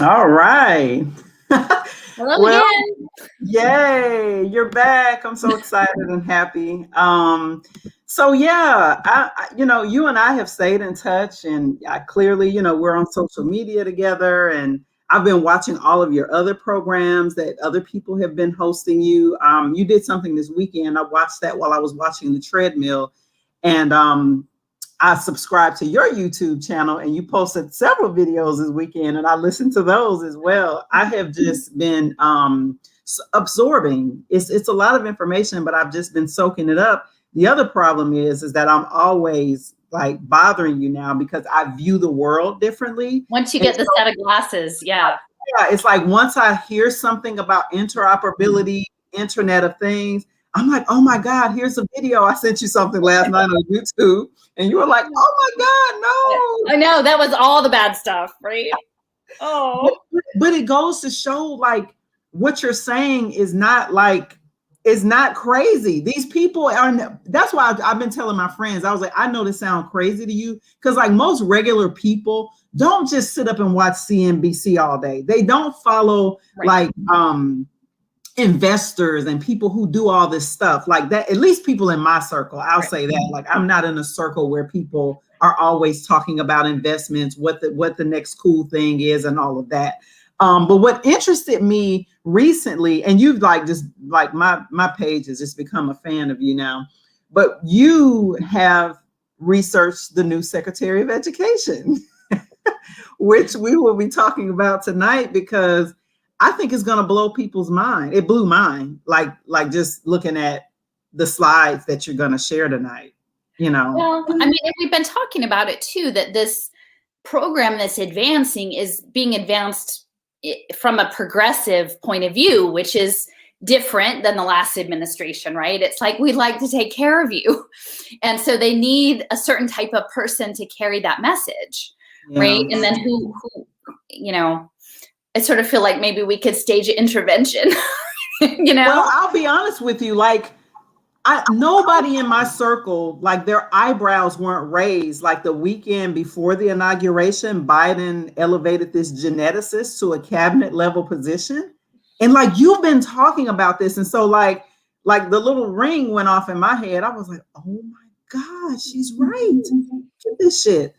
All right. Hello Well, again. yay, you're back. I'm so excited and happy. So yeah, you and I have stayed in touch, and I clearly, we're on social media together, and I've been watching all of your other programs that other people have been hosting you. You did something this weekend. I watched that while I was watching the treadmill, and I subscribed to your YouTube channel, and you posted several videos this weekend, and I listened to those as well. I have just been absorbing. It's a lot of information, but I've just been soaking it up. The other problem is that I'm always like bothering you now because I view the world differently. Once you And get the set of glasses, yeah. yeah, it's like once I hear something about interoperability, Internet of Things, I'm like, oh my God, here's a video. I sent you something last night on YouTube, and you were like, oh my I know that was all the bad stuff, right? God, no. Oh, But it goes to show like what you're saying is not crazy. These people are, that's why I've been telling my friends, I was like, I know this sounds crazy to you because like most regular people don't just sit up and watch CNBC all day. They don't follow right. investors and people who do all this stuff like that. At least people in my circle, I'll say that. Like I'm not in a circle where people are always talking about investments, what the next cool thing is, and all of that. But what interested me recently, and you've like just like my page has just become a fan of you now, but you have researched the new Secretary of Education, which we will be talking about tonight because I think it's going to blow people's mind. It blew mine, like just looking at the slides that you're going to share tonight. Well, I mean, and we've been talking about it too, that this program that's advancing is being advanced from a progressive point of view, which is different than the last administration, right? It's like, we'd like to take care of you. And so they need a certain type of person to carry that message, right? And then who, I sort of feel like maybe we could stage an intervention, Well, I'll be honest with you, like nobody in my circle, like their eyebrows weren't raised. Like the weekend before the inauguration, Biden elevated this geneticist to a cabinet level position. And like you've been talking about this. And so like the little ring went off in my head. I was like, oh my God, she's right. Look at this shit.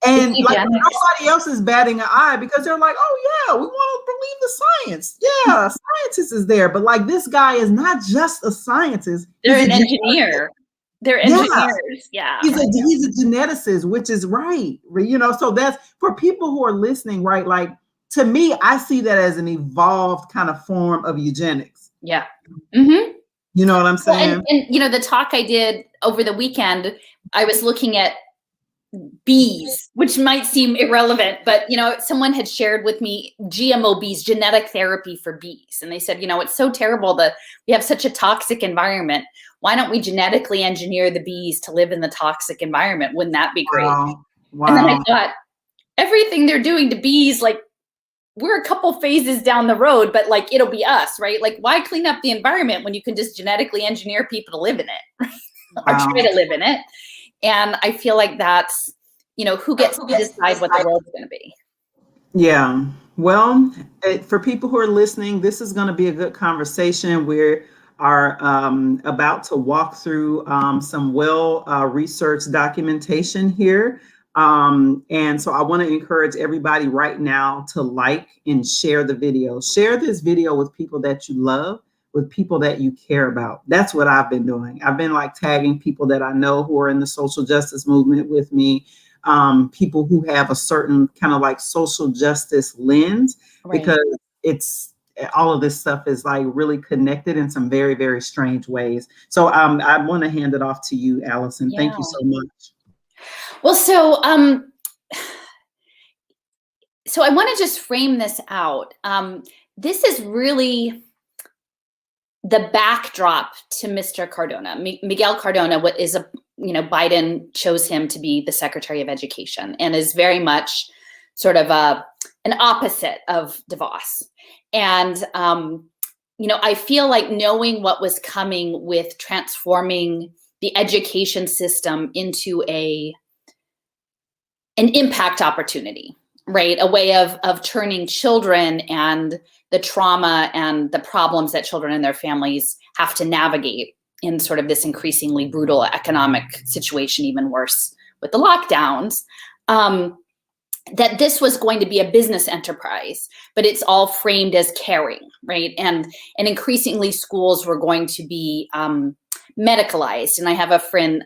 And like nobody else is batting an eye because they're like, oh yeah, we want to believe the science. Yeah, scientist is there. But like this guy is not just a scientist. They're an engineer. They're engineers. Yeah. He's a geneticist, which is right. So that's for people who are listening, right? Like to me, I see that as an evolved kind of form of eugenics. Yeah. Mm-hmm. You know what I'm saying? Well, and the talk I did over the weekend, I was looking at bees, which might seem irrelevant, but someone had shared with me GMO bees, genetic therapy for bees, and they said, it's so terrible that we have such a toxic environment. Why don't we genetically engineer the bees to live in the toxic environment? Wouldn't that be great? Wow. And then I thought, everything they're doing to bees, like we're a couple phases down the road, but like it'll be us, right? Like why clean up the environment when you can just genetically engineer people to live in it or try to live in it? And I feel like that's, who gets to decide what the world's going to be. Yeah. Well, for people who are listening, this is going to be a good conversation. We are about to walk through some researched documentation here. And so I want to encourage everybody right now to like and share the video. Share this video with people that you love, with people that you care about. That's what I've been doing. I've been like tagging people that I know who are in the social justice movement with me, people who have a certain kind of like social justice lens, right? Because it's all of this stuff is like really connected in some very, very strange ways. So I want to hand it off to you, Allison. Yeah. Thank you so much. Well, so I want to just frame this out. This is really the backdrop to Mr. Cardona. Miguel Cardona, what is Biden chose him to be the Secretary of Education and is very much sort of an opposite of DeVos. And, I feel like knowing what was coming with transforming the education system into an impact opportunity. right? A way of turning children and the trauma and the problems that children and their families have to navigate in sort of this increasingly brutal economic situation, even worse with the lockdowns. That this was going to be a business enterprise, but it's all framed as caring, right? And increasingly schools were going to be medicalized. And I have a friend,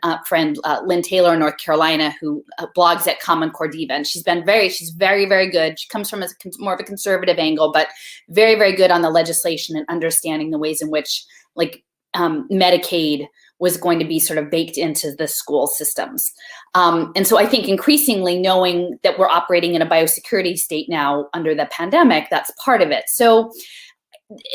Lynn Taylor in North Carolina, who blogs at Common Core Diva, and she's very, very good. She comes from more of a conservative angle, but very, very good on the legislation and understanding the ways in which like Medicaid was going to be sort of baked into the school systems. And so I think increasingly knowing that we're operating in a biosecurity state now under the pandemic, that's part of it. So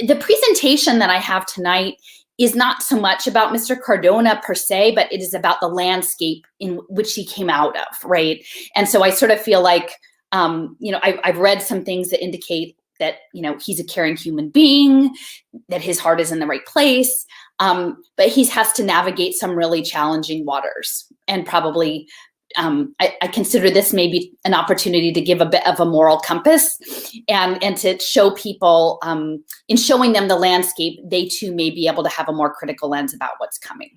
the presentation that I have tonight is not so much about Mr. Cardona per se, but it is about the landscape in which he came out of, right? And so I sort of feel like, I've read some things that indicate that, he's a caring human being, that his heart is in the right place, but he has to navigate some really challenging waters. And probably, I consider this maybe an opportunity to give a bit of a moral compass and to show people, in showing them the landscape, they too may be able to have a more critical lens about what's coming.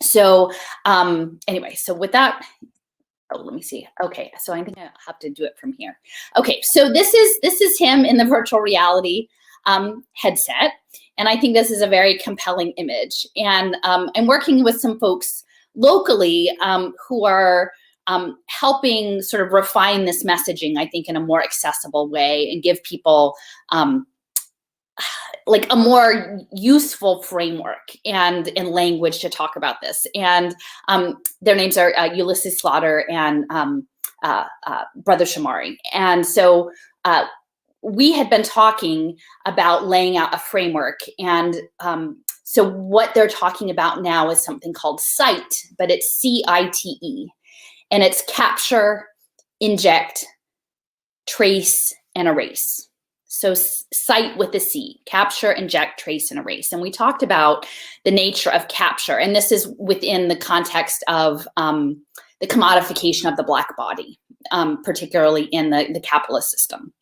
So anyway, so with that, let me see. Okay, so I'm gonna have to do it from here. Okay, so this is him in the virtual reality headset, and I think this is a very compelling image. And I'm working with some folks locally who are helping sort of refine this messaging, I think, in a more accessible way and give people like a more useful framework and language to talk about this. And their names are Ulysses Slaughter and Brother Shamari. And so we had been talking about laying out a framework. And so what they're talking about now is something called CITE, but it's CITE. And it's capture, inject, trace, and erase. So CITE with a C, capture, inject, trace, and erase. And we talked about the nature of capture. And this is within the context of the commodification of the Black body, particularly in the capitalist system.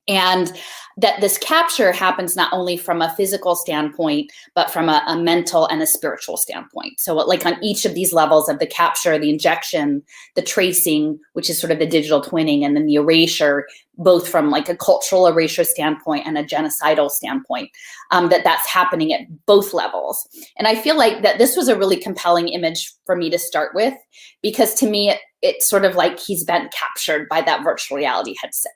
And that this capture happens not only from a physical standpoint, but from a mental and a spiritual standpoint. So like on each of these levels of the capture, the injection, the tracing, which is sort of the digital twinning, and then the erasure, both from like a cultural erasure standpoint and a genocidal standpoint, that's happening at both levels. And I feel like that this was a really compelling image for me to start with, because to me, it's sort of like he's been captured by that virtual reality headset.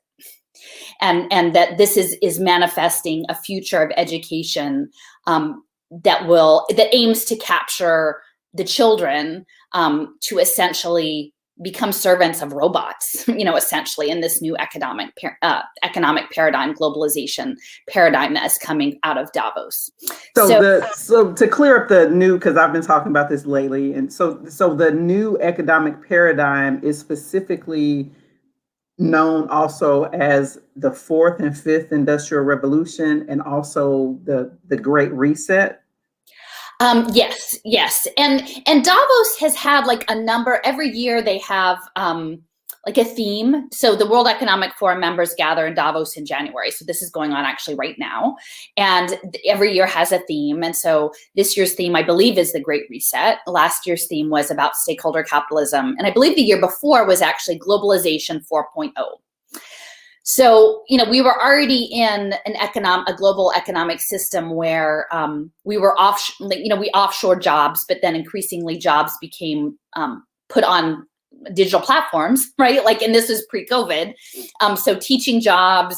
And that this is manifesting a future of education that aims to capture the children to essentially become servants of robots, essentially in this new economic paradigm, globalization paradigm that is coming out of Davos. So to clear up the new, because I've been talking about this lately, and so the new economic paradigm is specifically known also as the fourth and fifth industrial revolution, and also the Great Reset. Yes. And Davos has had like a number, every year they have like a theme. So the World Economic Forum members gather in Davos in January. So this is going on actually right now. And every year has a theme. And so this year's theme, I believe, is the Great Reset. Last year's theme was about stakeholder capitalism. And I believe the year before was actually globalization 4.0. So, we were already in a global economic system where we were we offshore jobs, but then increasingly jobs became put on digital platforms, right? And this is pre-COVID. So teaching jobs,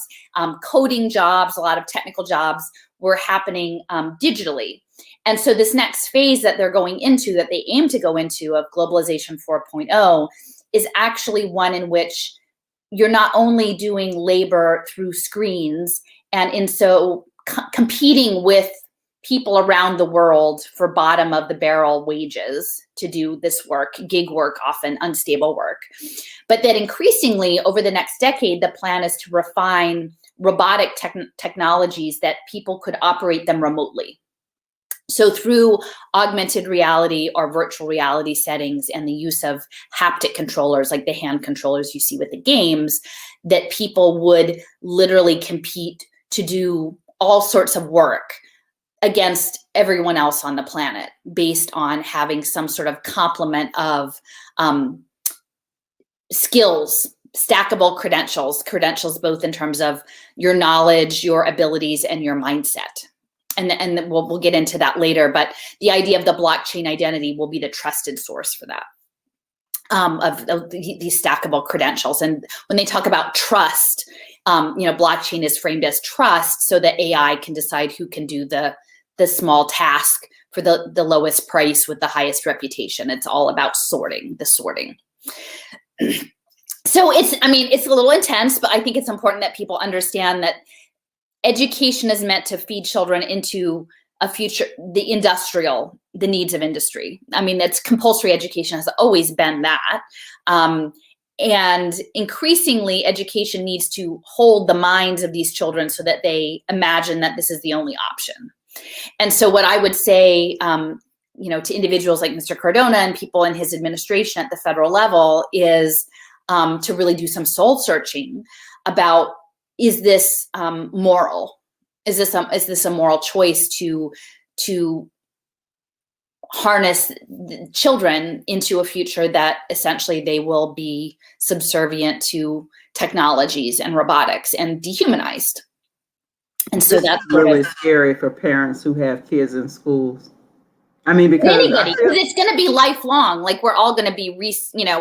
coding jobs, a lot of technical jobs were happening digitally. And so this next phase that they're going into, that they aim to go into, of globalization 4.0, is actually one in which you're not only doing labor through screens and in so competing with people around the world for bottom of the barrel wages to do this work, gig work, often unstable work, but that increasingly over the next decade, the plan is to refine robotic technologies that people could operate them remotely. So through augmented reality or virtual reality settings and the use of haptic controllers, like the hand controllers you see with the games, that people would literally compete to do all sorts of work against everyone else on the planet based on having some sort of complement of skills, stackable credentials both in terms of your knowledge, your abilities, and your mindset. And we'll get into that later, but the idea of the blockchain identity will be the trusted source for that, of these stackable credentials. And when they talk about trust, blockchain is framed as trust so that AI can decide who can do the small task for the lowest price with the highest reputation. It's all about sorting. So it's a little intense, but I think it's important that people understand that education is meant to feed children into a future, the needs of industry. I mean, that's compulsory education has always been that. And increasingly, education needs to hold the minds of these children so that they imagine that this is the only option. And so what I would say, to individuals like Mr. Cardona and people in his administration at the federal level is to really do some soul searching about, is this moral? Is this a moral choice to harness children into a future that essentially they will be subservient to technologies and robotics and dehumanized? And so that's really scary for parents who have kids in schools. I mean, because it's going to be lifelong. Like, we're all going to be,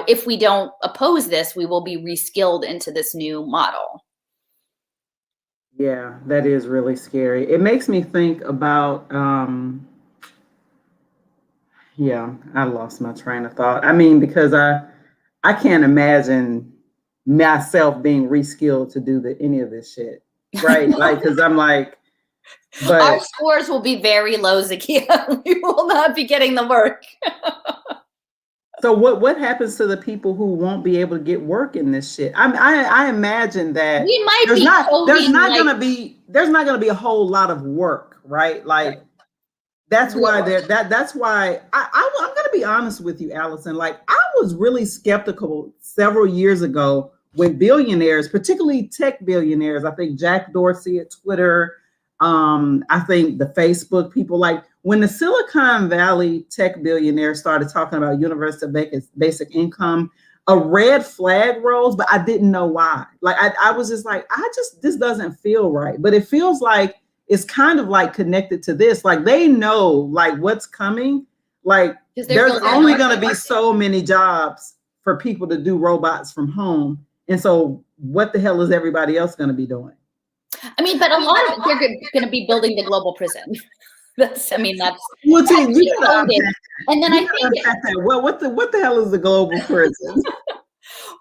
if we don't oppose this, we will be reskilled into this new model. Yeah, that is really scary. It makes me think about, I lost my train of thought. I mean, because I can't imagine myself being reskilled to do any of this shit, right? Like, because I'm like, but our scores will be very low, Zakia. We will not be getting the work. So what happens to the people who won't be able to get work in this shit? I imagine that we might there's not gonna be a whole lot of work, right? Like that's why that's why I'm gonna be honest with you, Allison. Like, I was really skeptical several years ago when billionaires, particularly tech billionaires, I think Jack Dorsey at Twitter, I think the Facebook people, like when the Silicon Valley tech billionaires started talking about universal basic income, a red flag rose, but I didn't know why. Like I was just like, this doesn't feel right. But it feels like it's kind of like connected to this. Like they know like what's coming. Like there's only going to be so many jobs for people to do robots from home. And so what the hell is everybody else going to be doing? I mean, but a lot of they're going to be building the global prison. That's well, and then I think what the hell is the global prison?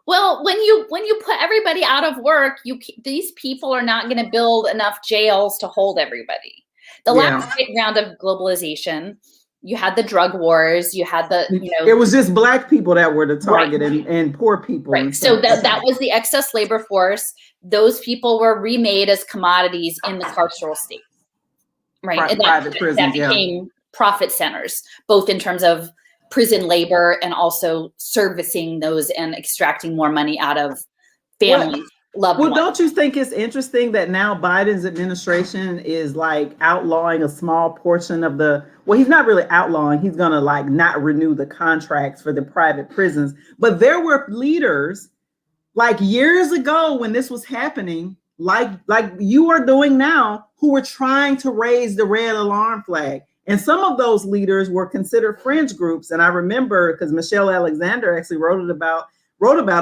Well, when you put everybody out of work, these people are not going to build enough jails to hold everybody. The last round of globalization, you had the drug wars, you had it was just Black people that were the target, right, and poor people. Right. So that was the excess labor force. Those people were remade as commodities in the carceral state. Right. And that became profit centers, both in terms of prison labor and also servicing those and extracting more money out of families. Loved ones. Don't you think it's interesting that now Biden's administration is like outlawing a small portion of he's not really outlawing, he's going to like not renew the contracts for the private prisons. But there were leaders like years ago when this was happening, like you are doing now, who were trying to raise the red alarm flag. And some of those leaders were considered fringe groups. And I remember because Michelle Alexander actually wrote about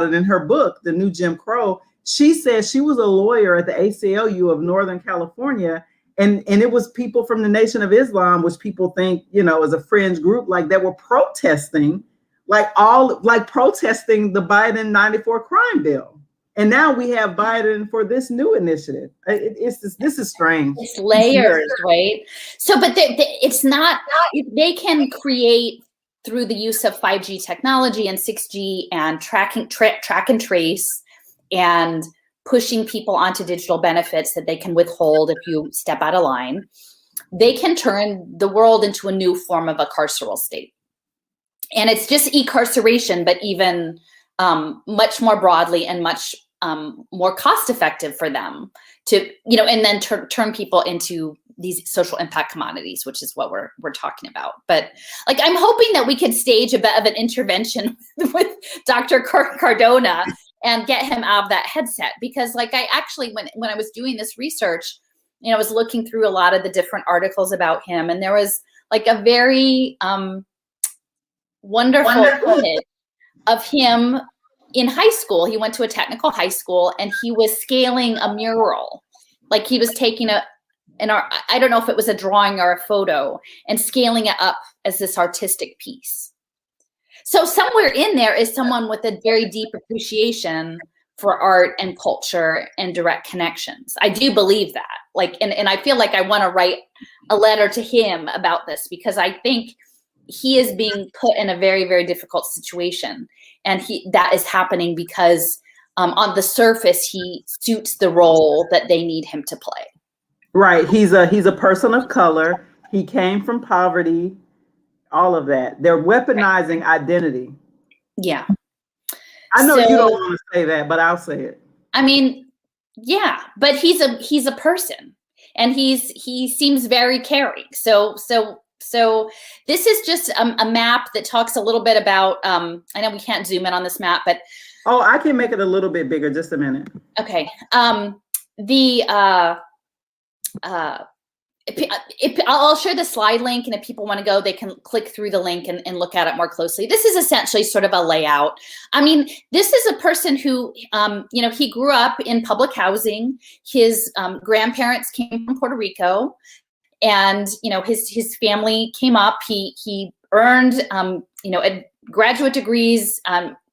it in her book, The New Jim Crow. She said she was a lawyer at the ACLU of Northern California. And it was people from the Nation of Islam, which people think, is a fringe group, like that were protesting, protesting the Biden 94 crime bill. And now we have Biden for this new initiative. This is strange. It's layers, right? So, but it's not, they can create through the use of 5G technology and 6G and track and trace and pushing people onto digital benefits that they can withhold if you step out of line. they can turn the world into a new form of a carceral state. And it's just incarceration, but even much more broadly and much more cost effective for them to, and then turn people into these social impact commodities, which is what we're talking about. But like, I'm hoping that we could stage a bit of an intervention with Dr. Cardona and get him out of that headset, because like I actually, when I was doing this research, I was looking through a lot of the different articles about him, and there was like a very wonderful image of him in high school. He went to a technical high school, and he was scaling a mural. Like he was taking I don't know if it was a drawing or a photo, and scaling it up as this artistic piece. So somewhere in there is someone with a very deep appreciation for art and culture and direct connections. I do believe that. Like, and I feel like I want to write a letter to him about this, because I think he is being put in a very, very difficult situation. And that is happening because on the surface, he suits the role that they need him to play. Right. He's a person of color. He came from poverty, all of that. They're weaponizing identity. Yeah. I know you don't want to say that, but I'll say it. I mean, yeah, but he's a person, and he seems very caring. So this is just a map that talks a little bit about, I know we can't zoom in on this map, but. Oh, I can make it a little bit bigger. Just a minute. Okay. I'll share the slide link, and if people want to go, they can click through the link and look at it more closely. This is essentially sort of a layout. I mean, this is a person who, he grew up in public housing. His grandparents came from Puerto Rico, and his family came up. He earned graduate degrees,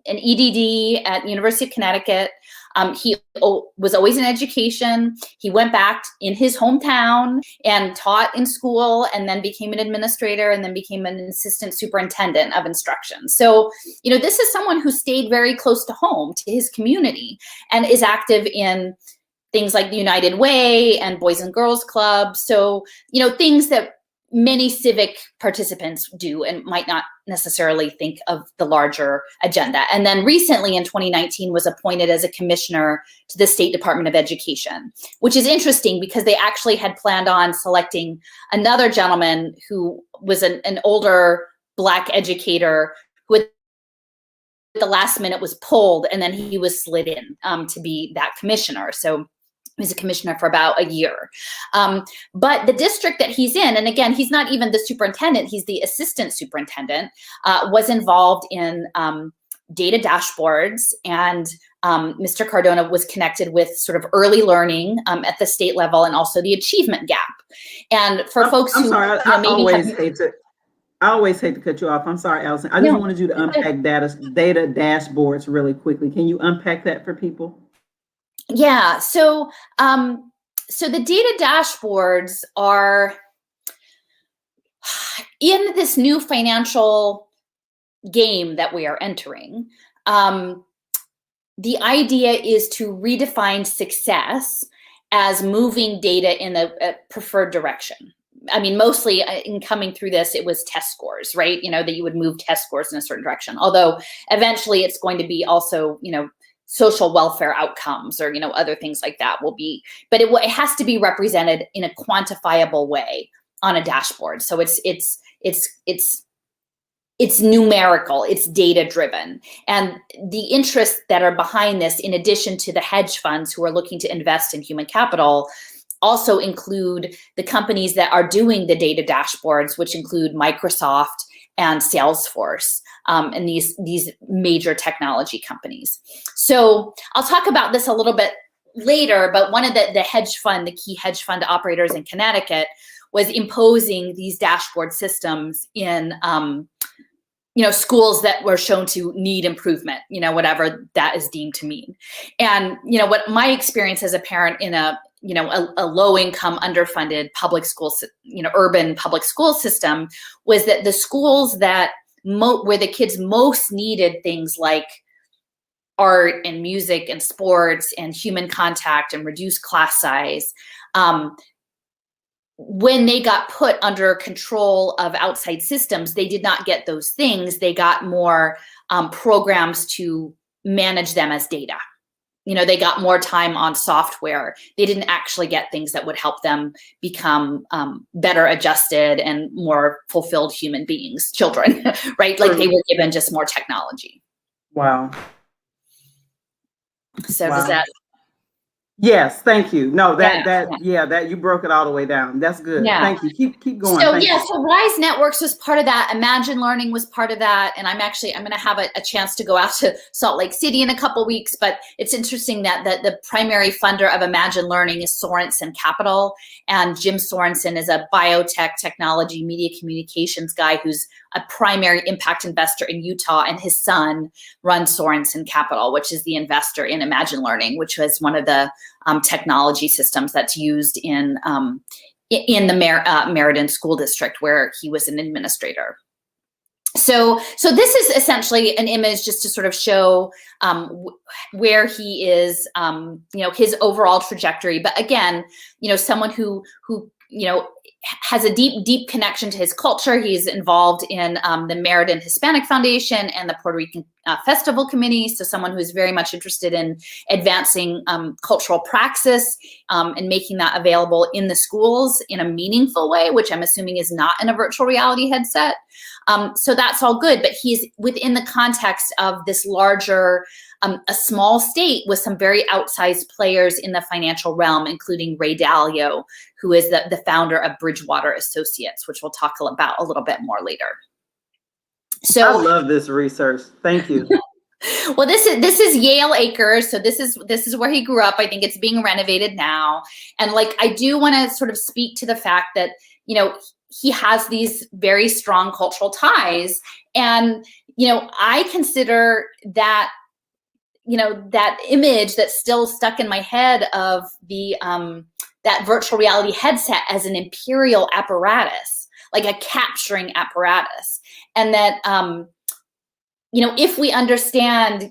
an EDD at University of Connecticut. He was always in education. He went back in his hometown and taught in school, and then became an administrator, and then became an assistant superintendent of instruction. So, this is someone who stayed very close to home, to his community, and is active in things like the United Way and Boys and Girls Club. So, things that many civic participants do and might not necessarily think of the larger agenda. And then recently in 2019 was appointed as a commissioner to the State Department of Education, which is interesting because they actually had planned on selecting another gentleman who was an older Black educator who at the last minute was pulled, and then he was slid in to be that commissioner. So he was a commissioner for about a year. But the district that he's in, and again, he's not even the superintendent, he's the assistant superintendent, was involved in data dashboards. And Mr. Cardona was connected with sort of early learning at the state level, and also the achievement gap. And for folks who sorry, maybe I always hate to cut you off. I'm sorry, Allison. I just wanted you to unpack data dashboards really quickly. Can you unpack that for people? Yeah, so the data dashboards are in this new financial game that we are entering. The idea is to redefine success as moving data in a preferred direction. I mean, mostly in coming through this, it was test scores, right? That you would move test scores in a certain direction. Although eventually it's going to be also, social welfare outcomes or, other things like that will be, but it has to be represented in a quantifiable way on a dashboard. So it's numerical, it's data driven. And the interests that are behind this, in addition to the hedge funds who are looking to invest in human capital, also include the companies that are doing the data dashboards, which include Microsoft and Salesforce, and these major technology companies. So I'll talk about this a little bit later, but one of the key hedge fund operators in Connecticut was imposing these dashboard systems in schools that were shown to need improvement, whatever that is deemed to mean. And, what my experience as a parent in a low income, underfunded public school, urban public school system was that the schools that where the kids most needed things like art and music and sports and human contact and reduced class size, when they got put under control of outside systems, they did not get those things. They got more programs to manage them as data. They got more time on software. They didn't actually get things that would help them become better adjusted and more fulfilled human beings, children, right? Like they were given just more technology. Wow. So does that? Yes, thank you. No, that you broke it all the way down. That's good. Yeah. Thank you. Keep going. So so Rise Networks was part of that. Imagine Learning was part of that. And I'm going to have a chance to go out to Salt Lake City in a couple weeks. But it's interesting that the primary funder of Imagine Learning is Sorensen Capital. And Jim Sorensen is a biotech technology media communications guy who's a primary impact investor in Utah. And his son runs Sorensen Capital, which is the investor in Imagine Learning, which was one of the technology systems that's used in the Meriden School District, where he was an administrator. So this is essentially an image just to sort of show where he is, his overall trajectory. But again, someone who has a deep connection to his culture. He's involved in the Meriden Hispanic Foundation and the Puerto Rican Festival Committee. So someone who's very much interested in advancing cultural praxis and making that available in the schools in a meaningful way, which I'm assuming is not in a virtual reality headset. So that's all good, but he's within the context of this larger, a small state with some very outsized players in the financial realm, including Ray Dalio, who is the founder of Bridgewater Associates, which we'll talk about a little bit more later. So I love this research. Thank you. Well, this is Yale Acres. So this is where he grew up. I think it's being renovated now. And I do want to sort of speak to the fact that, he has these very strong cultural ties. And, I consider that, that image that's still stuck in my head of the, that virtual reality headset as an imperial apparatus, like a capturing apparatus. And that, if we understand,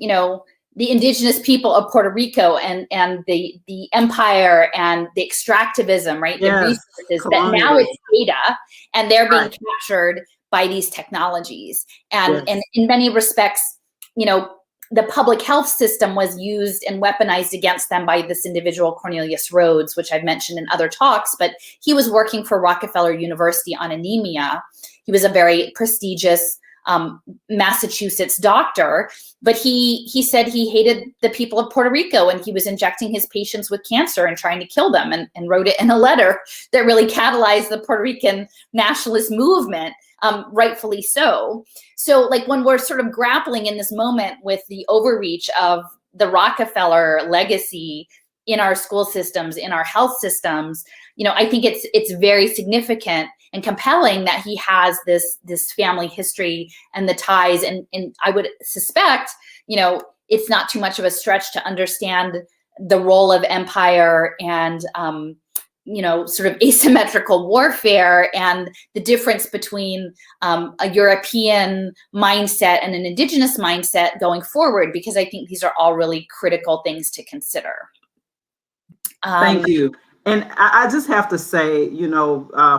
the indigenous people of Puerto Rico and the empire and the extractivism, right? The resources, that now it's data and they're being captured by these technologies. And in many respects, the public health system was used and weaponized against them by this individual, Cornelius Rhodes, which I've mentioned in other talks, but he was working for Rockefeller University on anemia. He was a very prestigious Massachusetts doctor, but he said he hated the people of Puerto Rico and he was injecting his patients with cancer and trying to kill them, and wrote it in a letter that really catalyzed the Puerto Rican nationalist movement, rightfully so. So when we're sort of grappling in this moment with the overreach of the Rockefeller legacy in our school systems, in our health systems, I think it's very significant and compelling that he has this family history and the ties. And I would suspect, it's not too much of a stretch to understand the role of empire and, sort of asymmetrical warfare and the difference between a European mindset and an indigenous mindset going forward, because I think these are all really critical things to consider. Thank you. And I just have to say,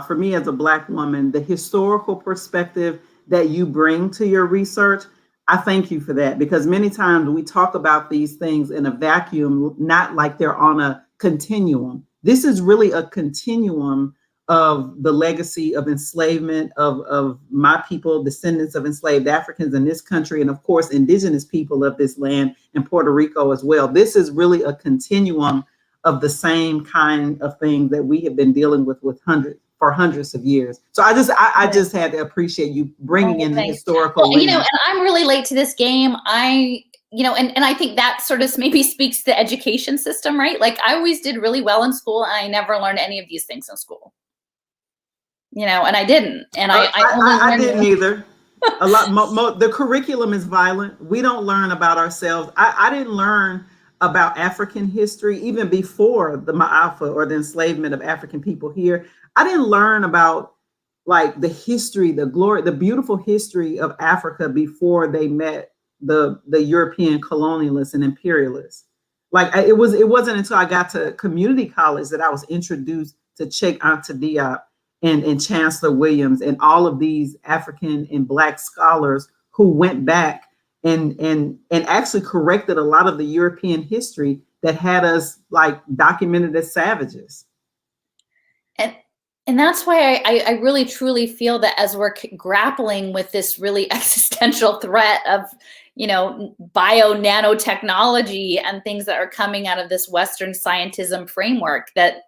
for me as a Black woman, the historical perspective that you bring to your research, I thank you for that, because many times we talk about these things in a vacuum, not like they're on a continuum. This is really a continuum of the legacy of enslavement of my people, descendants of enslaved Africans in this country, and of course, indigenous people of this land and Puerto Rico as well. This is really a continuum of the same kind of thing that we have been dealing with hundreds of years. So I just had to appreciate you bringing in the historical. Well, and I'm really late to this game. And I think that sort of maybe speaks to the education system, right? I always did really well in school, and I never learned any of these things in school. And I didn't. And I didn't either. A lot. The curriculum is violent. We don't learn about ourselves. I didn't learn about African history even before the Ma'afa, or the enslavement of African people here. I didn't learn about the history, the glory, the beautiful history of Africa before they met the European colonialists and imperialists. It wasn't until I got to community college that I was introduced to Cheikh Anta Diop and Chancellor Williams and all of these African and Black scholars who went back and actually corrected a lot of the European history that had us like documented as savages. And that's why I really truly feel that as we're grappling with this really existential threat of, you know, bio nanotechnology and things that are coming out of this Western scientism framework, that's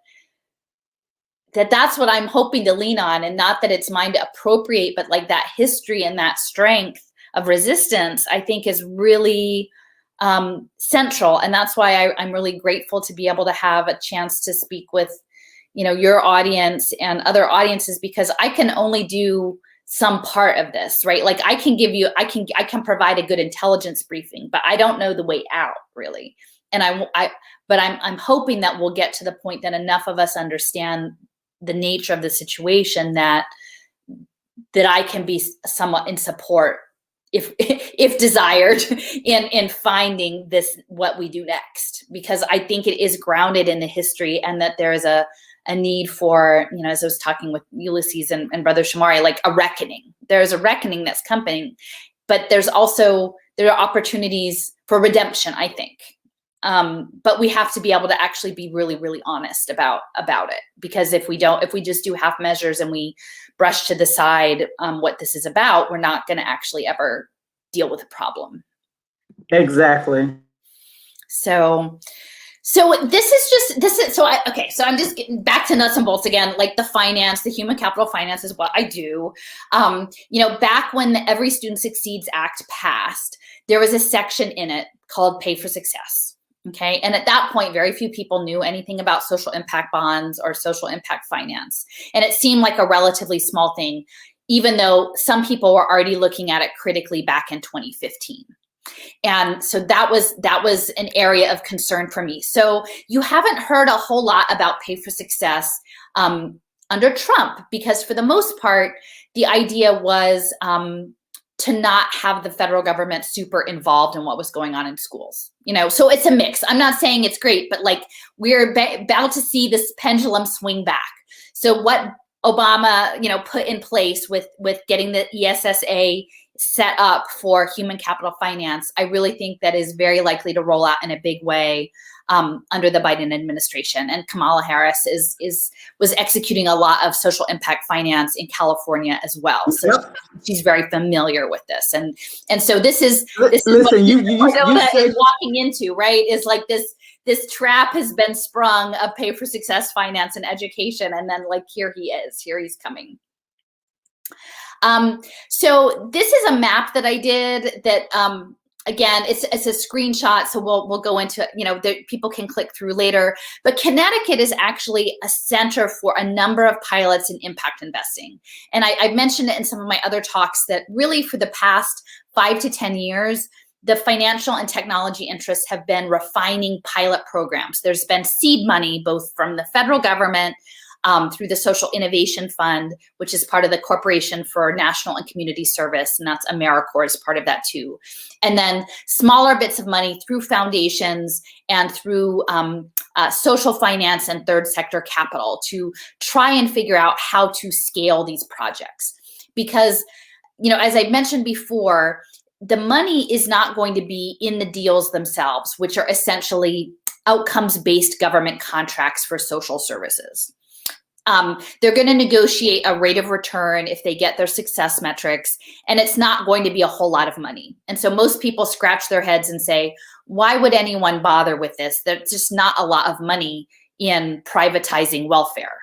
what I'm hoping to lean on, and not that it's mine to appropriate, but like that history and that strength of resistance, I think is really central. And that's why I'm really grateful to be able to have a chance to speak with, you know, your audience and other audiences, because I can only do some part of this, right? Like I can provide a good intelligence briefing, but I don't know the way out really. And I'm hoping that we'll get to the point that enough of us understand the nature of the situation that I can be somewhat in support, if desired, in finding this, what we do next, because I think it is grounded in the history, and that there is a need for, you know, as I was talking with Ulysses and Brother Shamari, like a reckoning. There's a reckoning that's coming, but there are opportunities for redemption, I think. But we have to be able to actually be really, really honest about it, because if we just do half measures and we brush to the side what this is about, we're not going to actually ever deal with the problem. Exactly. So so I'm just getting back to nuts and bolts again, like the finance, the human capital finance is what I do. You know, back when the Every Student Succeeds Act passed, there was a section in it called Pay for Success. Okay. And at that point, very few people knew anything about social impact bonds or social impact finance. And it seemed like a relatively small thing, even though some people were already looking at it critically back in 2015. And so that was an area of concern for me. So you haven't heard a whole lot about Pay for Success under Trump, because for the most part, the idea was to not have the federal government super involved in what was going on in schools. You know, so it's a mix. I'm not saying it's great, but like we're about to see this pendulum swing back. So what Obama, you know, put in place with getting the ESSA set up for human capital finance, I really think that is very likely to roll out in a big way under the Biden administration. And Kamala Harris was executing a lot of social impact finance in California as well. So Yep. she's very familiar with this. And so this is Listen, what you is walking into, right? Is like this trap has been sprung of Pay for Success finance and education. And then like, here he's coming. So this is a map that I did that, again, it's a screenshot. So we'll go into, you know, people can click through later, but Connecticut is actually a center for a number of pilots in impact investing. And I mentioned it in some of my other talks that really for the past 5 to 10 years, the financial and technology interests have been refining pilot programs. There's been seed money, both from the federal government, through the Social Innovation Fund, which is part of the Corporation for National and Community Service, and that's AmeriCorps is part of that too. And then smaller bits of money through foundations and through social finance and third sector capital to try and figure out how to scale these projects. Because, you know, as I mentioned before, the money is not going to be in the deals themselves, which are essentially outcomes-based government contracts for social services. They're going to negotiate a rate of return if they get their success metrics, and it's not going to be a whole lot of money. And so most people scratch their heads and say, why would anyone bother with this? There's just not a lot of money in privatizing welfare.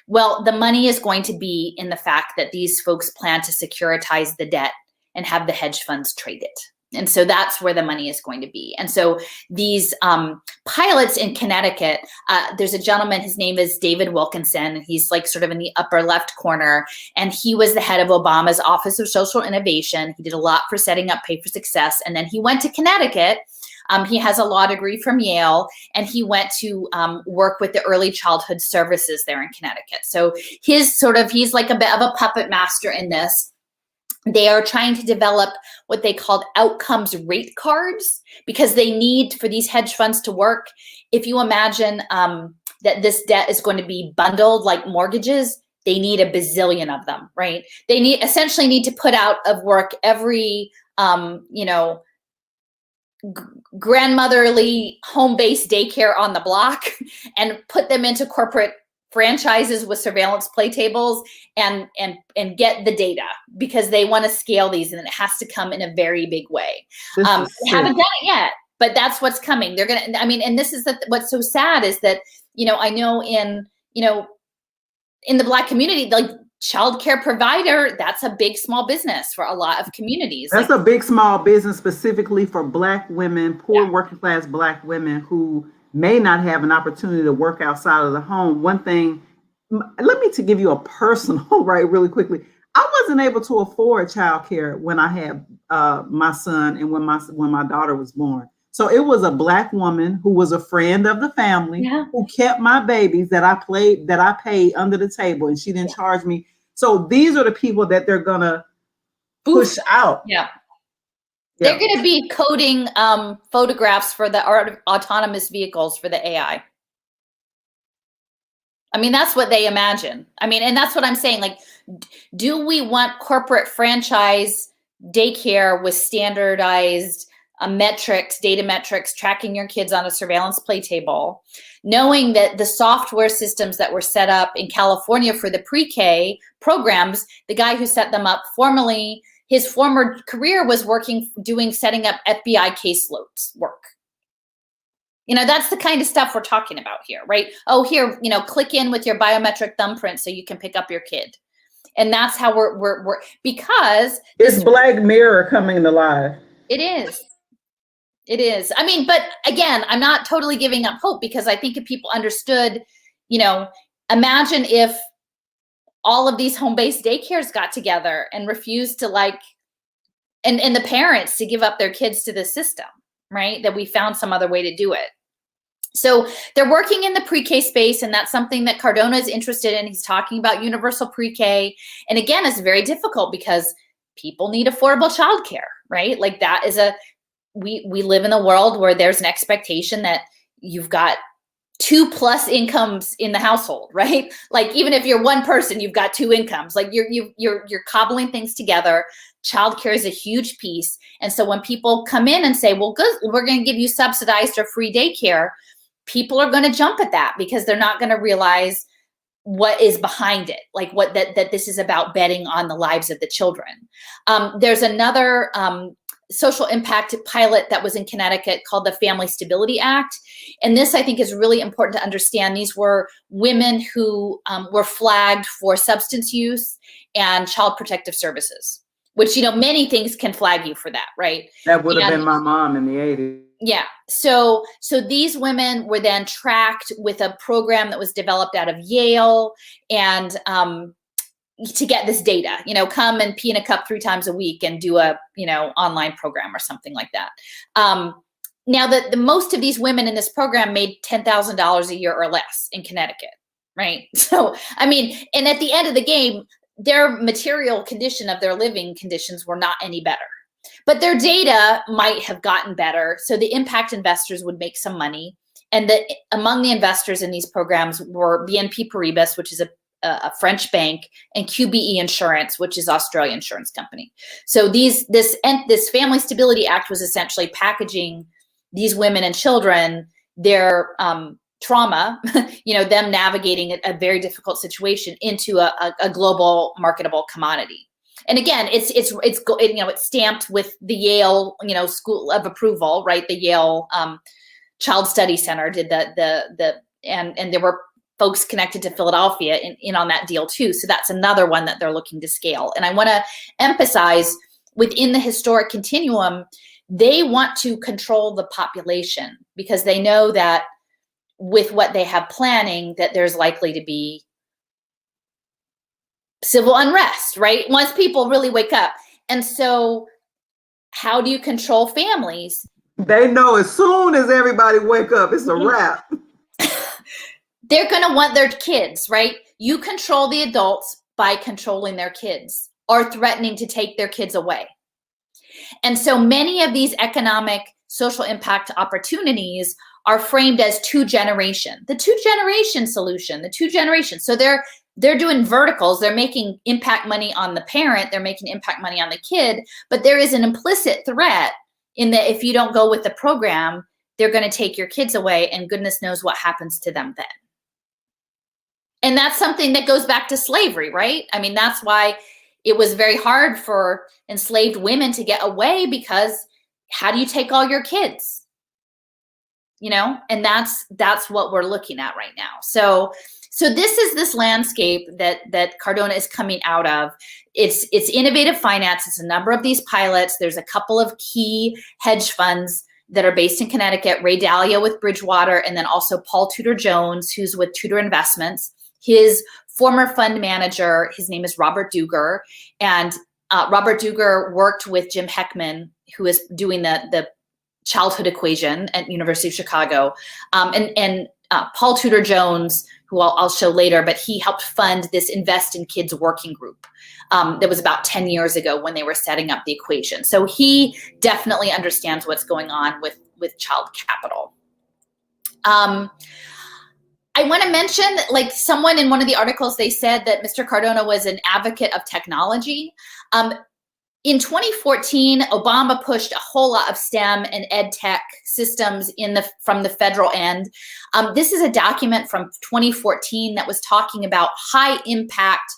Well, the money is going to be in the fact that these folks plan to securitize the debt and have the hedge funds trade it. And so that's where the money is going to be. And so these pilots in Connecticut, there's a gentleman, his name is David Wilkinson. He's like sort of in the upper left corner. And he was the head of Obama's Office of Social Innovation. He did a lot for setting up Pay for Success. And then he went to Connecticut. He has a law degree from Yale, and he went to work with the early childhood services there in Connecticut. So he's like a bit of a puppet master in this. They are trying to develop what they called outcomes rate cards, because they need, for these hedge funds to work, if you imagine that this debt is going to be bundled like mortgages, they need a bazillion of them, right? They essentially need to put out of work every, grandmotherly home-based daycare on the block and put them into corporate franchises with surveillance play tables and get the data, because they want to scale these, and it has to come in a very big way. They haven't done it yet, but that's what's coming. They're gonna, I mean, and this is what's so sad is that, I know in the Black community, like childcare provider, that's a big small business for a lot of communities. That's a big small business specifically for Black women, poor working class Black women who may not have an opportunity to work outside of the home. One thing, let me to give you a personal, right, really quickly. I wasn't able to afford childcare when I had my son and when my daughter was born. So it was a Black woman who was a friend of the family who kept my babies that I paid under the table, and she didn't charge me. So these are the people that they're gonna push out. Yeah. They're going to be coding photographs for the autonomous vehicles for the AI. I mean, that's what they imagine. I mean, and that's what I'm saying. Like, do we want corporate franchise daycare with standardized metrics, data metrics, tracking your kids on a surveillance play table, knowing that the software systems that were set up in California for the pre-K programs, the guy who set them up formerly, his former career was setting up FBI caseloads work. That's the kind of stuff we're talking about here, right? Oh, here, click in with your biometric thumbprint so you can pick up your kid. And that's how we're because it's Black Mirror coming to life. It is. It is. I mean, but again, I'm not totally giving up hope, because I think if people understood, imagine if all of these home-based daycares got together and refused to and the parents to give up their kids to the system, right? That we found some other way to do it. So they're working in the pre-K space, and that's something that Cardona is interested in. He's talking about universal pre-K. And again, it's very difficult because people need affordable childcare, right? Like that is we live in a world where there's an expectation that you've got 2+ incomes in the household, right? Like even if you're one person, you've got 2 incomes. Like you're cobbling things together. Childcare is a huge piece. And so when people come in and say, well, good, we're going to give you subsidized or free daycare, people are going to jump at that because they're not going to realize what is behind it, like that this is about betting on the lives of the children. There's another social impact pilot that was in Connecticut called the Family Stability Act. And this, I think, is really important to understand. These were women who were flagged for substance use and child protective services, which, many things can flag you for that, right? That would have been my mom in the 80s. Yeah. So these women were then tracked with a program that was developed out of Yale, and to get this data, come and pee in a cup 3 times a week and do a, online program or something like that. Now the most of these women in this program made $10,000 a year or less in Connecticut, right? So, I mean, and at the end of the game, their material condition of their living conditions were not any better, but their data might have gotten better. So the impact investors would make some money. And among the investors in these programs were BNP Paribas, which is a French bank, and QBE Insurance, which is Australian insurance company. So this Family Stability Act was essentially packaging these women and children, their trauma, them navigating a very difficult situation into a global marketable commodity. And again, it's stamped with the Yale, School of Approval, right? The Yale Child Study Center did and there were folks connected to Philadelphia in on that deal too. So that's another one that they're looking to scale. And I want to emphasize, within the historic continuum, they want to control the population because they know that with what they have planning, that there's likely to be civil unrest, right? Once people really wake up. And so how do you control families? They know as soon as everybody wake up, it's a wrap. They're going to want their kids, right? You control the adults by controlling their kids or threatening to take their kids away. And so many of these economic social impact opportunities are framed as the two generation solution, the two generations. So they're doing verticals. They're making impact money on the parent. They're making impact money on the kid. But there is an implicit threat in that if you don't go with the program, they're going to take your kids away, and goodness knows what happens to them then. And that's something that goes back to slavery, right? I mean, that's why it was very hard for enslaved women to get away, because how do you take all your kids? You know, and that's what we're looking at right now. So this is this landscape that Cardona is coming out of. It's innovative finance. It's a number of these pilots. There's a couple of key hedge funds that are based in Connecticut, Ray Dalio with Bridgewater, and then also Paul Tudor Jones, who's with Tudor Investments. His former fund manager, his name is Robert Duger, and Robert Duger worked with Jim Heckman, who is doing the childhood equation at University of Chicago, and Paul Tudor Jones, who I'll show later, but he helped fund this Invest in Kids working group that was about 10 years ago when they were setting up the equation. So he definitely understands what's going on with child capital. I want to mention, like someone in one of the articles, they said that Mr. Cardona was an advocate of technology. In 2014, Obama pushed a whole lot of STEM and ed tech systems from the federal end. This is a document from 2014 that was talking about high impact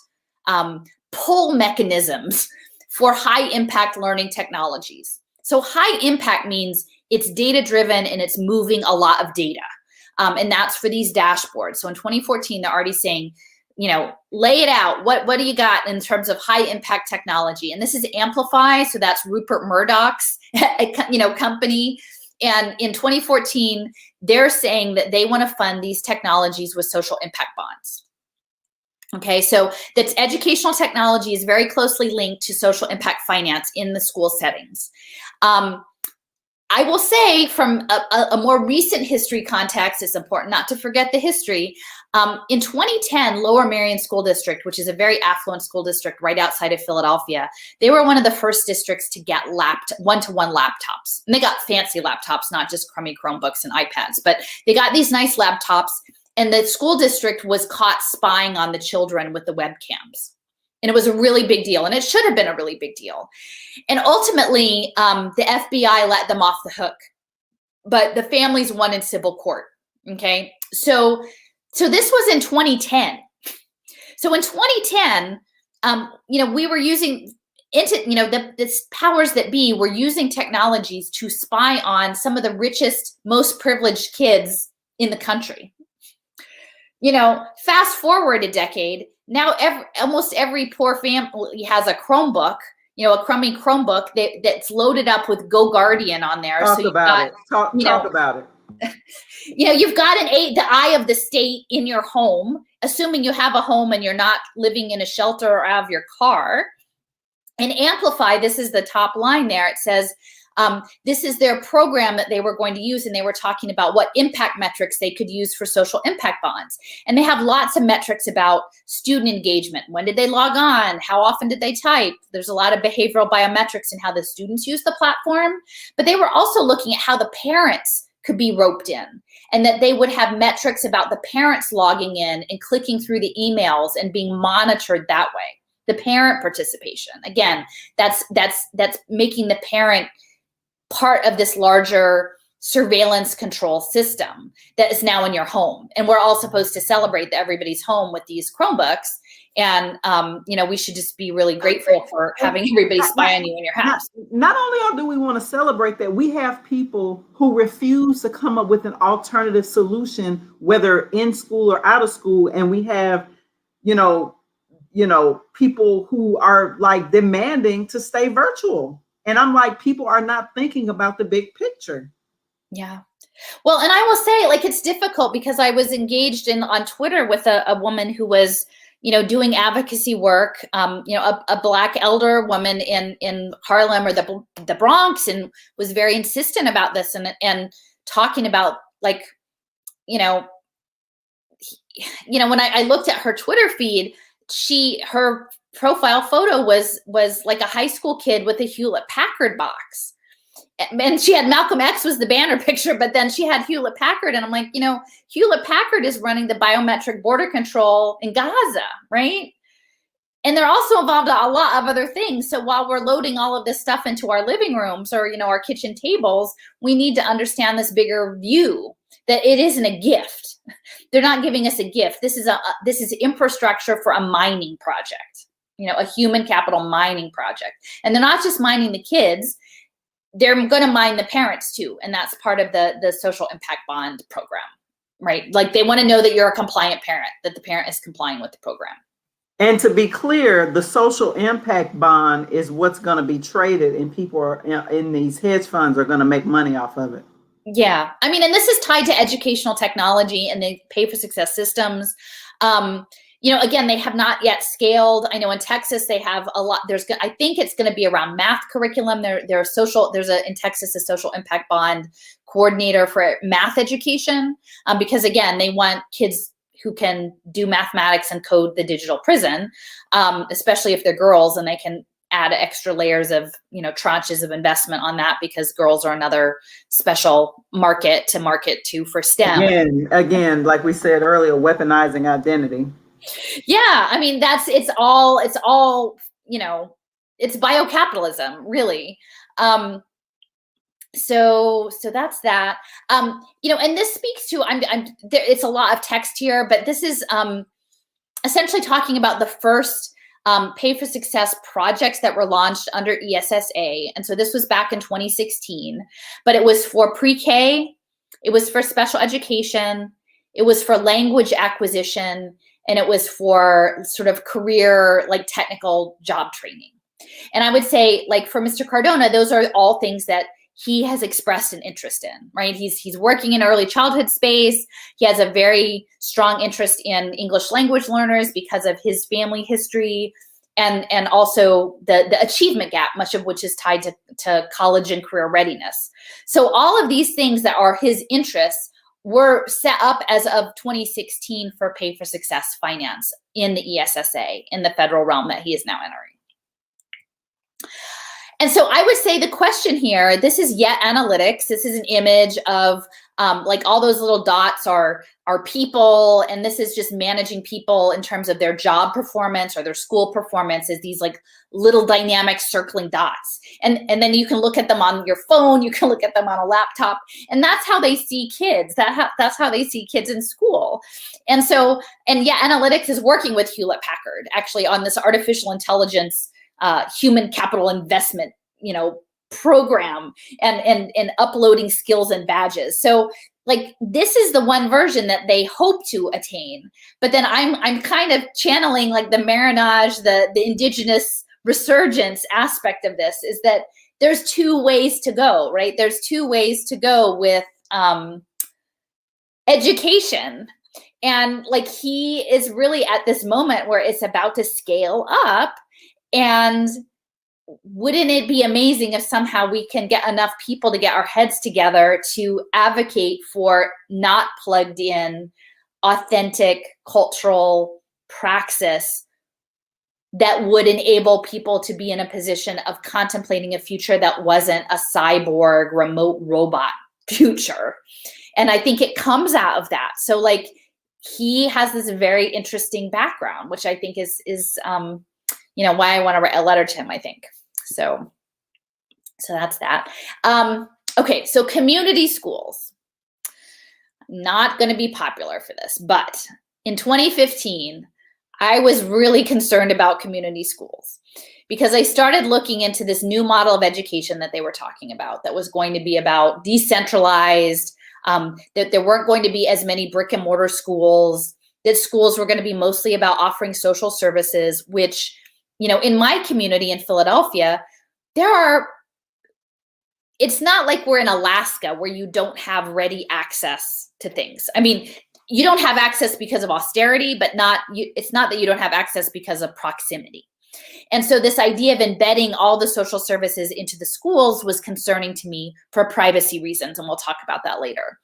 pull mechanisms for high impact learning technologies. So high impact means it's data driven and it's moving a lot of data. And that's for these dashboards. So in 2014, they're already saying, you know, lay it out. What do you got in terms of high impact technology? And this is Amplify. So that's Rupert Murdoch's, company. And in 2014, they're saying that they want to fund these technologies with social impact bonds. Okay, so that's educational technology is very closely linked to social impact finance in the school settings. I will say from a more recent history context, it's important not to forget the history. In 2010, Lower Merion School District, which is a very affluent school district right outside of Philadelphia, they were one of the first districts to get one-to-one laptops. And they got fancy laptops, not just crummy Chromebooks and iPads, but they got these nice laptops, and the school district was caught spying on the children with the webcams. And it was a really big deal, and it should have been a really big deal. And ultimately, the FBI let them off the hook, but the families won in civil court. Okay, so this was in 2010. So in 2010, we were using the powers that be were using technologies to spy on some of the richest, most privileged kids in the country. You know, fast forward a decade. Now, almost every poor family has a Chromebook, a crummy Chromebook that's loaded up with Go Guardian on there. Talk about it. You've got the eye of the state in your home, assuming you have a home and you're not living in a shelter or out of your car. And Amplify, this is the top line there. It says, this is their program that they were going to use, and they were talking about what impact metrics they could use for social impact bonds. And they have lots of metrics about student engagement. When did they log on? How often did they type? There's a lot of behavioral biometrics in how the students use the platform. But they were also looking at how the parents could be roped in, and that they would have metrics about the parents logging in and clicking through the emails and being monitored that way. The parent participation. Again, that's making the parent part of this larger surveillance control system that is now in your home. And we're all supposed to celebrate that everybody's home with these Chromebooks. And, we should just be really grateful for having everybody spy on you in your house. Not only do we want to celebrate that, we have people who refuse to come up with an alternative solution, whether in school or out of school. And we have, people who are like demanding to stay virtual. And I'm like, people are not thinking about the big picture. Yeah. Well, and I will say, like, it's difficult because I was engaged on Twitter with a woman who was, doing advocacy work, a Black elder woman in Harlem or the Bronx, and was very insistent about this and talking about, like, when I looked at her Twitter feed, her profile photo was like a high school kid with a Hewlett Packard box. And she had Malcolm X was the banner picture, but then she had Hewlett Packard. And I'm like, Hewlett Packard is running the biometric border control in Gaza, right? And they're also involved in a lot of other things. So while we're loading all of this stuff into our living rooms or, our kitchen tables, we need to understand this bigger view that it isn't a gift. They're not giving us a gift. This is infrastructure for a mining project, a human capital mining project. And they're not just mining the kids. They're going to mine the parents too. And that's part of the social impact bond program, right? Like they want to know that you're a compliant parent, that the parent is complying with the program. And to be clear, the social impact bond is what's going to be traded, and people are in these hedge funds are going to make money off of it. Yeah. I mean, and this is tied to educational technology and they pay for success systems. Again, they have not yet scaled. I know in Texas, they have a lot. I think it's going to be around math curriculum. There's in Texas, a social impact bond coordinator for math education. Because again, they want kids who can do mathematics and code the digital prison, especially if they're girls, and they can add extra layers of, tranches of investment on that because girls are another special market to for STEM. Again, like we said earlier, weaponizing identity. Yeah, I mean, it's all, it's biocapitalism, really. So that's that. And this speaks to, it's a lot of text here, but this is essentially talking about the first pay for success projects that were launched under ESSA. And so this was back in 2016, but it was for pre-K, it was for special education, it was for language acquisition, and it was for sort of career, like technical job training. And I would say, like for Mr. Cardona, those are all things that he has expressed an interest in, right? He's working in early childhood space. He has a very strong interest in English language learners because of his family history and also the achievement gap, much of which is tied to college and career readiness. So all of these things that are his interests were set up as of 2016 for pay for success finance in the ESSA, in the federal realm that he is now entering. And so I would say the question here, this is yet analytics. This is an image of like all those little dots are people, and this is just managing people in terms of their job performance or their school performance as these like little dynamic circling dots. And then you can look at them on your phone, you can look at them on a laptop, and that's how they see kids. That's how they see kids in school. And so, analytics is working with Hewlett Packard actually on this artificial intelligence human capital investment, program and uploading skills and badges. So like this is the one version that they hope to attain. But then I'm kind of channeling like the Marinage, the indigenous resurgence aspect of this is that there's two ways to go, right? There's two ways to go with education. And like he is really at this moment where it's about to scale up. And wouldn't it be amazing if somehow we can get enough people to get our heads together to advocate for not plugged in, authentic cultural praxis that would enable people to be in a position of contemplating a future that wasn't a cyborg remote robot future. And I think it comes out of that. So like he has this very interesting background, which I think is why I want to write a letter to him, I think. So that's that. Okay, so community schools. Not going to be popular for this, but in 2015, I was really concerned about community schools because I started looking into this new model of education that they were talking about that was going to be about decentralized, that there weren't going to be as many brick and mortar schools, that schools were going to be mostly about offering social services, which in my community in Philadelphia, it's not like we're in Alaska where you don't have ready access to things. I mean, you don't have access because of austerity, but it's not that you don't have access because of proximity. And so this idea of embedding all the social services into the schools was concerning to me for privacy reasons, and we'll talk about that later.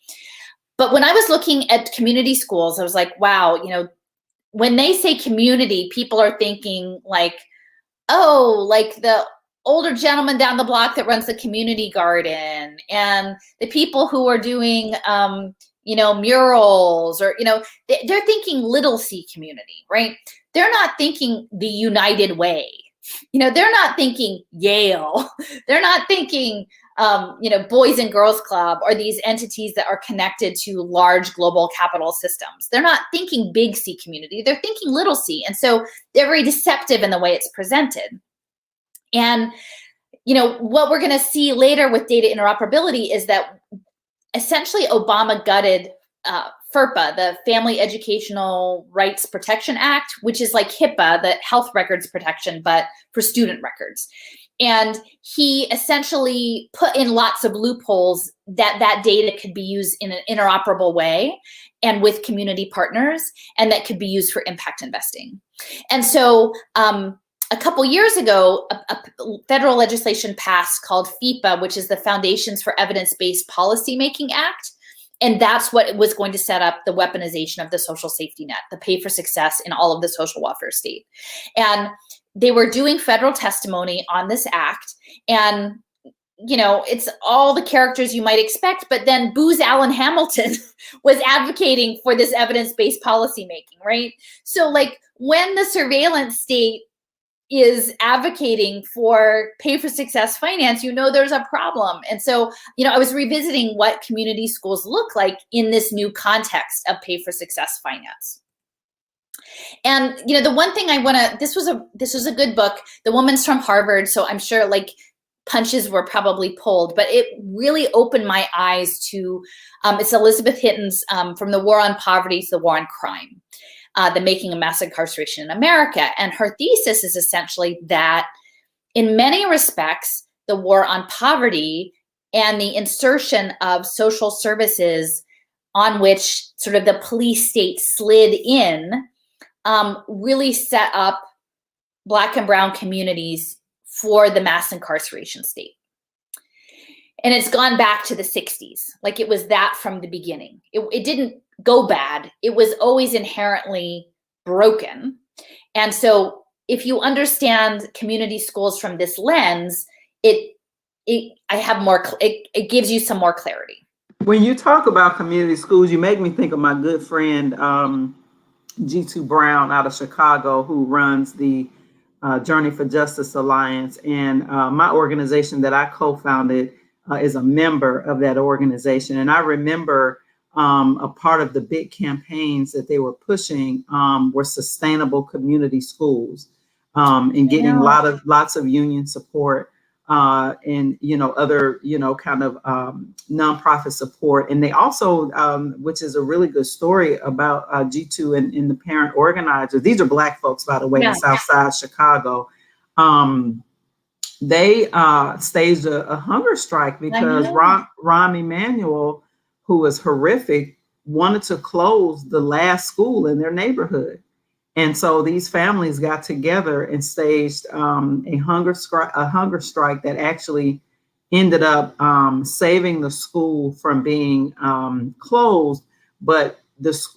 But when I was looking at community schools, I was like, wow, when they say community, people are thinking like, oh, like the older gentleman down the block that runs the community garden, and the people who are doing, murals, or, they're thinking little C community, right? They're not thinking the United Way. They're not thinking Yale. They're not thinking, Boys and Girls Club, or these entities that are connected to large global capital systems. They're not thinking big C community. They're thinking little c. And so they're very deceptive in the way it's presented. And, what we're going to see later with data interoperability is that essentially Obama gutted FERPA, the Family Educational Rights Protection Act, which is like HIPAA, the health records protection, but for student records. And he essentially put in lots of loopholes that data could be used in an interoperable way and with community partners, and that could be used for impact investing. And so a couple years ago, a federal legislation passed called FEPA, which is the Foundations for Evidence-Based Policymaking Act. And that's what was going to set up the weaponization of the social safety net, the pay for success in all of the social welfare state. And they were doing federal testimony on this act. And, it's all the characters you might expect. But then Booz Allen Hamilton was advocating for this evidence-based policymaking, right? So like when the surveillance state is advocating for pay for success finance, there's a problem. And so, I was revisiting what community schools look like in this new context of pay for success finance. And, the one thing this was a good book. The woman's from Harvard, so I'm sure like punches were probably pulled, but it really opened my eyes to, it's Elizabeth Hitton's From the War on Poverty to the War on Crime. The Making of Mass Incarceration in America. And her thesis is essentially that in many respects, the war on poverty and the insertion of social services on which sort of the police state slid in really set up Black and brown communities for the mass incarceration state. And it's gone back to the 60s. Like it was that from the beginning. It didn't go bad. It was always inherently broken. And so if you understand community schools from this lens, it gives you some more clarity. When you talk about community schools, you make me think of my good friend, G2 Brown out of Chicago, who runs the Journey for Justice Alliance. And my organization that I co-founded is a member of that organization. And I remember a part of the big campaigns that they were pushing were sustainable community schools, and getting lots of union support and other kind of nonprofit support. And they also, which is a really good story about G2 and the parent organizer. These are Black folks, by the way, in South Side Chicago. They staged a hunger strike because Rahm Emanuel, who was horrific, wanted to close the last school in their neighborhood. And so these families got together and staged a hunger strike that actually ended up saving the school from being closed. But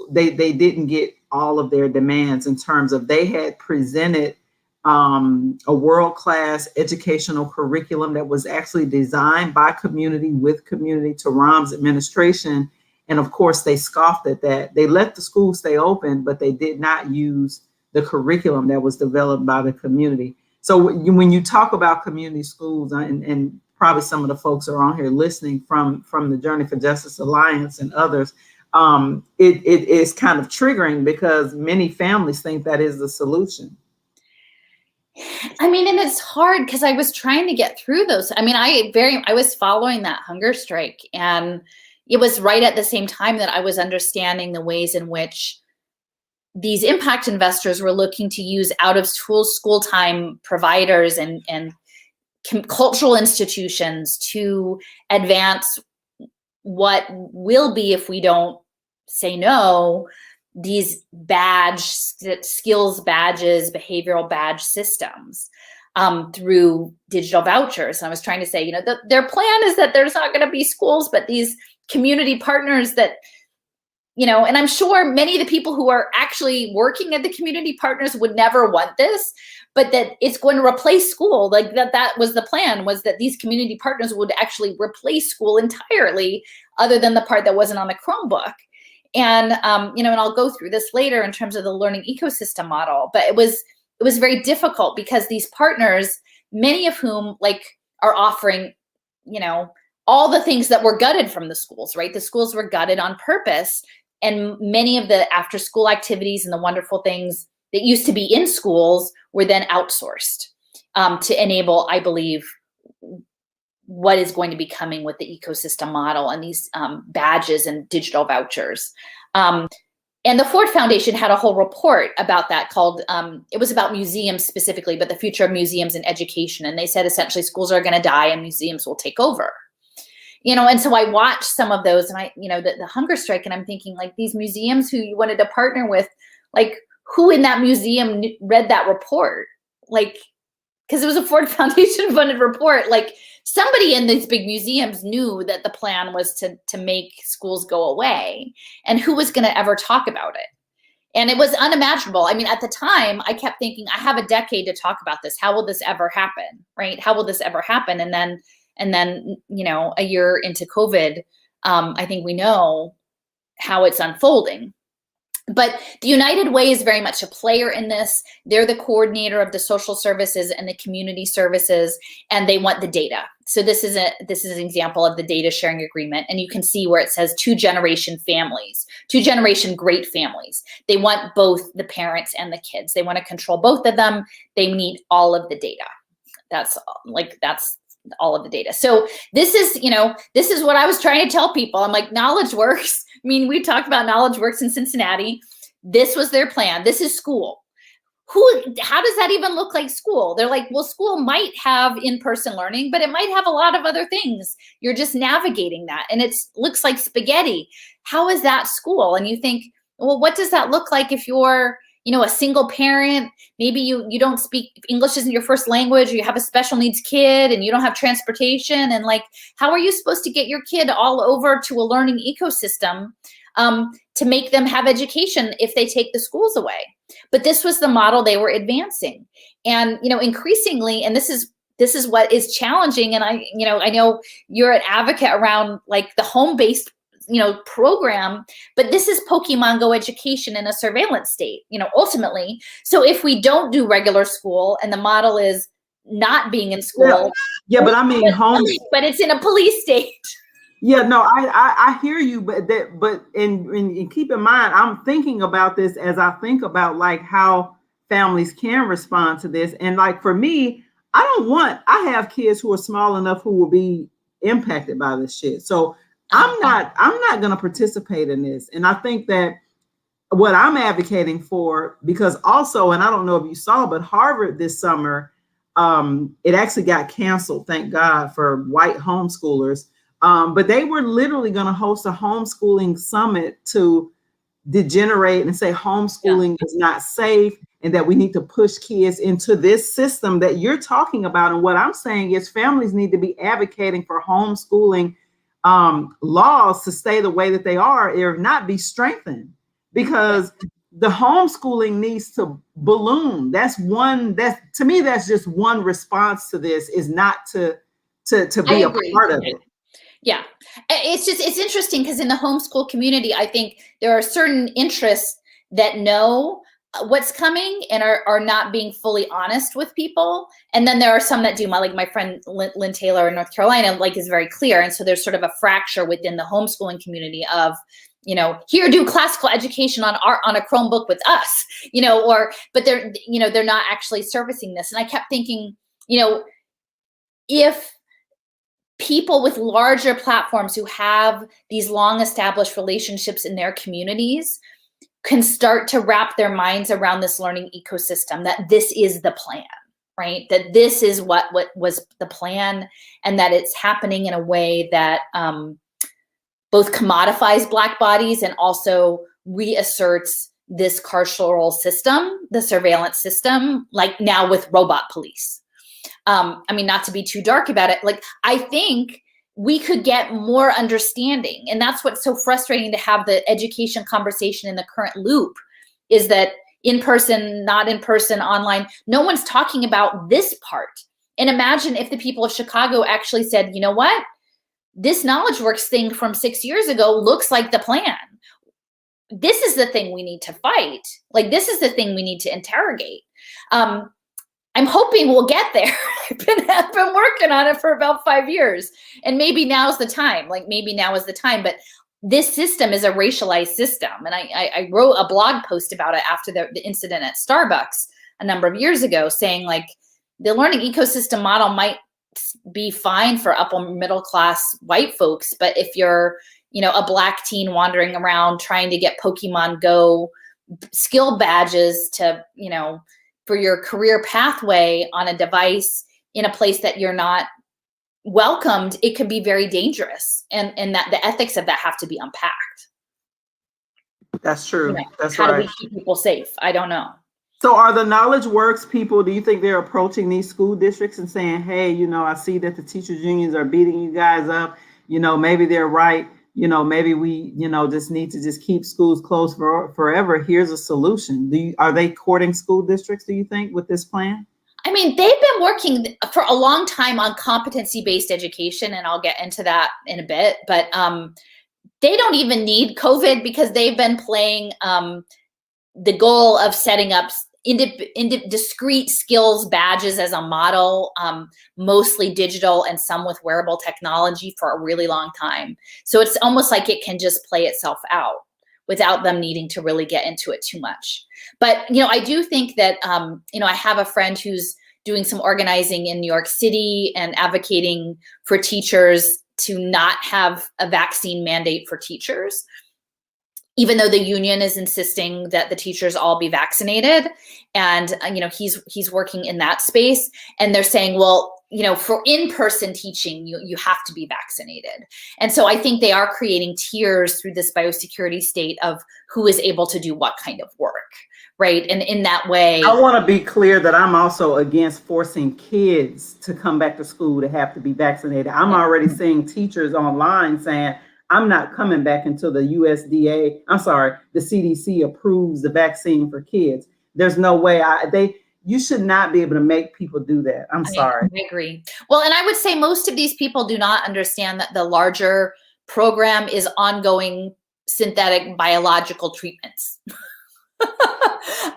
they didn't get all of their demands in terms of they had presented a world-class educational curriculum that was actually designed by community with community to Rahm's administration. And of course, they scoffed at that. They let the school stay open, but they did not use the curriculum that was developed by the community. So when you talk about community schools, and probably some of the folks are on here listening from the Journey for Justice Alliance and others, it is kind of triggering because many families think that is the solution. I mean, and it's hard because I was trying to get through those. I mean, I was following that hunger strike, and it was right at the same time that I was understanding the ways in which these impact investors were looking to use out of school time providers and cultural institutions to advance what will be, if we don't say no, these skills badges, behavioral badge systems through digital vouchers. And I was trying to say, their plan is that there's not going to be schools, but these community partners that and I'm sure many of the people who are actually working at the community partners would never want this, but that it's going to replace school. Like that was the plan, was that these community partners would actually replace school entirely, other than the part that wasn't on the Chromebook. And, and I'll go through this later in terms of the learning ecosystem model, but it was very difficult because these partners, many of whom are offering, all the things that were gutted from the schools, right? The schools were gutted on purpose. And many of the after school activities and the wonderful things that used to be in schools were then outsourced to enable, I believe, what is going to be coming with the ecosystem model and these badges and digital vouchers. And the Ford Foundation had a whole report about that called, it was about museums specifically, but the future of museums and education. And they said essentially schools are going to die and museums will take over. And so I watched some of those and the hunger strike, and I'm thinking these museums who you wanted to partner with, who in that museum read that report? Because it was a Ford Foundation funded report, somebody in these big museums knew that the plan was to make schools go away, and who was going to ever talk about it? And it was unimaginable. I mean, at the time I kept thinking, I have a decade to talk about this. How will this ever happen? Right? How will this ever happen? And then, a year into COVID, I think we know how it's unfolding. But the United Way is very much a player in this. They're the coordinator of the social services and the community services, and they want the data. So this is an example of the data sharing agreement, and you can see where it says 2-generation families, 2-generation great families. They want both the parents and the kids. They want to control both of them. They need all of the data. That's all of the data. So this is what I was trying to tell people. I'm like, knowledge works. I mean, we talked about knowledge works in Cincinnati. This was their plan. This is school. How does that even look like school? They're like, well, school might have in-person learning, but it might have a lot of other things. You're just navigating that. And it looks like spaghetti. How is that school? And you think, well, what does that look like if you're, a single parent? Maybe you don't speak English isn't your first language, or you have a special needs kid and you don't have transportation. And how are you supposed to get your kid all over to a learning ecosystem to make them have education if they take the schools away? But this was the model they were advancing. And, increasingly, and this is what is challenging. And I know you're an advocate around the home-based program, but this is Pokemon Go education in a surveillance state, ultimately. So if we don't do regular school and the model is not being in school, but I mean home, but it's in a police state. Yeah, no, I hear you, but keep in mind, I'm thinking about this as I think about how families can respond to this. And for me, I have kids who are small enough who will be impacted by this shit. So I'm not going to participate in this. And I think that what I'm advocating for, because also, and I don't know if you saw, but Harvard this summer, it actually got canceled, thank God, for white homeschoolers. But they were literally going to host a homeschooling summit to degenerate and say homeschooling is not safe, and that we need to push kids into this system that you're talking about. And what I'm saying is families need to be advocating for homeschooling laws to stay the way that they are, or not be strengthened, because the homeschooling needs to balloon. To me, that's just one response to this, is not to be a part of it. Yeah, it's interesting because in the homeschool community, I think there are certain interests that know what's coming and are not being fully honest with people. And then there are some that do. My friend Lynn Taylor in North Carolina, is very clear. And so there's sort of a fracture within the homeschooling community of, here, do classical education on a Chromebook with us, but they're not actually servicing this. And I kept thinking, if people with larger platforms who have these long established relationships in their communities can start to wrap their minds around this learning ecosystem, that this is the plan, right? That this is what was the plan, and that it's happening in a way that both commodifies Black bodies and also reasserts this carceral system, the surveillance system, now with robot police. Not to be too dark about it, I think we could get more understanding. And that's what's so frustrating to have the education conversation in the current loop, is that in person, not in person, online, no one's talking about this part. And imagine if the people of Chicago actually said, you know what, this knowledge works thing from 6 years ago looks like the plan. This is the thing we need to fight. Like, this is the thing we need to interrogate. I'm hoping we'll get there. I've been working on it for about 5 years, and maybe now's the time. Like, maybe now is the time. But this system is a racialized system, and I wrote a blog post about it after the incident at Starbucks a number of years ago, saying like the learning ecosystem model might be fine for upper middle class white folks, but if you're, you know, a Black teen wandering around trying to get Pokemon Go skill badges to, you know, for your career pathway on a device in a place that you're not welcomed, it could be very dangerous. And that the ethics of that have to be unpacked. That's true. You know, that's how right. do we keep people safe? I don't know. So are the Knowledge Works people, do you think they're approaching these school districts and saying, hey, you know, I see that the teachers unions are beating you guys up, you know, maybe they're right, you know, maybe we, you know, just need to just keep schools closed forever. Here's a solution. Are they courting school districts, do you think, with this plan? I mean, they've been working for a long time on competency-based education, and I'll get into that in a bit, but they don't even need COVID, because they've been playing the goal of setting up discrete skills badges as a model, mostly digital and some with wearable technology, for a really long time. So it's almost like it can just play itself out without them needing to really get into it too much. But, you know, I do think that, you know, I have a friend who's doing some organizing in New York City and advocating for teachers to not have a vaccine mandate for teachers, even though the union is insisting that the teachers all be vaccinated. And, you know, he's working in that space, and they're saying, well, you know, for in-person teaching, you have to be vaccinated. And so I think they are creating tiers through this biosecurity state of who is able to do what kind of work, right? And in that way, I want to be clear that I'm also against forcing kids to come back to school to have to be vaccinated. I'm already seeing teachers online saying, I'm not coming back until the the CDC approves the vaccine for kids. There's no way you should not be able to make people do that. I'm sorry. I agree. Well, and I would say most of these people do not understand that the larger program is ongoing synthetic biological treatments.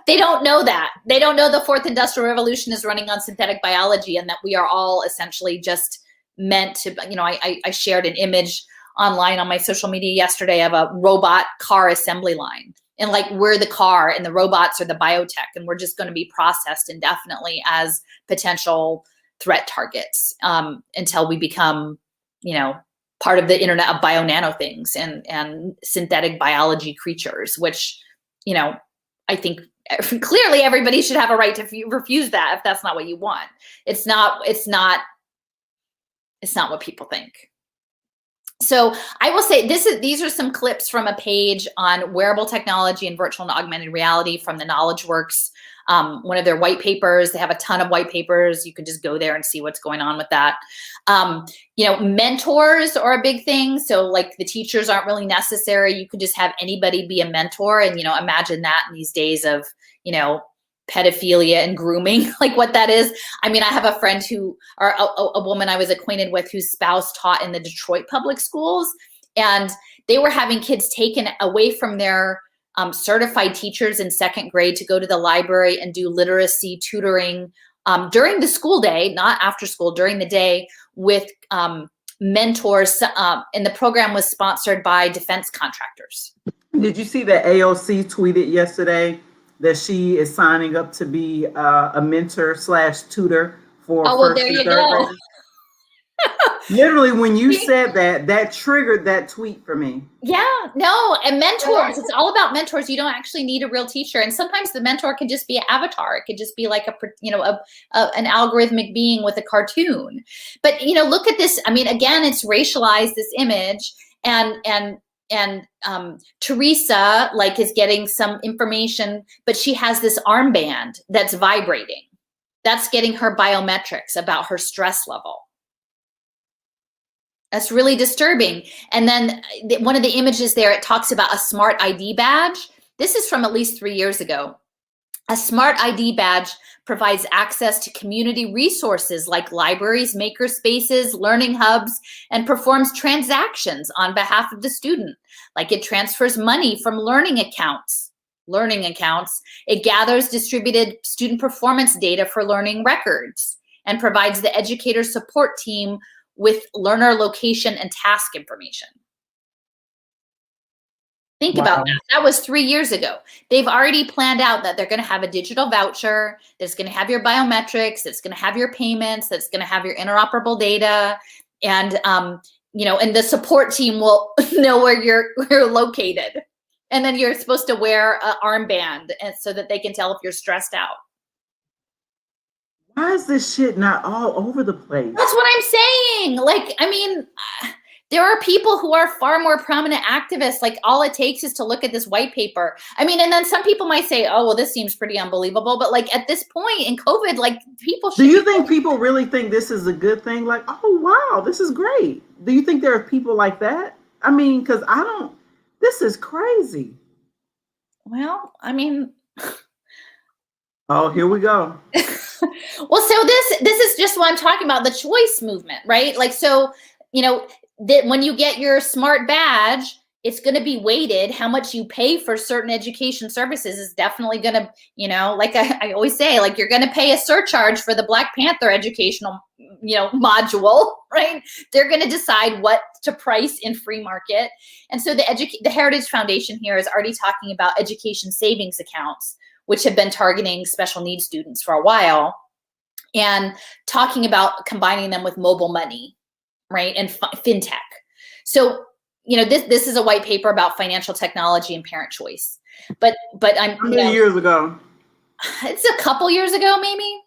They don't know that. They don't know the fourth industrial revolution is running on synthetic biology, and that we are all essentially just meant to, you know, I shared an image online on my social media yesterday of a robot car assembly line. And like, we're the car and the robots are the biotech, and we're just going to be processed indefinitely as potential threat targets until we become, you know, part of the internet of bio-nano things and synthetic biology creatures, which, you know, I think clearly everybody should have a right to refuse that if that's not what you want. It's not what people think. So I will say these are some clips from a page on wearable technology and virtual and augmented reality from the Knowledge Works, one of their white papers. They have a ton of white papers. You can just go there and see what's going on with that. You know, mentors are a big thing. So like, the teachers aren't really necessary. You could just have anybody be a mentor, and, you know, imagine that in these days of, you know, pedophilia and grooming, like what that is. I mean, I have a friend or a woman I was acquainted with whose spouse taught in the Detroit public schools, and they were having kids taken away from their certified teachers in second grade to go to the library and do literacy tutoring during the school day, not after school, during the day, with mentors. And the program was sponsored by defense contractors. Did you see that AOC tweeted yesterday that she is signing up to be a mentor / tutor for first and third graders? Literally, when you said that triggered that tweet for me. Yeah, no, and mentors, it's all about mentors. You don't actually need a real teacher. And sometimes the mentor can just be an avatar. It could just be like an algorithmic being with a cartoon. But, you know, look at this. I mean, again, it's racialized, this image, and Teresa is getting some information, but she has this armband that's vibrating. That's getting her biometrics about her stress level. That's really disturbing. And then one of the images there, it talks about a smart ID badge. This is from at least 3 years ago. A smart ID badge provides access to community resources like libraries, maker spaces, learning hubs, and performs transactions on behalf of the student. Like it transfers money from learning accounts. It gathers distributed student performance data for learning records and provides the educator support team with learner location and task information. Think about that. That was 3 years ago. They've already planned out that they're going to have a digital voucher that's going to have your biometrics, that's going to have your payments, that's going to have your interoperable data, and and the support team will know where you're located. And then you're supposed to wear an armband, and so that they can tell if you're stressed out. Why is this shit not all over the place? That's what I'm saying. Like, I mean, there are people who are far more prominent activists. Like, all it takes is to look at this white paper. I mean, and then some people might say, oh, well, this seems pretty unbelievable. But like at this point in COVID, like people should. Do you think people really think this is a good thing? Like, oh, wow, this is great. Do you think there are people like that? I mean, because this is crazy. Well, I mean. Oh, here we go. Well, so this is just what I'm talking about, the choice movement, right? Like, so, that when you get your smart badge, it's going to be weighted. How much you pay for certain education services is definitely going to, like I always say, like you're going to pay a surcharge for the Black Panther educational, module, right? They're going to decide what to price in free market. And so the Heritage Foundation here is already talking about education savings accounts, which have been targeting special needs students for a while, and talking about combining them with mobile money, right, and fintech. So, this is a white paper about financial technology and parent choice. But I'm. How many years ago? It's a couple years ago, maybe.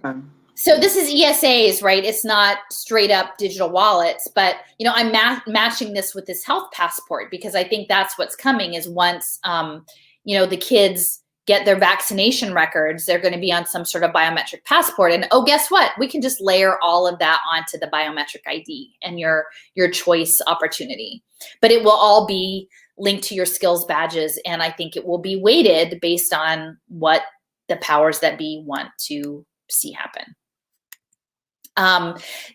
Okay. So this is ESAs, right? It's not straight up digital wallets, but I'm matching this with this health passport, because I think that's what's coming. Is once the kids get their vaccination records, they're going to be on some sort of biometric passport. And oh, guess what? We can just layer all of that onto the biometric ID and your choice opportunity. But it will all be linked to your skills badges. And I think it will be weighted based on what the powers that be want to see happen.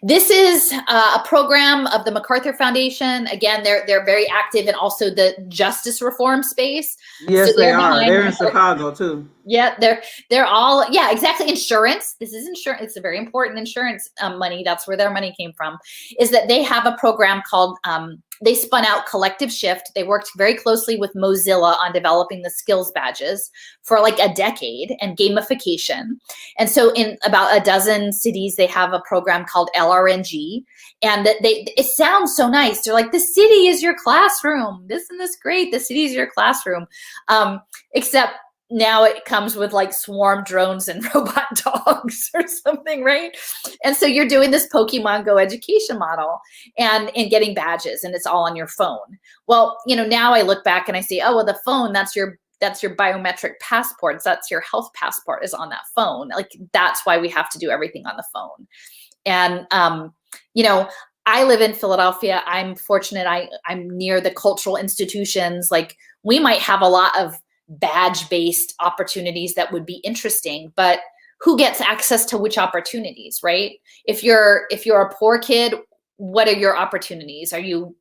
This is a program of the MacArthur Foundation. Again, they're very active in also the justice reform space. Yes, so they are. They're in Chicago too. Yeah, they're all, yeah, exactly. Insurance. This is insurance. It's a very important insurance money. That's where their money came from. Is that they have a program called, they spun out Collective Shift. They worked very closely with Mozilla on developing the skills badges for like a decade, and gamification. And so in about a dozen cities, they have a program called LRNG. And it sounds so nice. They're like, the city is your classroom. Isn't this great? The city is your classroom. Except now it comes with like swarm drones and robot dogs or something, right? And so you're doing this Pokemon Go education model and getting badges, and it's all on your phone. Well, now I look back and I say, oh, well, the phone, that's your biometric passports. That's your health passport is on that phone. Like, that's why we have to do everything on the phone. And, I live in Philadelphia. I'm fortunate. I'm near the cultural institutions. Like, we might have a lot of badge-based opportunities that would be interesting, but who gets access to which opportunities, right? If you're a poor kid, what are your opportunities? Are you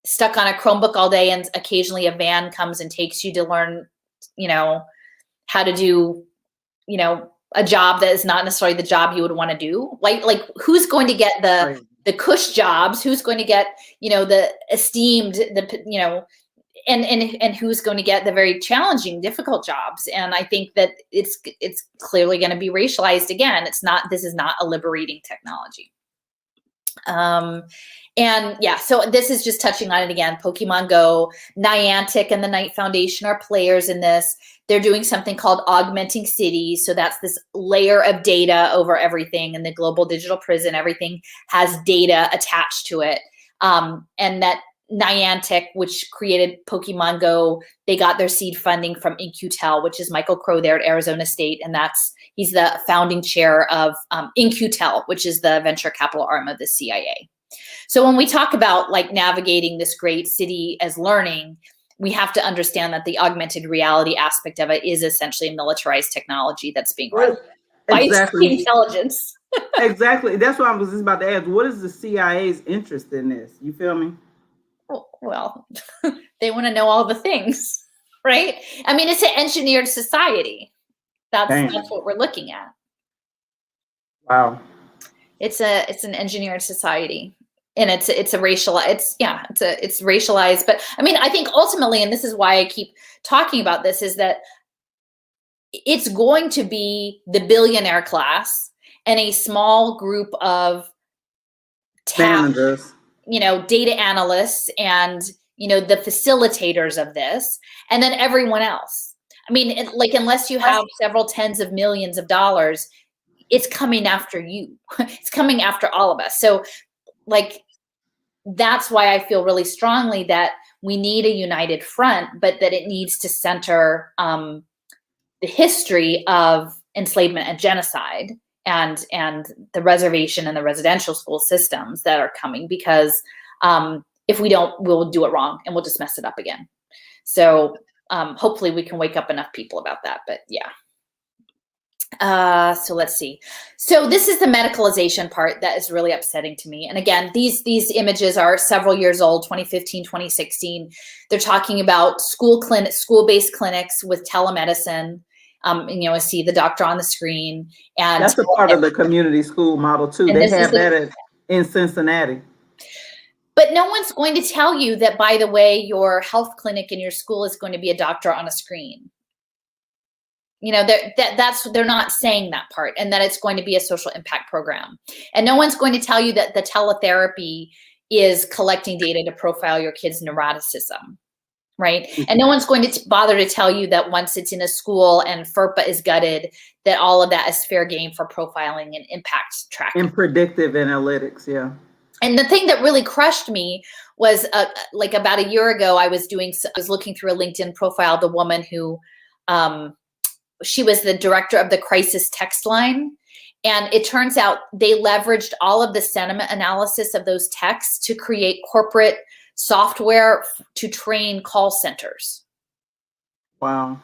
stuck on a Chromebook all day and occasionally a van comes and takes you to learn, how to do, a job that is not necessarily the job you would want to do? Like who's going to get the cush jobs? Who's going to get, the esteemed, and who's going to get the very challenging, difficult jobs? And I think that it's clearly going to be racialized again. This is not a liberating technology. And yeah, so this is just touching on it again. Pokemon Go, Niantic and the Knight Foundation are players in this. They're doing something called augmenting cities. So that's this layer of data over everything. And the global digital prison, everything has data attached to it. And that Niantic, which created Pokemon Go, they got their seed funding from In-Q-Tel, which is Michael Crow there at Arizona State. And he's the founding chair of In-Q-Tel, which is the venture capital arm of the CIA. So when we talk about like navigating this great city as learning, we have to understand that the augmented reality aspect of it is essentially militarized technology that's being run by Exactly. intelligence. Exactly. That's what I was just about to ask. What is the CIA's interest in this? You feel me? Well, they want to know all the things, right? I mean, it's an engineered society. That's what we're looking at. Wow. It's an engineered society, and it's racialized. But I mean, I think ultimately, and this is why I keep talking about this, is that it's going to be the billionaire class and a small group of Managers, data analysts and the facilitators of this, and then everyone else. I mean, like, unless you have several tens of millions of dollars, it's coming after you. It's coming after all of us. So, like, that's why I feel really strongly that we need a united front, but that it needs to center the history of enslavement and genocide and the reservation and the residential school systems that are coming, because if we don't, we'll do it wrong and we'll just mess it up again. So hopefully we can wake up enough people about that. But yeah. So let's see. So this is the medicalization part that is really upsetting to me. And again, these images are several years old, 2015, 2016. They're talking about school-based clinics with telemedicine. I see the doctor on the screen, and that's a part of the community school model too. They have that in Cincinnati. But no one's going to tell you that, by the way, your health clinic in your school is going to be a doctor on a screen. They're not saying that part, and that it's going to be a social impact program. And no one's going to tell you that the teletherapy is collecting data to profile your kid's neuroticism, right? And no one's going to bother to tell you that once it's in a school and FERPA is gutted, that all of that is fair game for profiling and impact tracking. And predictive analytics, yeah. And the thing that really crushed me was like about a year ago, I was looking through a LinkedIn profile, the woman who, she was the director of the crisis text line. And it turns out they leveraged all of the sentiment analysis of those texts to create corporate software to train call centers. Wow.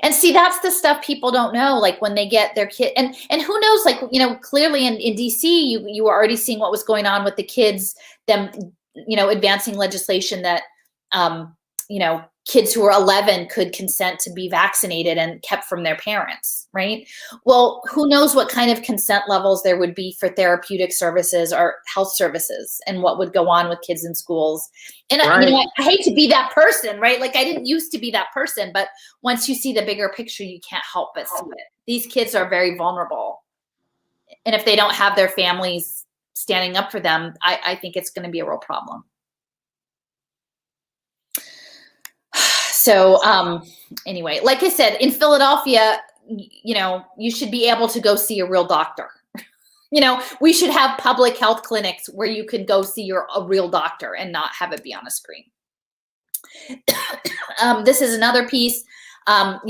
And see, that's the stuff people don't know, like when they get their kid, and who knows, like, clearly in DC, you were already seeing what was going on with the kids, them, advancing legislation that, kids who are 11 could consent to be vaccinated and kept from their parents, right? Well, who knows what kind of consent levels there would be for therapeutic services or health services, and what would go on with kids in schools. And right. I hate to be that person, right? Like, I didn't used to be that person, but once you see the bigger picture, you can't help but see it. These kids are very vulnerable. And if they don't have their families standing up for them, I think it's going to be a real problem. So anyway, like I said, in Philadelphia, you should be able to go see a real doctor. We should have public health clinics where you can go see a real doctor and not have it be on a screen. This is another piece. Achille,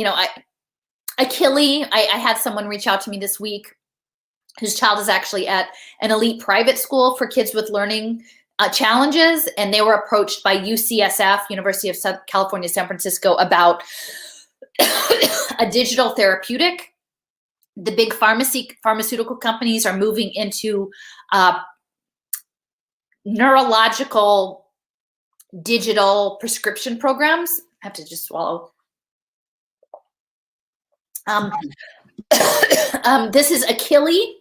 I had someone reach out to me this week whose child is actually at an elite private school for kids with learning challenges, and they were approached by UCSF, University of California, San Francisco, about a digital therapeutic. The big pharmaceutical companies are moving into neurological digital prescription programs. I have to just swallow. This is Achille.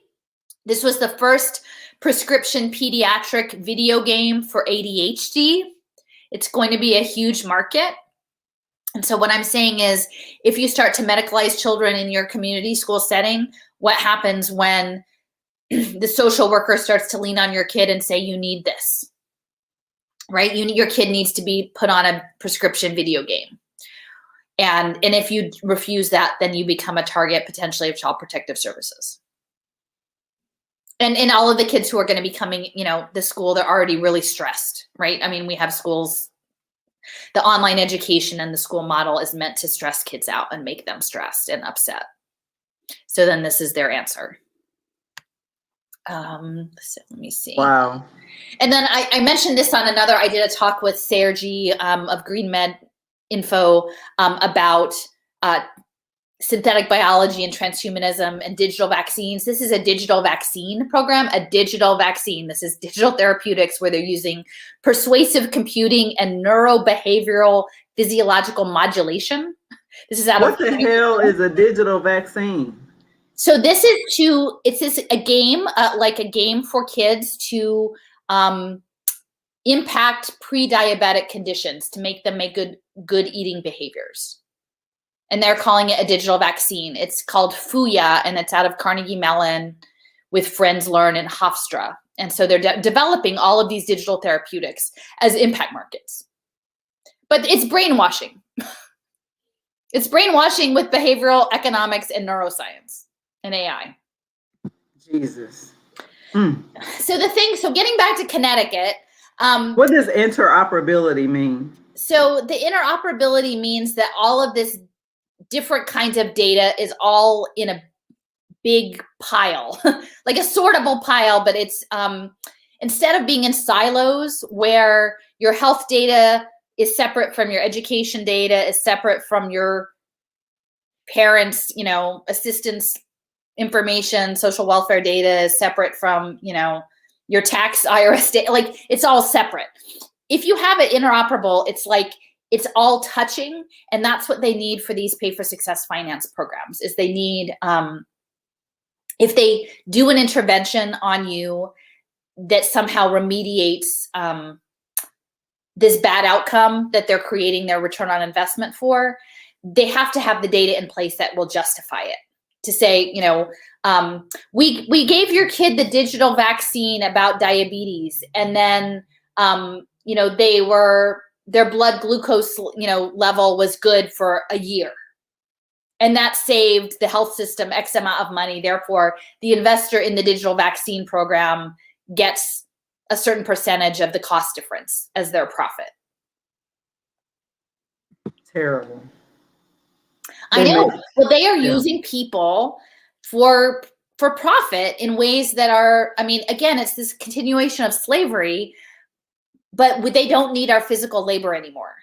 This was the first prescription pediatric video game for ADHD. It's going to be a huge market. And so what I'm saying is, if you start to medicalize children in your community school setting, what happens when the social worker starts to lean on your kid and say, you need this, right? Your kid needs to be put on a prescription video game. And if you refuse that, then you become a target potentially of Child Protective Services. And all of the kids who are going to be coming, the school, they're already really stressed, right? I mean, we have schools, the online education and the school model is meant to stress kids out and make them stressed and upset. So then this is their answer. So let me see. Wow. And then I mentioned this on another, I did a talk with Sergi of Green Med Info about synthetic biology and transhumanism and digital vaccines. This is a digital vaccine program, a digital vaccine. This is digital therapeutics where they're using persuasive computing and neurobehavioral physiological modulation. This is out What of the hell is a digital vaccine? So this is a game, like a game for kids to impact pre-diabetic conditions to make them make good eating behaviors. And they're calling it a digital vaccine. It's called Fuya, and it's out of Carnegie Mellon with Friends Learn and Hofstra. And so they're developing all of these digital therapeutics as impact markets. But it's brainwashing. It's brainwashing with behavioral economics and neuroscience and AI. Jesus. So getting back to Connecticut. What does interoperability mean? So the interoperability means that all of this different kinds of data is all in a big pile, like a sortable pile, but it's instead of being in silos where your health data is separate from your education data, is separate from your parents, assistance information, social welfare data is separate from, your tax IRS data, like it's all separate. If you have it interoperable, it's like it's all touching, and that's what they need for these pay for success finance programs. Is they need, if they do an intervention on you that somehow remediates this bad outcome that they're creating their return on investment for, they have to have the data in place that will justify it. To say, we gave your kid the digital vaccine about diabetes, and then their blood glucose level was good for a year, and that saved the health system X amount of money. Therefore, the investor in the digital vaccine program gets a certain percentage of the cost difference as their profit. Terrible. I know. Well, they are using people for profit in ways that are, again, it's this continuation of slavery, but they don't need our physical labor anymore.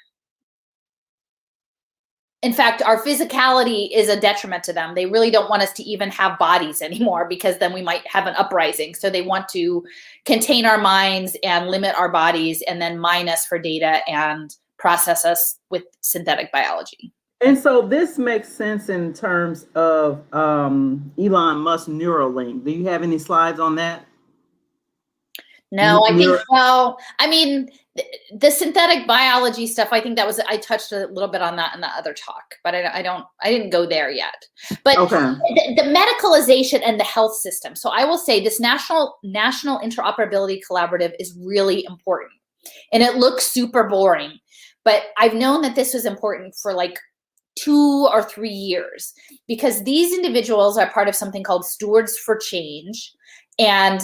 In fact, our physicality is a detriment to them. They really don't want us to even have bodies anymore, because then we might have an uprising. So they want to contain our minds and limit our bodies, and then mine us for data and process us with synthetic biology. And so this makes sense in terms of Elon Musk Neuralink. Do you have any slides on that? No, the synthetic biology stuff, I think I touched a little bit on that in the other talk, but I didn't go there yet. But okay. The medicalization and the health system. So I will say this National Interoperability Collaborative is really important, and it looks super boring, but I've known that this was important for like 2 or 3 years, because these individuals are part of something called Stewards for Change, and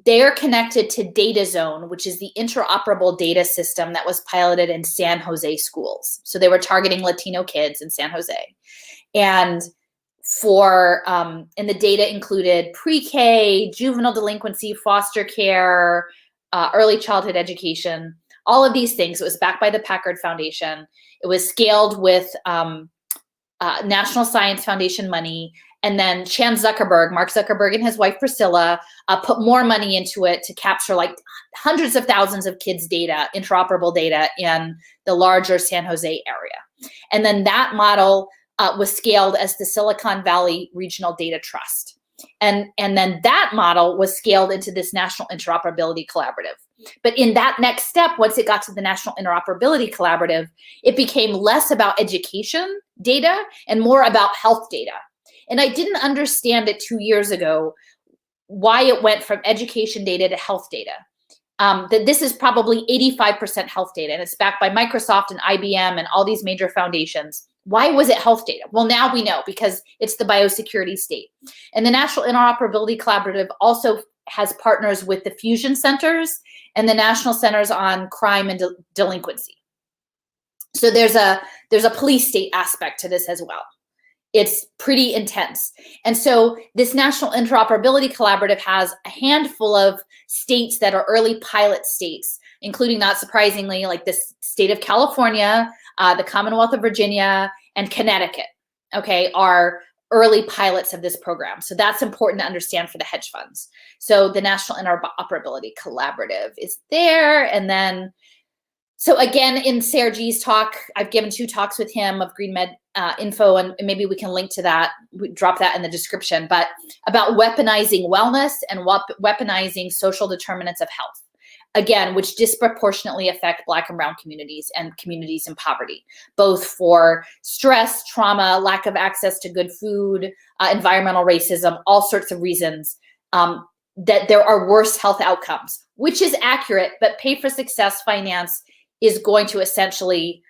they're connected to Data Zone, which is the interoperable data system that was piloted in San Jose schools. So they were targeting Latino kids in San Jose. And and the data included pre-K, juvenile delinquency, foster care, early childhood education, all of these things. It was backed by the Packard Foundation. It was scaled with National Science Foundation money. And then Mark Zuckerberg and his wife Priscilla put more money into it to capture like hundreds of thousands of kids' data, interoperable data in the larger San Jose area. And then that model was scaled as the Silicon Valley Regional Data Trust. And then that model was scaled into this National Interoperability Collaborative. But in that next step, once it got to the National Interoperability Collaborative, it became less about education data and more about health data. And I didn't understand it 2 years ago, why it went from education data to health data. That this is probably 85% health data, and it's backed by Microsoft and IBM and all these major foundations. Why was it health data? Well, now we know, because it's the biosecurity state. And the National Interoperability Collaborative also has partners with the Fusion Centers and the National Centers on Crime and Delinquency. So there's a police state aspect to this as well. It's pretty intense. And so this National Interoperability Collaborative has a handful of states that are early pilot states, including, not surprisingly, like the state of California, the Commonwealth of Virginia, and Connecticut, okay, are early pilots of this program. So that's important to understand for the hedge funds. So the National Interoperability Collaborative is there. And then, so again, in Sergi's talk, I've given 2 talks with him of GreenMed info, and maybe we can link to that, drop that in the description, but about weaponizing wellness and weaponizing social determinants of health, again, which disproportionately affect Black and brown communities and communities in poverty, both for stress, trauma, lack of access to good food, environmental racism, all sorts of reasons that there are worse health outcomes, which is accurate, but pay for success finance is going to essentially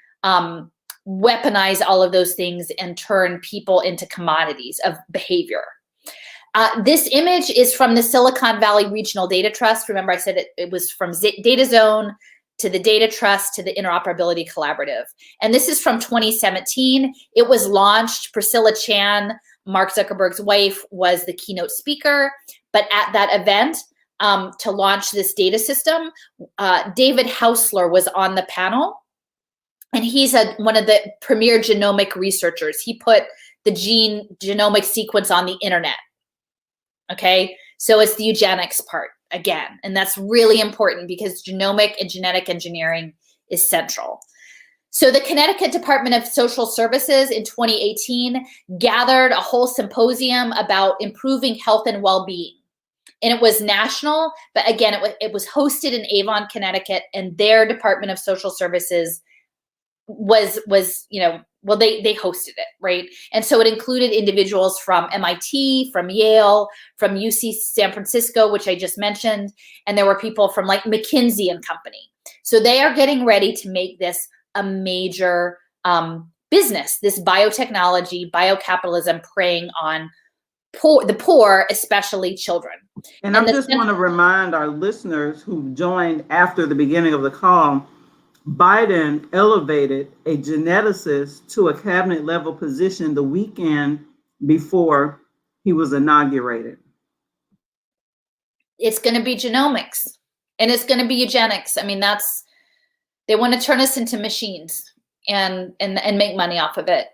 weaponize all of those things and turn people into commodities of behavior. This image is from the Silicon Valley Regional Data Trust. Remember, I said it was from Data Zone to the Data Trust to the Interoperability Collaborative. And this is from 2017. It was launched. Priscilla Chan, Mark Zuckerberg's wife, was the keynote speaker. But at that event, to launch this data system, David Hausler was on the panel. And he's one of the premier genomic researchers. He put the genomic sequence on the internet. Okay, so it's the eugenics part again. And that's really important because genomic and genetic engineering is central. So the Connecticut Department of Social Services in 2018 gathered a whole symposium about improving health and well-being. And it was national, but again, it was hosted in Avon, Connecticut, and their Department of Social Services was they hosted it, right? And so it included individuals from MIT, from Yale, from UC San Francisco, which I just mentioned, and there were people from like McKinsey and Company. So they are getting ready to make this a major business, this biotechnology, biocapitalism preying on the poor, especially children. And I just want to remind our listeners who joined after the beginning of the call, Biden elevated a geneticist to a cabinet level position the weekend before he was inaugurated. It's going to be genomics and it's going to be eugenics. I mean, they want to turn us into machines and make money off of it.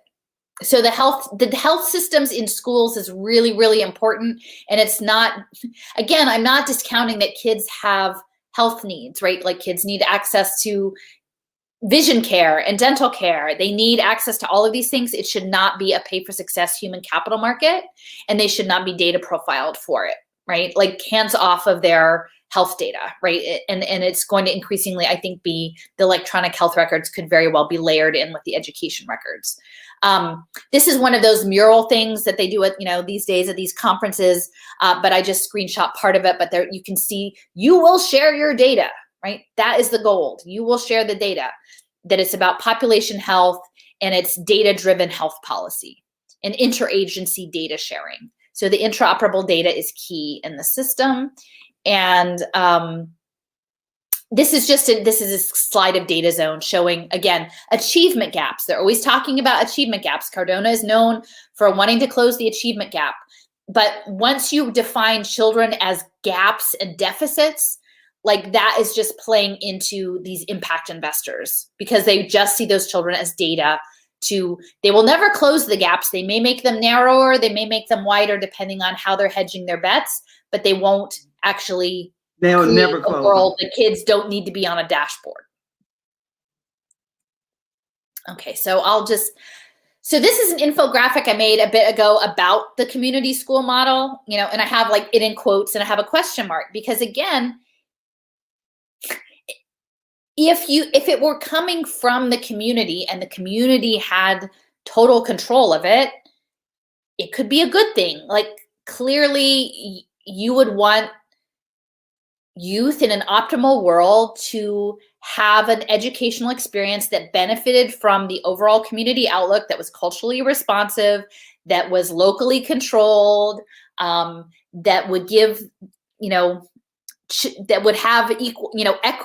So the health systems in schools is really, really important. And it's not, again, I'm not discounting that kids have health needs, right? Like kids need access to vision care and dental care. They need access to all of these things. It should not be a pay for success human capital market, and they should not be data profiled for it, right? Like hands off of their health data, right? And it's going to increasingly, I think, be the electronic health records could very well be layered in with the education records. This is one of those mural things that they do at, these days at these conferences, but I just screenshot part of it, but there you can see, you will share your data, right? That is the goal. You will share the data, that it's about population health and it's data-driven health policy and interagency data sharing. So the interoperable data is key in the system. And this is a slide of Data Zone showing, again, achievement gaps. They're always talking about achievement gaps. Cardona is known for wanting to close the achievement gap. But once you define children as gaps and deficits, like that is just playing into these impact investors because they just see those children as data they will never close the gaps. They may make them narrower, they may make them wider depending on how they're hedging their bets, but they won't actually They'll never close a world that kids don't need to be on a dashboard. Okay, so so this is an infographic I made a bit ago about the community school model, and I have like it in quotes and I have a question mark because again, if it were coming from the community and the community had total control of it, it could be a good thing. Like clearly you would want youth in an optimal world to have an educational experience that benefited from the overall community outlook, that was culturally responsive, that was locally controlled, that would give, that would have equal,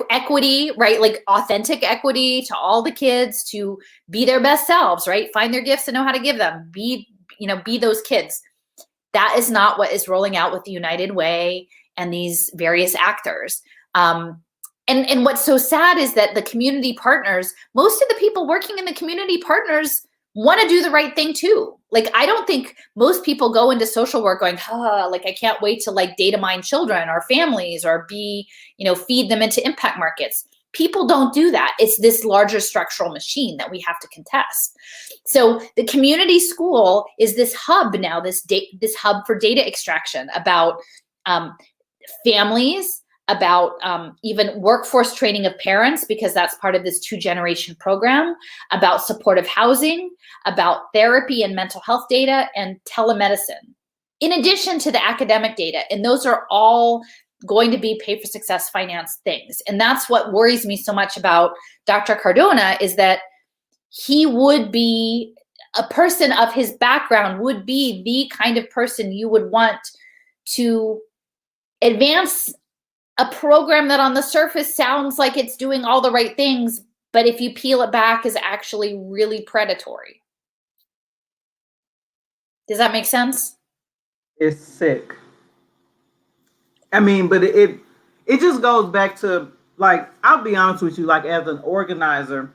equity, right? Like authentic equity to all the kids to be their best selves, right? Find their gifts and know how to give them, be be those kids. That is not what is rolling out with the United Way and these various actors. And what's so sad is that the community partners, most of the people working in the community partners want to do the right thing too. Like, I don't think most people go into social work going, like, I can't wait to like data mine children or families or feed them into impact markets. People don't do that. It's this larger structural machine that we have to contest. So the community school is this hub now, this hub for data extraction about families, about even workforce training of parents, because that's part of this 2-generation program, about supportive housing, about therapy and mental health data, and telemedicine, in addition to the academic data. And those are all going to be pay for success finance things. And that's what worries me so much about Dr. Cardona, is that he would be a person of his background, would be the kind of person you would want to advance a program that on the surface sounds like it's doing all the right things, but if you peel it back is actually really predatory. Does that make sense? It's sick. I mean, but it just goes back to, like, I'll be honest with you, like, as an organizer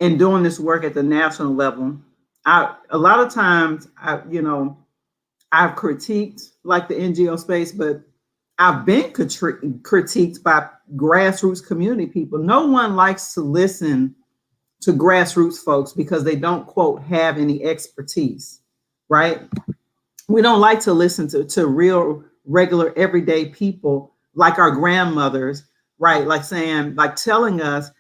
and doing this work at the national level, a lot of times I've critiqued like the NGO space, but I've been critiqued by grassroots community people. No one likes to listen to grassroots folks because they don't, quote, have any expertise, right? We don't like to listen to real, regular, everyday people like our grandmothers, right? Like saying, like telling us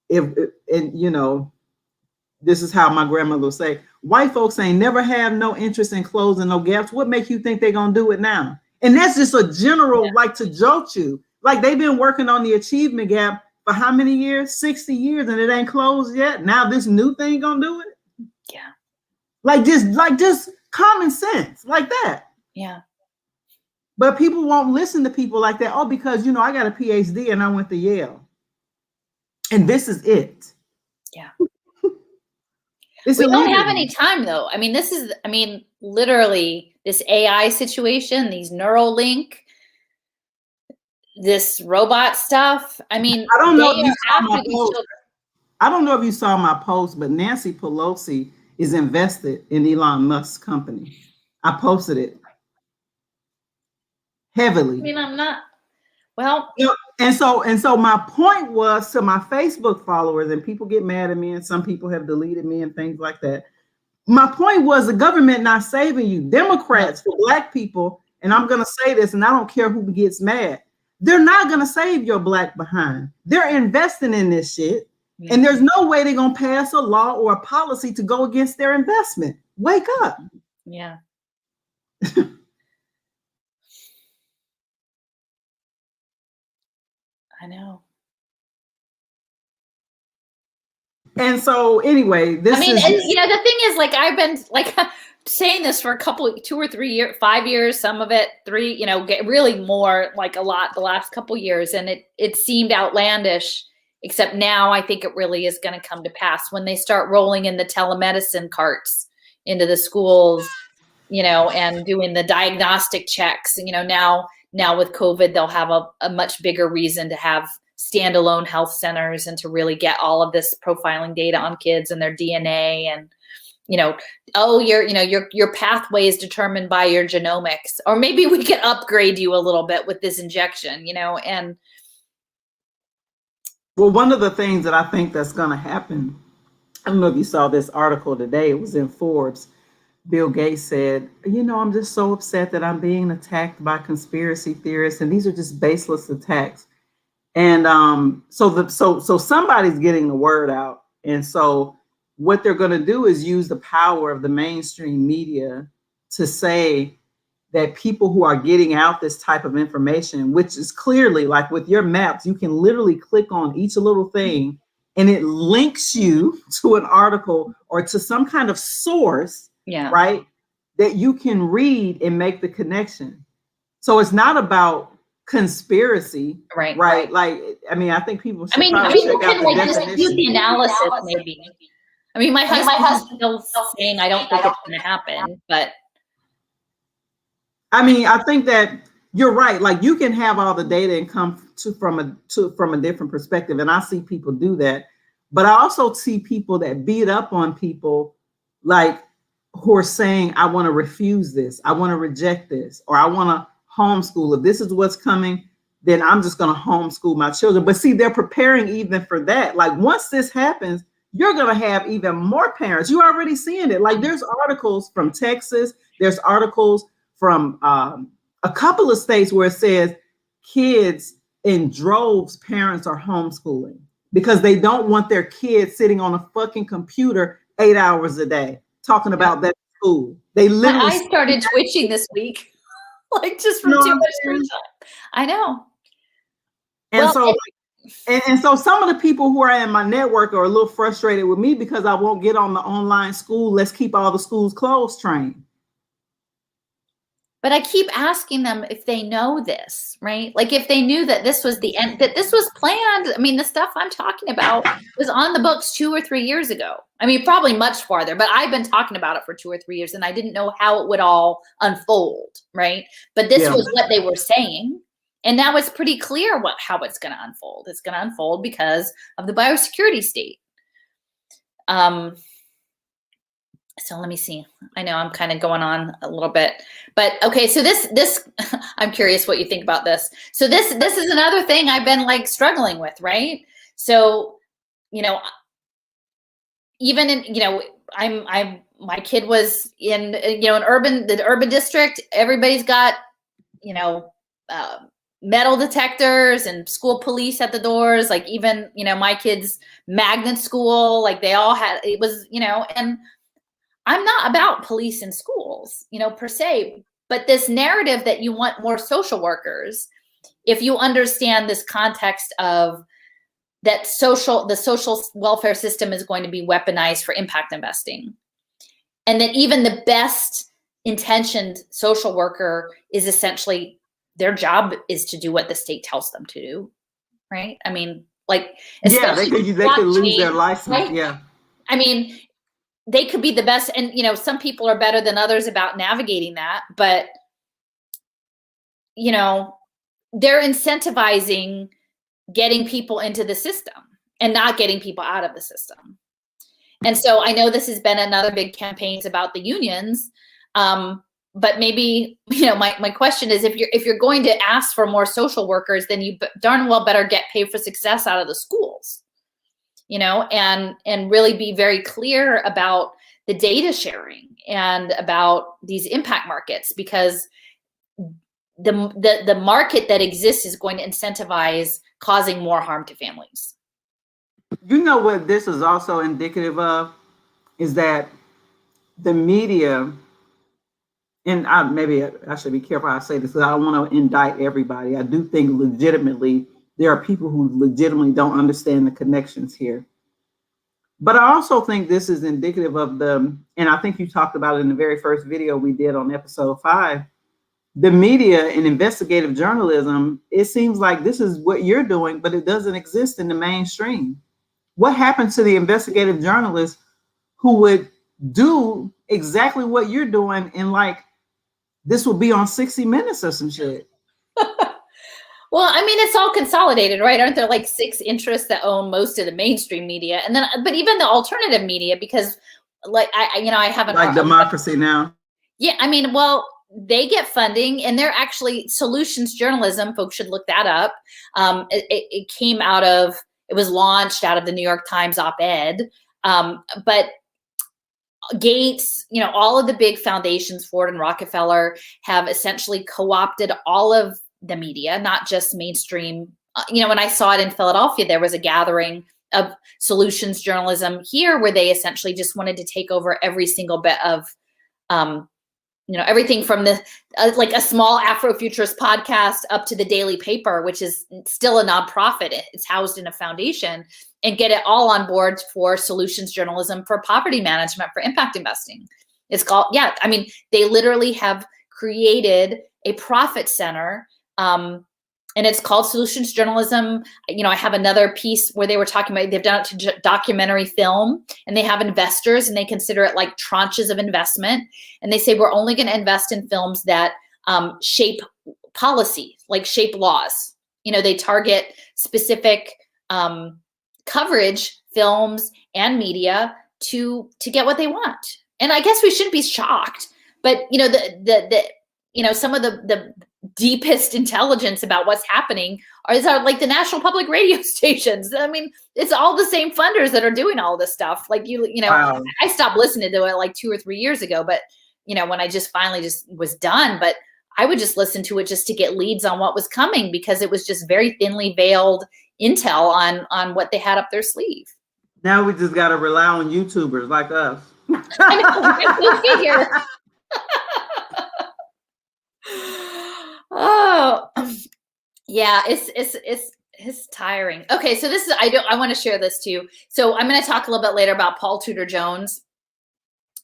this is how my grandmother would say, white folks ain't never have no interest in closing no gaps. What make you think they're going to do it now? And that's just a general, like, to jolt you. Like, they've been working on the achievement gap for how many years? 60 years, and it ain't closed yet. Now this new thing gonna do it? Yeah. Like just common sense, like that. Yeah. But people won't listen to people like that. Oh, because, I got a PhD and I went to Yale. And this is it. Yeah. We don't have any time, though. I mean, literally this AI situation, these Neuralink, this robot stuff. I mean, I don't know if you saw my post. I don't know if you saw my post, but Nancy Pelosi is invested in Elon Musk's company. I posted it heavily. I mean, I'm not. Well, and so my point was to my Facebook followers, and people get mad at me, and some people have deleted me and things like that. My point was the government not saving you. Democrats, for Black people, and I'm going to say this, and I don't care who gets mad, they're not going to save your Black behind. They're investing in this shit, and there's no way they're going to pass a law or a policy to go against their investment. Wake up. Yeah. I know. And so anyway, the thing is, like, I've been like saying this for 2 or 3 years, 5 years, some of it 3, get really more, like a lot the last couple years. And it seemed outlandish, except now I think it really is going to come to pass when they start rolling in the telemedicine carts into the schools, and doing the diagnostic checks. Now with COVID, they'll have a much bigger reason to have standalone health centers and to really get all of this profiling data on kids and their DNA and, your pathway is determined by your genomics, or maybe we can upgrade you a little bit with this injection, and. Well, one of the things that I think that's going to happen, I don't know if you saw this article today, it was in Forbes. Bill Gates said, I'm just so upset that I'm being attacked by conspiracy theorists, and these are just baseless attacks. And so somebody's getting the word out. And so what they're going to do is use the power of the mainstream media to say that people who are getting out this type of information, which is clearly, like with your maps, you can literally click on each little thing and it links you to an article or to some kind of source, right, that you can read and make the connection. So it's not about conspiracy, right? Like, I mean, I think people should people can like dispute the analysis, maybe. I mean, my husband is still saying I don't think it's going to happen, but I mean, I think that you're right. Like you can have all the data and come from a different perspective, and I see people do that. But I also see people that beat up on people, like who are saying, "I want to refuse this, I want to reject this, or I want to homeschool. If this is what's coming, then I'm just going to homeschool my children." But see, they're preparing even for that. Like once this happens, you're going to have even more parents. You're already seeing it. Like there's articles from Texas. There's articles from a couple of states where it says kids in droves, parents are homeschooling because they don't want their kids sitting on a fucking computer 8 hours a day talking about that school. They literally. I started twitching this week, like just from too much screen time. I know. And so, and so some of the people who are in my network are a little frustrated with me because I won't get on the online school, let's keep all the schools closed train. But I keep asking them if they know this, right? Like if they knew that this was the end, that this was planned. I mean, the stuff I'm talking about was on the books 2 or 3 years ago. I mean, probably much farther, but I've been talking about it for 2 or 3 years and I didn't know how it would all unfold, right? But this was what they were saying. And now it's pretty clear how it's going to unfold. It's going to unfold because of the biosecurity state. So let me see. I know I'm kind of going on a little bit, but okay. So this, I'm curious what you think about this. So this is another thing I've been like struggling with, right? So, you know, even in, you know, my kid was in, you know, the urban district, everybody's got, you know, metal detectors and school police at the doors. Like even, you know, my kids' magnet school, like they all had, it was, you know, and I'm not about police in schools, you know, per se, but this narrative that you want more social workers, if you understand this context of that the social welfare system is going to be weaponized for impact investing. And that even the best intentioned social worker is essentially their job is to do what the state tells them to do. Right. I mean, like, yeah, they could lose their license. Right? Yeah. I mean, they could be the best. And, you know, some people are better than others about navigating that, but, you know, they're incentivizing getting people into the system and not getting people out of the system. And so I know this has been another big campaigns about the unions. But maybe, you know, my question is if you're going to ask for more social workers, then you darn well better get paid for success out of the schools. You know, and really be very clear about the data sharing and about these impact markets, because the market that exists is going to incentivize causing more harm to families. You know what this is also indicative of is that the media, and maybe I should be careful how I say this because I don't want to indict everybody. I do think legitimately there are people who legitimately don't understand the connections here. But I also think this is indicative of and I think you talked about it in the very first video we did on episode 5, the media and investigative journalism. It seems like this is what you're doing, but it doesn't exist in the mainstream. What happened to the investigative journalists who would do exactly what you're doing and like this will be on 60 Minutes or some shit? Well, I mean, it's all consolidated, right? Aren't there like 6 interests that own most of the mainstream media? And then, but even the alternative media, because like, I haven't like Democracy Now. Yeah. I mean, well, they get funding and they're actually solutions journalism. Folks should look that up. It came out of, it was launched out of the New York Times op-ed. But Gates, you know, all of the big foundations, Ford and Rockefeller, have essentially co-opted all of the media, not just mainstream. You know, when I saw it in Philadelphia, there was a gathering of solutions journalism here where they essentially just wanted to take over every single bit of, you know, everything from the like a small Afrofuturist podcast up to the daily paper, which is still a nonprofit. It's housed in a foundation, and get it all on board for solutions journalism, for poverty management, for impact investing. It's called, yeah. I mean, they literally have created a profit center and it's called Solutions Journalism. I have another piece where they were talking about, they've done it to documentary film, and they have investors and they consider it like tranches of investment. And they say, we're only going to invest in films that shape policy, like shape laws. They target specific coverage, films and media to get what they want. And I guess we shouldn't be shocked, but some of the deepest intelligence about what's happening are like the national public radio stations. I mean, it's all the same funders that are doing all this stuff. Like Wow. I stopped listening to it like 2 or 3 years ago, but when I just finally just was done, but I would just listen to it just to get leads on what was coming, because it was just very thinly veiled intel on what they had up their sleeve. Now we just got to rely on YouTubers like us. I know, go figure. Oh, yeah, it's tiring. Okay, so this is I want to share this too. So I'm going to talk a little bit later about Paul Tudor Jones.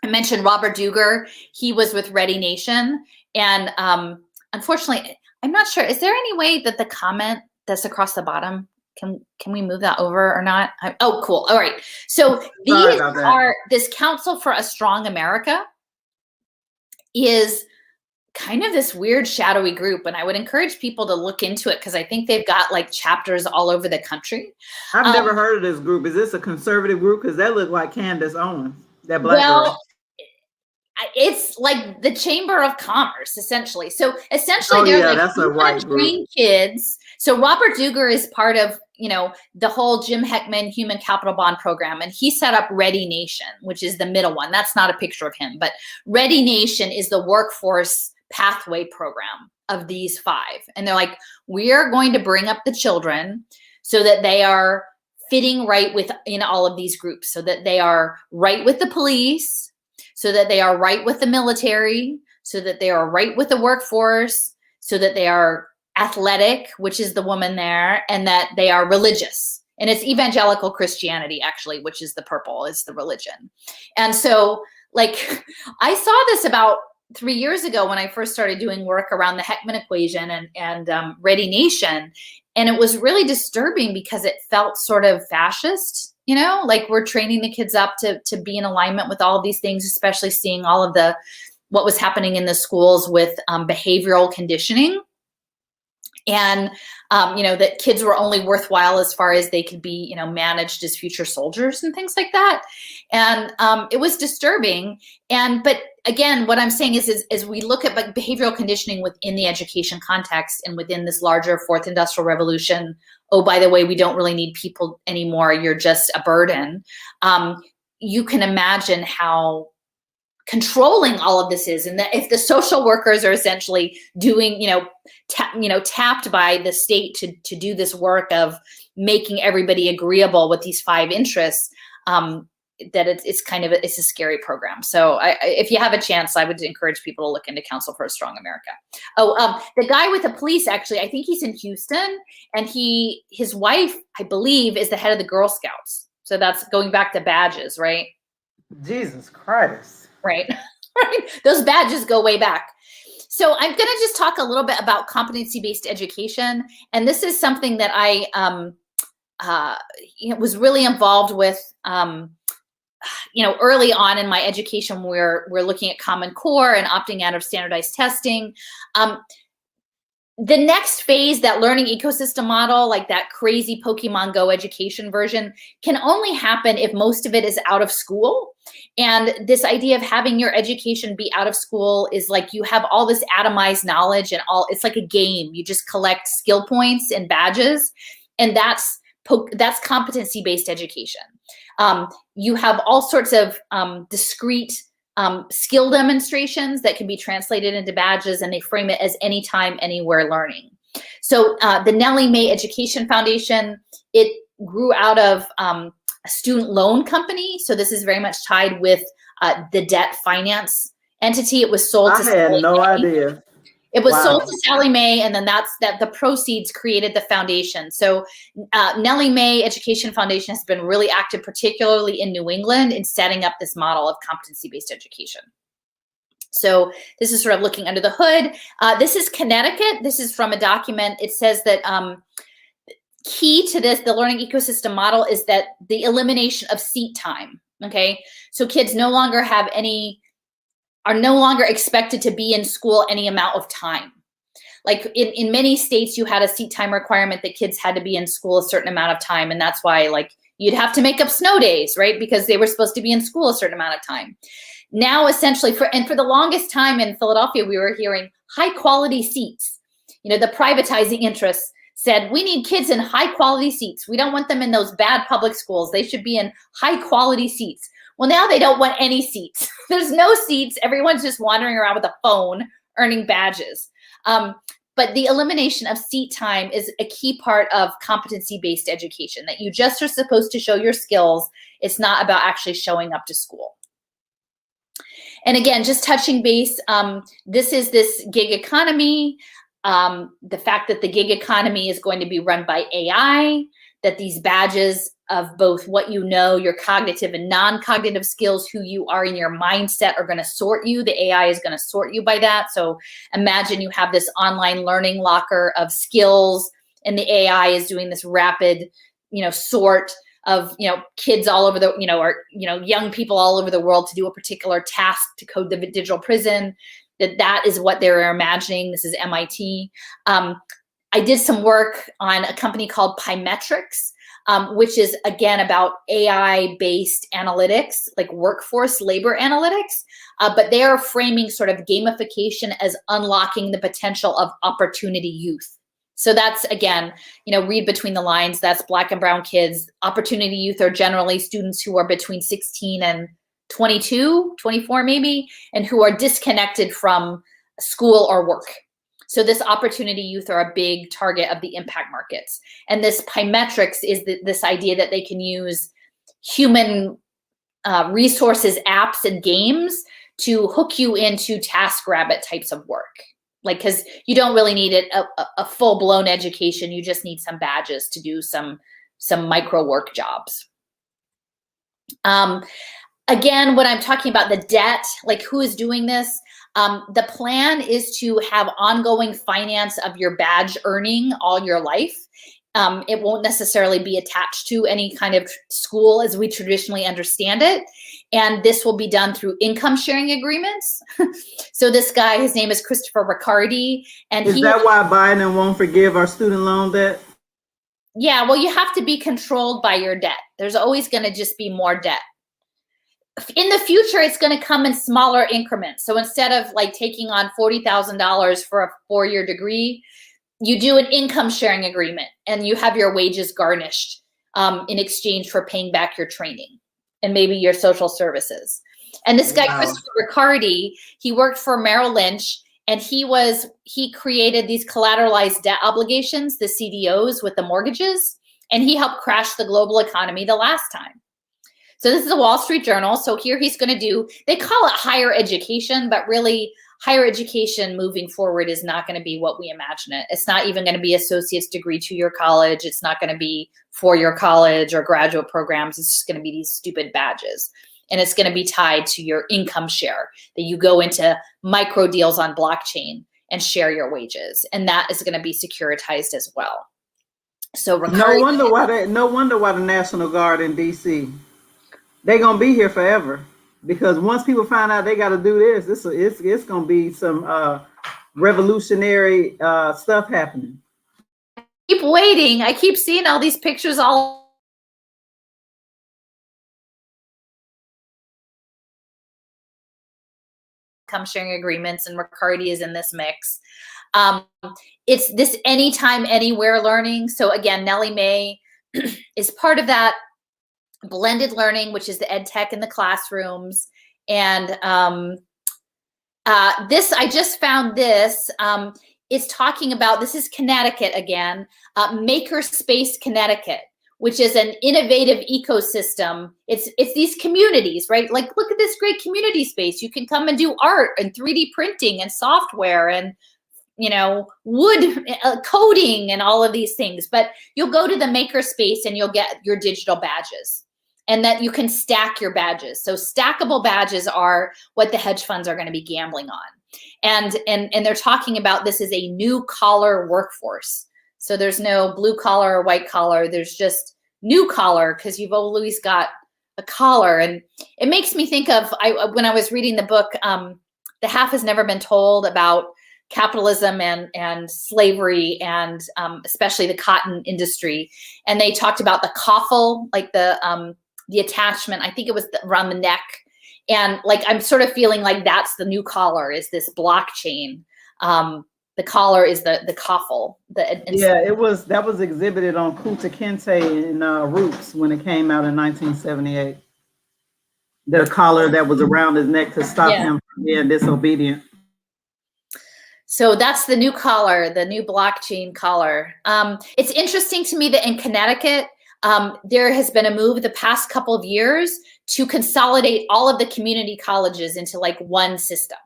I mentioned Robert Duger. He was with Ready Nation, and unfortunately, I'm not sure. Is there any way that the comment that's across the bottom, can we move that over or not? Oh, cool. All right. So these are, this Council for a Strong America is kind of this weird shadowy group, and I would encourage people to look into it because I think they've got like chapters all over the country. I've never heard of this group. Is this a conservative group? Because that looked like Candace Owens, that black girl. It's like the Chamber of Commerce, essentially. So essentially, they're like white trained kids. So Robert Duger is part of, the whole Jim Heckman Human Capital Bond program. And he set up Ready Nation, which is the middle one. That's not a picture of him, but Ready Nation is the workforce pathway program of these 5. And they're like, we are going to bring up the children so that they are fitting right in all of these groups, so that they are right with the police, so that they are right with the military, so that they are right with the workforce, so that they are athletic, which is the woman there, and that they are religious. And it's evangelical Christianity, actually, which is the purple, is the religion. And so, like, I saw this about 3 years ago when I first started doing work around the Heckman equation and Ready Nation. And it was really disturbing because it felt sort of fascist, like we're training the kids up to be in alignment with all of these things, especially seeing all of what was happening in the schools with behavioral conditioning. And, that kids were only worthwhile as far as they could be, managed as future soldiers and things like that. And it was disturbing. But again, what I'm saying is we look at like behavioral conditioning within the education context and within this larger 4th industrial revolution. Oh, by the way, we don't really need people anymore. You're just a burden. You can imagine how controlling all of this is, and that if the social workers are essentially doing, tapped by the state to do this work of making everybody agreeable with these 5 interests, that it's a scary program. So if you have a chance, I would encourage people to look into Council for a Strong America. Oh, the guy with the police, actually, I think he's in Houston, and his wife, I believe, is the head of the Girl Scouts. So that's going back to badges, right? Jesus Christ. Right. Those badges go way back. So I'm going to just talk a little bit about competency-based education. And this is something that I was really involved with, early on in my education. We're looking at Common Core and opting out of standardized testing. The next phase, that learning ecosystem model, like that crazy Pokemon Go education version, can only happen if most of it is out of school. And this idea of having your education be out of school is like you have all this atomized knowledge and it's like a game. You just collect skill points and badges, and that's competency-based education. You have all sorts of discrete skill demonstrations that can be translated into badges, and they frame it as anytime, anywhere learning. So the Nellie Mae Education Foundation, it grew out of a student loan company. So this is very much tied with the debt finance entity. It was sold to Sallie Mae. I had no idea. It was sold to Sallie Mae, and then the proceeds created the foundation. So Nellie Mae Education Foundation has been really active, particularly in New England, in setting up this model of competency-based education. So this is sort of looking under the hood. This is Connecticut. This is from a document. It says that key to this, the learning ecosystem model, is that the elimination of seat time. Okay, so kids are no longer expected to be in school any amount of time. Like in many states, you had a seat time requirement that kids had to be in school a certain amount of time. And that's why like you'd have to make up snow days, right? Because they were supposed to be in school a certain amount of time. Now, essentially, for the longest time in Philadelphia, we were hearing high quality seats. You know, the privatizing interests said, we need kids in high quality seats. We don't want them in those bad public schools. They should be in high quality seats. Well, now they don't want any seats. There's no seats. Everyone's just wandering around with a phone, earning badges. But the elimination of seat time is a key part of competency-based education, that you just are supposed to show your skills. It's not about actually showing up to school. And again, just touching base, this is this gig economy, the fact that the gig economy is going to be run by AI, that these badges of both what you know, your cognitive and non-cognitive skills, who you are in your mindset, are going to sort you. The AI is going to sort you by that. So imagine you have this online learning locker of skills, and the AI is doing this rapid, sort of, kids all over the, or, young people all over the world to do a particular task to code the digital prison. That is what they're imagining. This is MIT. I did some work on a company called Pymetrics, which is, again, about AI-based analytics, like workforce labor analytics, but they are framing sort of gamification as unlocking the potential of opportunity youth. So that's, again, read between the lines. That's Black and brown kids. Opportunity youth are generally students who are between 16 and 22, 24 maybe, and who are disconnected from school or work. So this opportunity youth are a big target of the impact markets. And this Pymetrics is this idea that they can use human resources, apps, and games to hook you into TaskRabbit types of work. Like, because you don't really need a full-blown education. You just need some badges to do some micro work jobs. Again, when I'm talking about the debt, like who is doing this? The plan is to have ongoing finance of your badge earning all your life. It won't necessarily be attached to any kind of school as we traditionally understand it. And this will be done through income sharing agreements. So this guy, his name is Christopher Riccardi. And is that why Biden won't forgive our student loan debt? Yeah, well, you have to be controlled by your debt. There's always going to just be more debt. In the future, it's going to come in smaller increments. So instead of like taking on $40,000 for a 4-year degree, you do an income sharing agreement and you have your wages garnished in exchange for paying back your training and maybe your social services. And this guy, Christopher Riccardi, he worked for Merrill Lynch, and he created these collateralized debt obligations, the CDOs with the mortgages, and he helped crash the global economy the last time. So this is a Wall Street Journal. So here he's going to do, they call it higher education, but really higher education moving forward is not going to be what we imagine it. It's not even going to be associate's degree 2-year college. It's not going to be 4-year college or graduate programs. It's just going to be these stupid badges. And it's going to be tied to your income share, that you go into micro deals on blockchain and share your wages. And that is going to be securitized as well. So no wonder why the National Guard in DC, they're going to be here forever, because once people find out they got to do this, it's going to be some revolutionary stuff happening. Keep waiting. I keep seeing all these pictures all income sharing agreements, and Riccardi is in this mix. It's this anytime, anywhere learning. So again, Nellie Mae is part of that. Blended learning, which is the ed tech in the classrooms. And this, I just found this, is talking about, this is Connecticut again, Makerspace Connecticut, which is an innovative ecosystem. It's these communities, right? Like, look at this great community space. You can come and do art and 3D printing and software and wood coding and all of these things. But you'll go to the makerspace and you'll get your digital badges. and that you can stack your badges. So stackable badges are what the hedge funds are going to be gambling on. And they're talking about this is a new collar workforce. So there's no blue collar or white collar. There's just new collar, because you've always got a collar. And it makes me think of, when I was reading the book, The Half Has Never Been Told, about capitalism and slavery, and especially the cotton industry. And they talked about the coffle, like the attachment, I think it was around the neck. And like, I'm sort of feeling like that's the new collar, is this blockchain. The collar is the coffle. That was exhibited on Kunta Kinte in Roots when it came out in 1978. The collar that was around his neck to stop him from being disobedient. So that's the new collar, the new blockchain collar. It's interesting to me that in Connecticut, there has been a move the past couple of years to consolidate all of the community colleges into like one system.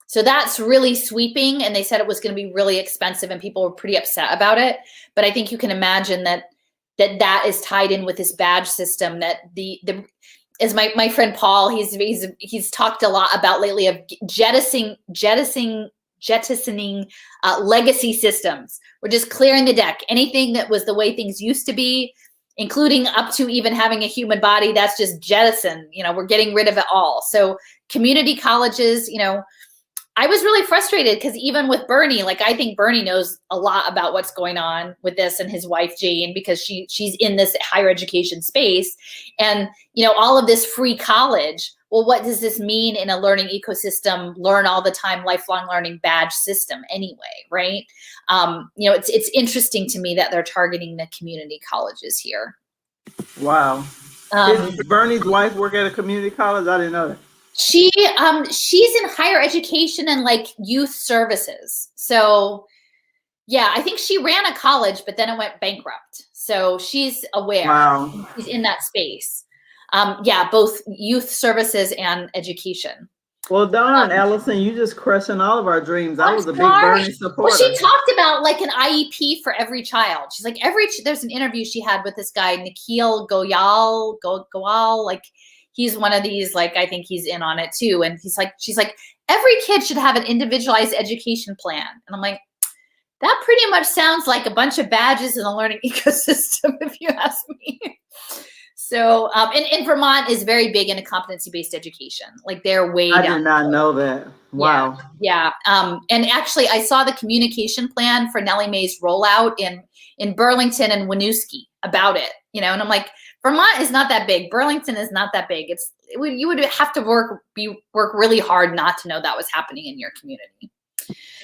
So that's really sweeping, and they said it was going to be really expensive, and people were pretty upset about it. But I think you can imagine that is tied in with this badge system. That as my friend Paul, he's talked a lot about lately of jettisoning legacy systems. We're just clearing the deck. Anything that was the way things used to be, including up to even having a human body, that's just jettisoned. We're getting rid of it all. So community colleges, I was really frustrated because even with Bernie, like I think Bernie knows a lot about what's going on with this, and his wife Jane, because she's in this higher education space, and all of this free college. Well, what does this mean in a learning ecosystem, learn all the time, lifelong learning badge system anyway, right? It's interesting to me that they're targeting the community colleges here. Wow. Did Bernie's wife work at a community college? I didn't know that. She's in higher education and like youth services. So yeah, I think she ran a college, but then it went bankrupt. So she's aware. Wow. She's in that space. Both youth services and education. Well done, Allison. You just crushing all of our dreams. I was a big Bernie supporter. Well, she talked about like an IEP for every child. She's like, there's an interview she had with this guy, Nikhil Goyal, like he's one of these, like, I think he's in on it too. And she's like, every kid should have an individualized education plan. And I'm like, that pretty much sounds like a bunch of badges in the learning ecosystem, if you ask me. So, and Vermont is very big into competency-based education. Like they're way down. I did not know that. Wow. Yeah. And actually I saw the communication plan for Nellie Mae's rollout in Burlington and Winooski about it, and I'm like, Vermont is not that big. Burlington is not that big. You would have to work really hard not to know that was happening in your community.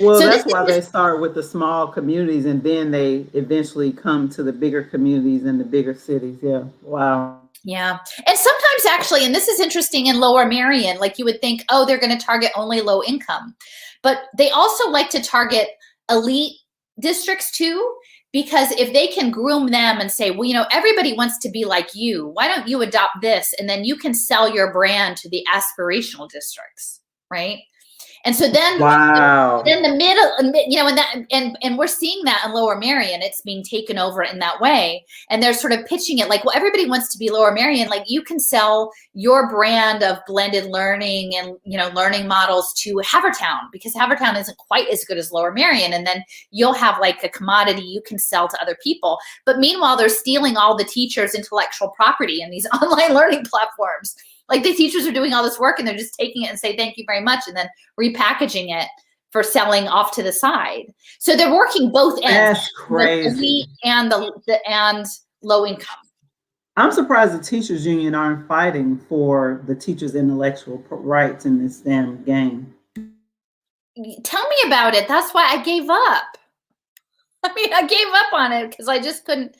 Well, so that's why they start with the small communities, and then they eventually come to the bigger communities and the bigger cities. Yeah. Wow. Yeah. And sometimes actually, and this is interesting in Lower Merion, like you would think, oh, they're going to target only low income, but they also like to target elite districts too. Because if they can groom them and say, well, everybody wants to be like you, why don't you adopt this? And then you can sell your brand to the aspirational districts, right? And so then, then the middle, and we're seeing that in Lower Merion, it's being taken over in that way. And they're sort of pitching it like, well, everybody wants to be Lower Merion. Like you can sell your brand of blended learning and, learning models to Havertown, because Havertown isn't quite as good as Lower Merion. And then you'll have like a commodity you can sell to other people. But meanwhile, they're stealing all the teachers' intellectual property in these online learning platforms. Like the teachers are doing all this work and they're just taking it and say, thank you very much. And then repackaging it for selling off to the side. So they're working both ends. That's crazy. The elite and and low income. I'm surprised the teachers union aren't fighting for the teachers' intellectual rights in this damn game. Tell me about it. That's why I gave up. I gave up on it because I just couldn't.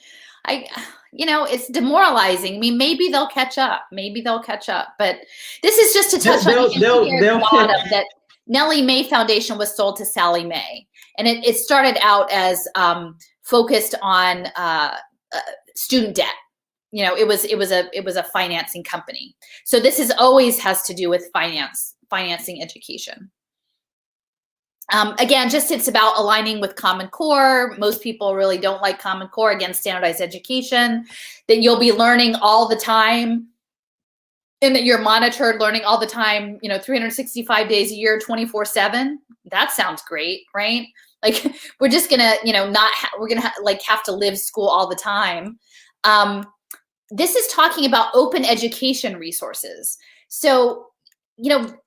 It's demoralizing. I mean, maybe they'll catch up. But this is just to touch on the bottom that Nellie Mae Foundation was sold to Sally Mae. And it started out as focused on student debt. It was a financing company. So this is always has to do with financing education. Again, just it's about aligning with Common Core. Most people really don't like Common Core, again, standardized education, that you'll be learning all the time and that you're monitored learning all the time, 365 days a year, 24/7. That sounds great, right? Like we're just gonna, we're gonna have to live school all the time. This is talking about open education resources. So,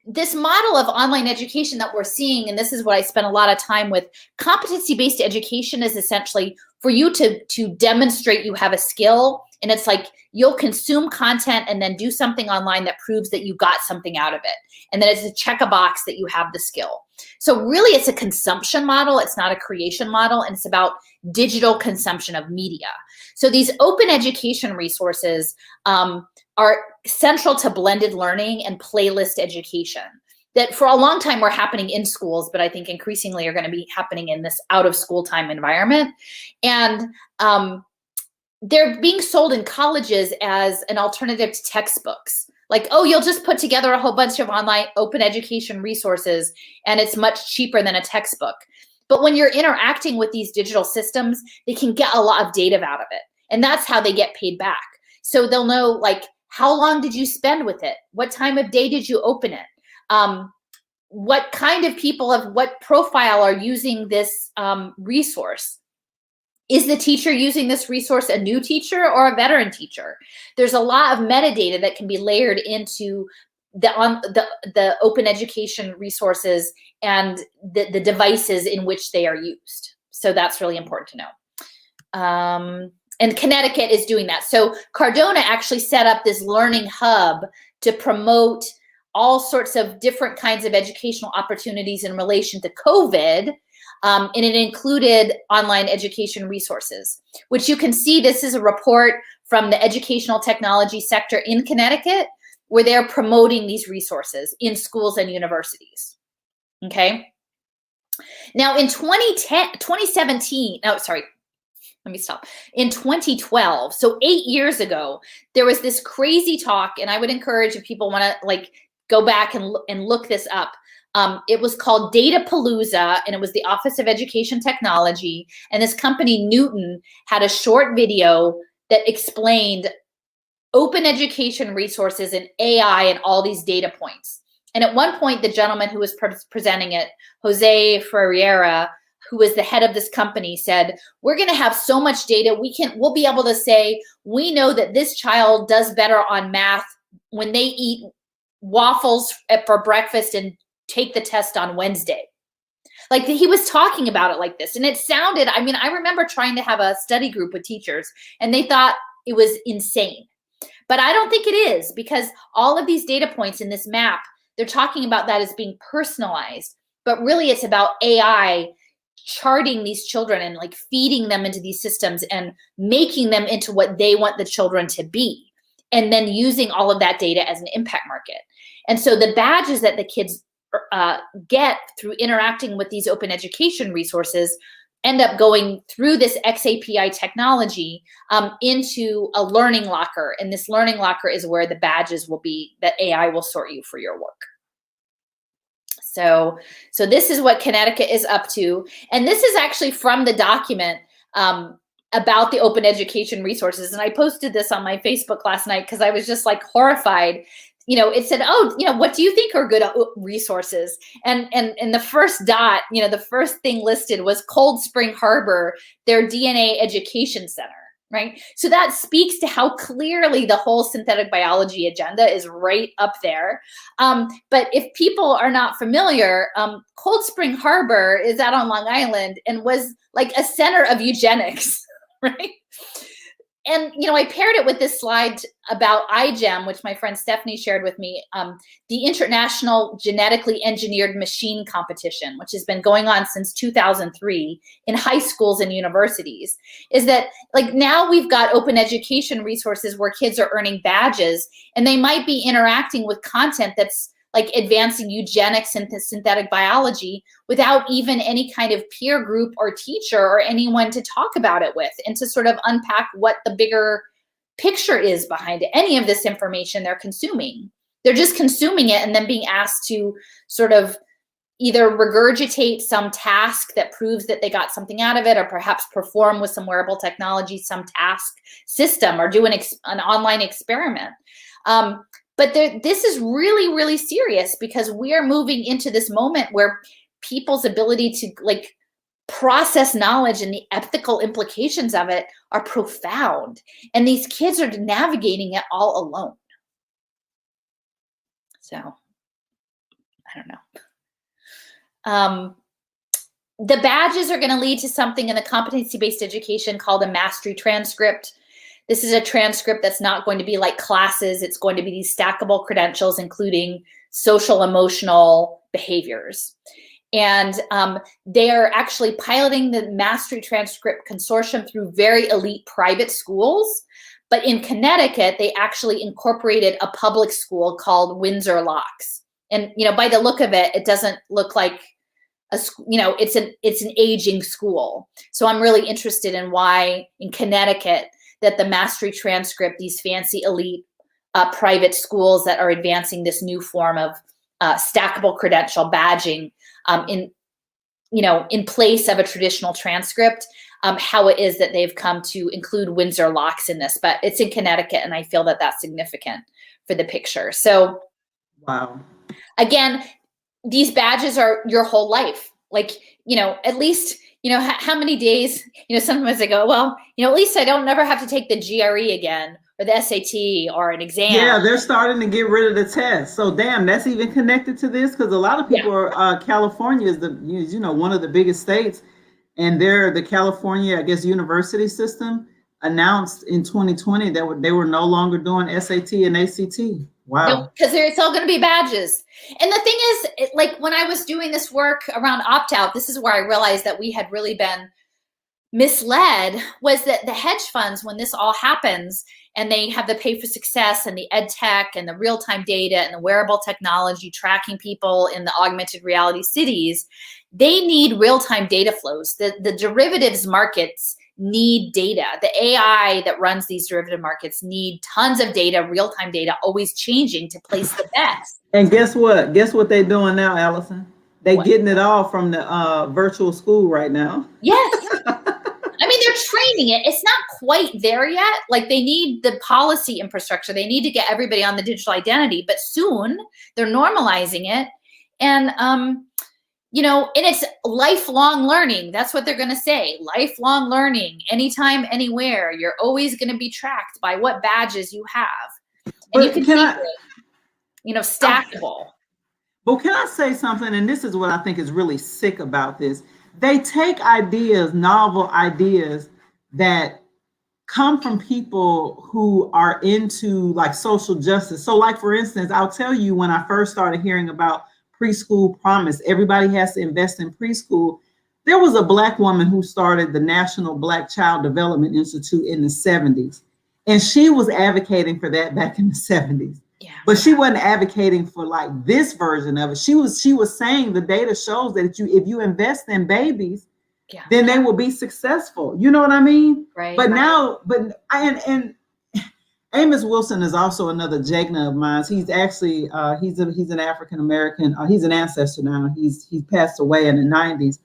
this model of online education that we're seeing, and this is what I spent a lot of time with, competency-based education is essentially for you to demonstrate you have a skill. And it's like you'll consume content and then do something online that proves that you got something out of it. And then it's a check a box that you have the skill. So really it's a consumption model. It's not a creation model. And it's about digital consumption of media. So these open education resources are central to blended learning and playlist education that for a long time were happening in schools, but I think increasingly are going to be happening in this out of school time environment. And they're being sold in colleges as an alternative to textbooks. Like, oh, you'll just put together a whole bunch of online open education resources and it's much cheaper than a textbook. But when you're interacting with these digital systems, they can get a lot of data out of it. And that's how they get paid back. So they'll know, like, how long did you spend with it? What time of day did you open it? What kind of people of what profile are using this resource? Is the teacher using this resource a new teacher or a veteran teacher? There's a lot of metadata that can be layered into the open education resources and the devices in which they are used. So that's really important to know. And Connecticut is doing that. So Cardona actually set up this learning hub to promote all sorts of different kinds of educational opportunities in relation to COVID. And it included online education resources, which you can see. This is a report from the educational technology sector in Connecticut, where they're promoting these resources in schools and universities. Okay. Now in 2017, no, sorry, let me stop. In 2012, so 8 years ago, there was this crazy talk, and I would encourage if people want to go back and look this up. It was called Datapalooza, and it was the Office of Education Technology. And this company, Newton, had a short video that explained open education resources and AI and all these data points. And at one point, the gentleman who was presenting it, Jose Ferreira, who was the head of this company, said, we're going to have so much data, we'll be able to say, we know that this child does better on math when they eat waffles for breakfast and take the test on Wednesday. Like he was talking about it like this. And it sounded, I remember trying to have a study group with teachers and they thought it was insane. But I don't think it is, because all of these data points in this map, they're talking about that as being personalized. But really it's about AI charting these children and feeding them into these systems and making them into what they want the children to be. And then using all of that data as an impact market. And so the badges that the kids get through interacting with these open education resources end up going through this XAPI technology into a learning locker. And this learning locker is where the badges will be that AI will sort you for your work. So this is what Connecticut is up to. And this is actually from the document about the open education resources. And I posted this on my Facebook last night because I was just horrified. It said, oh, what do you think are good resources? And the first dot, the first thing listed was Cold Spring Harbor, their DNA education center, right? So that speaks to how clearly the whole synthetic biology agenda is right up there. But if people are not familiar, Cold Spring Harbor is out on Long Island and was a center of eugenics, right? And, I paired it with this slide about iGEM, which my friend Stephanie shared with me, the International Genetically Engineered Machine Competition, which has been going on since 2003 in high schools and universities, is that now we've got open education resources where kids are earning badges and they might be interacting with content that's advancing eugenics and synthetic biology without even any kind of peer group or teacher or anyone to talk about it with and to sort of unpack what the bigger picture is behind any of this information they're consuming. They're just consuming it and then being asked to sort of either regurgitate some task that proves that they got something out of it, or perhaps perform with some wearable technology, some task system, or do an online experiment. But this is really, really serious, because we are moving into this moment where people's ability to like process knowledge and the ethical implications of it are profound. And these kids are navigating it all alone. So, I don't know. The badges are going to lead to something in the competency-based education called a mastery transcript. This is a transcript that's not going to be like classes. It's going to be these stackable credentials, including social, emotional behaviors. And they are actually piloting the Mastery Transcript Consortium through very elite private schools. But in Connecticut, they actually incorporated a public school called Windsor Locks. And, you know, by the look of it, it doesn't look like it's an aging school. So I'm really interested in why in Connecticut that the Mastery Transcript, these fancy elite private schools that are advancing this new form of stackable credential badging in place of a traditional transcript, how it is that they've come to include Windsor Locks in this. But it's in Connecticut, and I feel that that's significant for the picture. So, wow. Again, these badges are your whole life. Like, at least, how many days, sometimes I go, well, at least I don't never have to take the GRE again, or the SAT, or an exam. Yeah, they're starting to get rid of the test. So damn, that's even connected to this, because a lot of people are California is one of the biggest states, and the California, I guess, university system announced in 2020 that they were no longer doing SAT and ACT. Wow. Because it's all going to be badges. And the thing is, like when I was doing this work around opt-out, this is where I realized that we had really been misled, was that the hedge funds, when this all happens and they have the pay for success and the ed tech and the real-time data and the wearable technology tracking people in the augmented reality cities, they need real-time data flows. The derivatives markets need data. The AI that runs these derivative markets need tons of data, real-time data, always changing to place the bets. And guess what? Guess what they're doing now, Allison? They're getting it all from the virtual school right now. Yes. I mean, they're training it. It's not quite there yet. Like, they need the policy infrastructure. They need to get everybody on the digital identity, but soon they're normalizing it. And, and it's lifelong learning. That's what they're going to say. Lifelong learning, anytime, anywhere. You're always going to be tracked by what badges you have. And you can keep it, stackable. But can I say something? And this is what I think is really sick about this. They take ideas, novel ideas that come from people who are into like social justice. So like, for instance, I'll tell you, when I first started hearing about preschool promise, everybody has to invest in preschool. There was a Black woman who started the National Black Child Development Institute in the 70s. And she was advocating for that back in the 70s. Yeah. But she wasn't advocating for like this version of it. She was saying the data shows that if you invest in babies, then they will be successful. You know what I mean? Right. But now, and Amos Wilson is also another Jagna of mine. He's actually he's an African American. He's an ancestor now. He passed away in the 90s.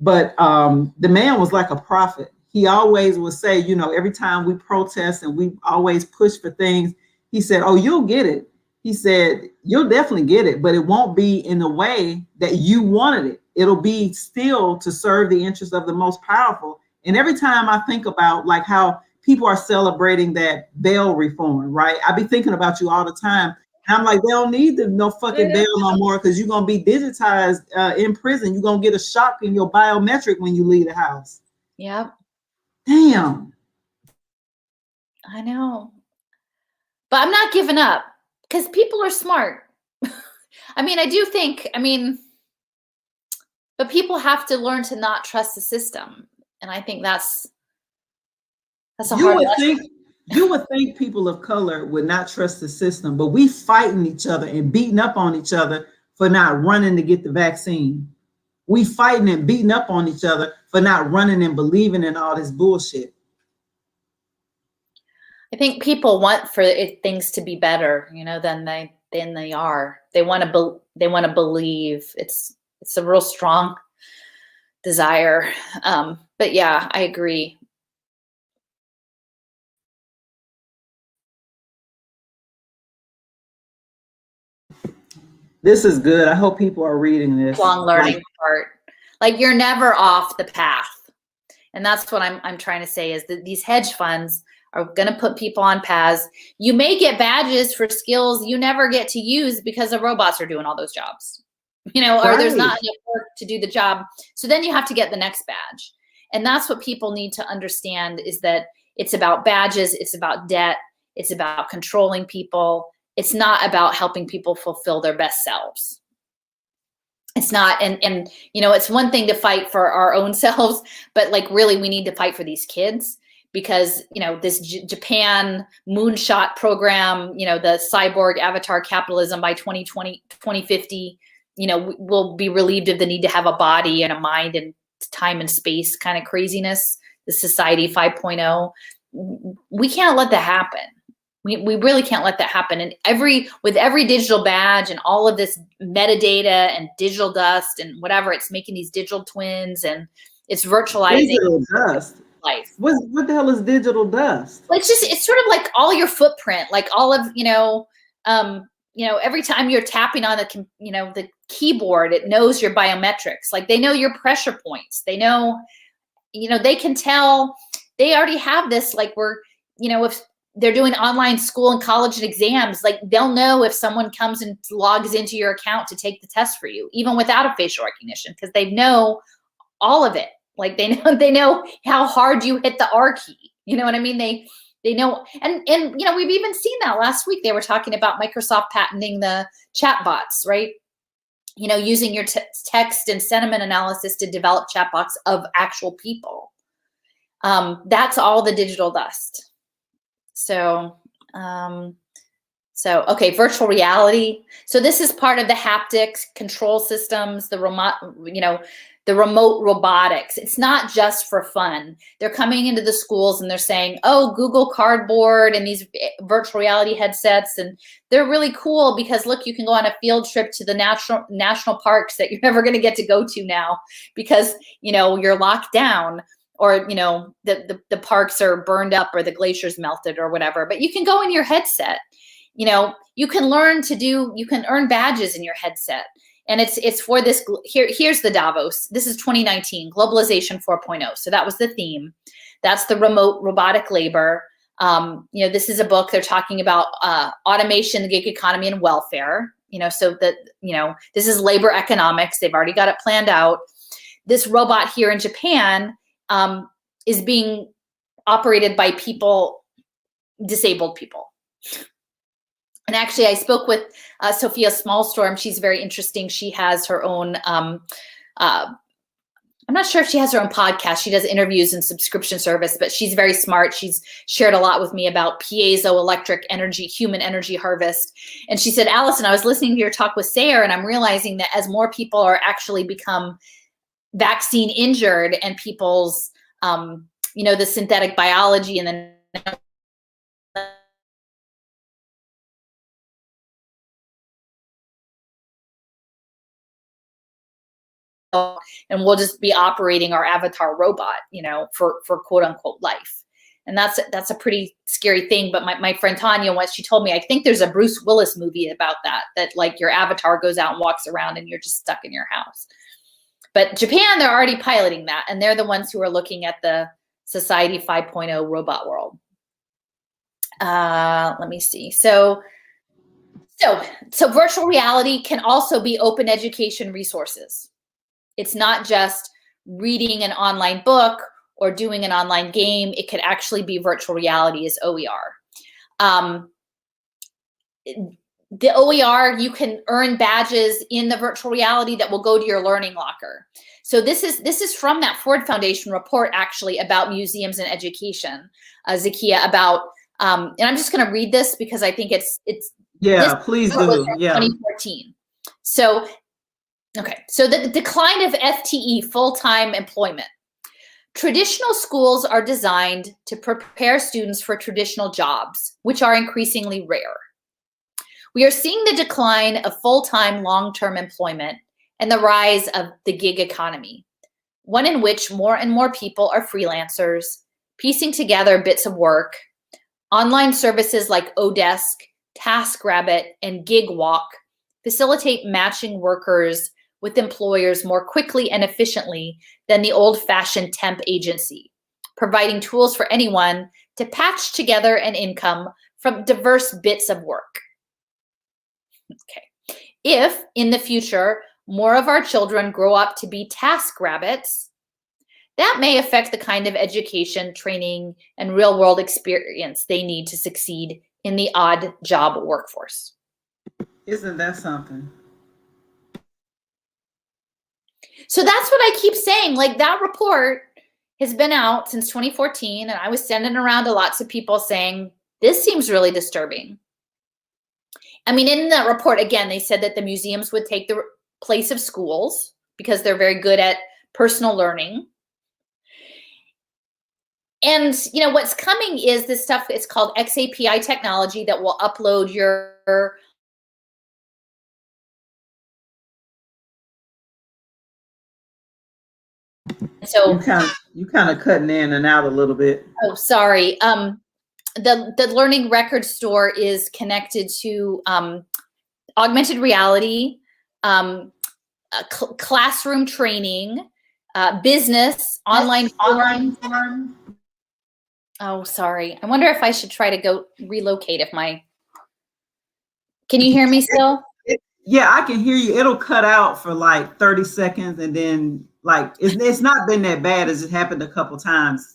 But the man was like a prophet. He always would say, every time we protest and we always push for things, he said, "Oh, you'll get it." He said, "You'll definitely get it, but it won't be in the way that you wanted it. It'll be still to serve the interests of the most powerful." And every time I think about like how people are celebrating that bail reform, right? I be thinking about you all the time. And I'm like, they don't need no fucking bail no more, because you're going to be digitized in prison. You're going to get a shock in your biometric when you leave the house. Yep. Damn. I know. But I'm not giving up, because people are smart. I do think, but people have to learn to not trust the system. And I think that's a hard lesson. You would think people of color would not trust the system, but we fighting each other and beating up on each other for not running to get the vaccine. We fighting and beating up on each other for not running and believing in all this bullshit. I think people want for things to be better, than they are. They want to believe. It's It's a real strong desire. But yeah, I agree. This is good. I hope people are reading this. Long learning part. Like you're never off the path. And that's what I'm trying to say is that these hedge funds are going to put people on paths. You may get badges for skills you never get to use because the robots are doing all those jobs, or there's not enough work to do the job. So then you have to get the next badge. And that's what people need to understand is that it's about badges. It's about debt. It's about controlling people. It's not about helping people fulfill their best selves. It's not, and it's one thing to fight for our own selves, but like really we need to fight for these kids because, this Japan moonshot program, the cyborg avatar capitalism by 2020, 2050, we'll be relieved of the need to have a body and a mind and time and space kind of craziness, the society 5.0. We can't let that happen. We really can't let that happen. And with every digital badge and all of this metadata and digital dust and whatever, it's making these digital twins and it's virtualizing digital dust. Life. What the hell is digital dust? Well, it's sort of like all your footprint, like all of, every time you're tapping on the keyboard, it knows your biometrics. Like they know your pressure points. They know, they can tell, they already have this, like if they're doing online school and college and exams, like they'll know if someone comes and logs into your account to take the test for you, even without a facial recognition, because they know all of it. Like they know how hard you hit the R key. You know what I mean? They know, and we've even seen that last week. They were talking about Microsoft patenting the chatbots, right? Using your text and sentiment analysis to develop chatbots of actual people. That's all the digital dust. So, okay, virtual reality. So this is part of the haptics, control systems, the remote robotics. It's not just for fun. They're coming into the schools and they're saying, oh, Google Cardboard and these virtual reality headsets. And they're really cool because look, you can go on a field trip to the national parks that you're never going to get to go to now because, you're locked down. Or, the parks are burned up or the glaciers melted or whatever, but you can go in your headset, you can earn badges in your headset. And it's for this, here's the Davos. This is 2019, Globalization 4.0. So that was the theme. That's the remote robotic labor. This is a book, they're talking about automation, the gig economy and welfare, so that, this is labor economics. They've already got it planned out. This robot here in Japan is being operated by disabled people. And actually, I spoke with Sophia Smallstorm. She's very interesting. She has her own, I'm not sure if she has her own podcast. She does interviews and subscription service, but she's very smart. She's shared a lot with me about piezoelectric energy, human energy harvest. And she said, Allison, I was listening to your talk with Sayer, and I'm realizing that as more people are actually become vaccine injured and people's, the synthetic biology and then and we'll just be operating our avatar robot, for quote unquote life. And that's a pretty scary thing. But my friend Tanya, once she told me, I think there's a Bruce Willis movie about that like your avatar goes out and walks around and you're just stuck in your house. But Japan, they're already piloting that. And they're the ones who are looking at the Society 5.0 robot world. Let me see. So virtual reality can also be open education resources. It's not just reading an online book or doing an online game. It could actually be virtual reality as OER. The OER, you can earn badges in the virtual reality that will go to your learning locker. So this is from that Ford Foundation report actually about museums and education, Zakia, about, and I'm just going to read this because I think it's yeah, please do. Yeah. 2014. So, okay. So the decline of FTE, full-time employment. Traditional schools are designed to prepare students for traditional jobs, which are increasingly rare. We are seeing the decline of full-time, long-term employment and the rise of the gig economy, one in which more and more people are freelancers, piecing together bits of work. Online services like Odesk, TaskRabbit, and GigWalk facilitate matching workers with employers more quickly and efficiently than the old-fashioned temp agency, providing tools for anyone to patch together an income from diverse bits of work. Okay. If, in the future, more of our children grow up to be TaskRabbits, that may affect the kind of education, training, and real-world experience they need to succeed in the odd job workforce. Isn't that something? So that's what I keep saying. Like, that report has been out since 2014, and I was sending around to lots of people saying, this seems really disturbing. I mean, in that report, again, they said that the museums would take the place of schools because they're very good at personal learning. And, you know, what's coming is this stuff, it's called XAPI technology that will upload your so you kind of cutting in and out a little bit. Oh, sorry. The Learning Record Store is connected to augmented reality, classroom training, business, online forums. Oh, sorry. I wonder if I should try to go relocate if my, can you hear me still? Yeah, I can hear you. It'll cut out for like 30 seconds and then like, it's not been that bad as it happened a couple times.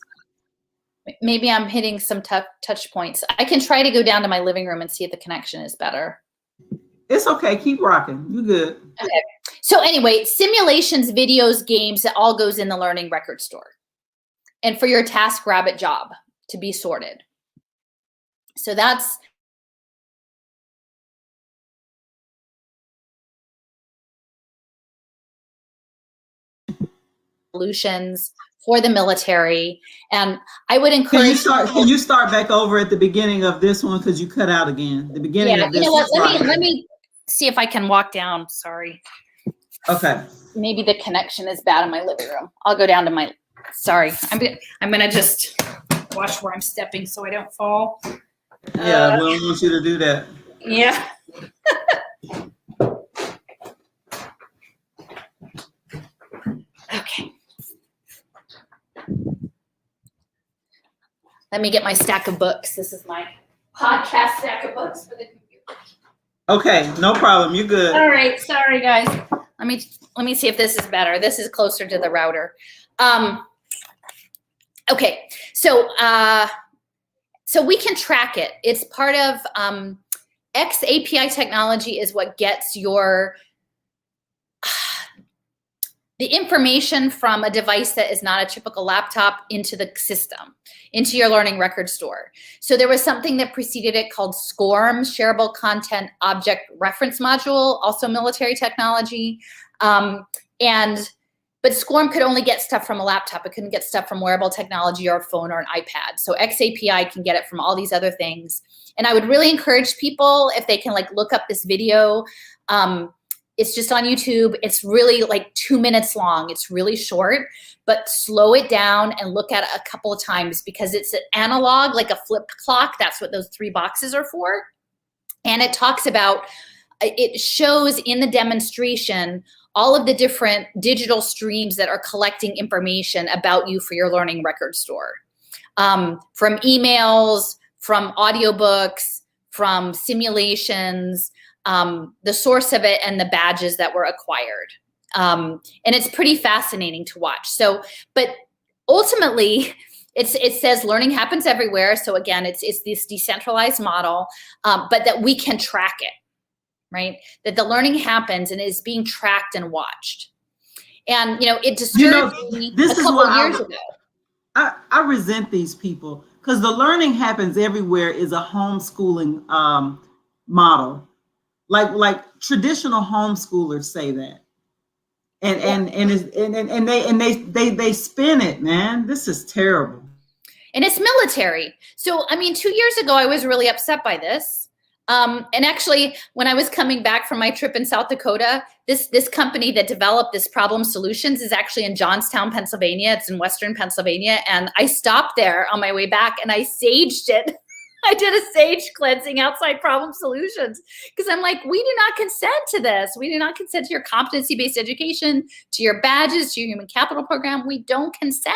Maybe I'm hitting some touch points. I can try to go down to my living room and see if the connection is better. It's okay. Keep rocking. You good. Okay. So anyway, simulations, videos, games, that all goes in the Learning Record Store. And for your TaskRabbit job to be sorted. So that's solutions for the military. And I would encourage— Can you start back over at the beginning of this one, because you cut out again. The beginning of this. You know what? Let me see if I can walk down. Sorry. Okay. Maybe the connection is bad in my living room. I'll go down to my, sorry. I'm gonna just watch where I'm stepping so I don't fall. Yeah, we don't want you to do that. Yeah. Okay. Let me get my stack of books. This is my podcast stack of books for the computer. Okay, no problem. You're good. All right, sorry guys. Let me see if this is better. This is closer to the router. Okay, so we can track it. It's part of XAPI technology is what gets your the information from a device that is not a typical laptop into the system, into your Learning Record Store. So there was something that preceded it called SCORM, Shareable Content Object Reference Module, also military technology. But SCORM could only get stuff from a laptop. It couldn't get stuff from wearable technology or a phone or an iPad. So XAPI can get it from all these other things. And I would really encourage people, if they can like look up this video, it's just on YouTube. It's really like 2 minutes long. It's really short, but slow it down and look at it a couple of times, because it's an analog, like a flip clock. That's what those 3 boxes are for. And it talks about, it shows in the demonstration all of the different digital streams that are collecting information about you for your Learning Record Store. From emails, from audiobooks, from simulations, the source of it, and the badges that were acquired. And it's pretty fascinating to watch. So, but ultimately, it says learning happens everywhere. So again, it's this decentralized model, but that we can track it, right? That the learning happens and is being tracked and watched. And, you know, it disturbed me a couple of years ago. I resent these people, because the learning happens everywhere is a homeschooling model. Like traditional homeschoolers say that, and they spin it, man. This is terrible. And it's military. So I mean, 2 years ago, I was really upset by this. And actually, when I was coming back from my trip in South Dakota, this company that developed this problem solutions is actually in Johnstown, Pennsylvania. It's in Western Pennsylvania. And I stopped there on my way back and I saged it. I did a sage cleansing outside problem solutions because I'm like, we do not consent to this. We do not consent to your competency-based education, to your badges, to your human capital program. We don't consent.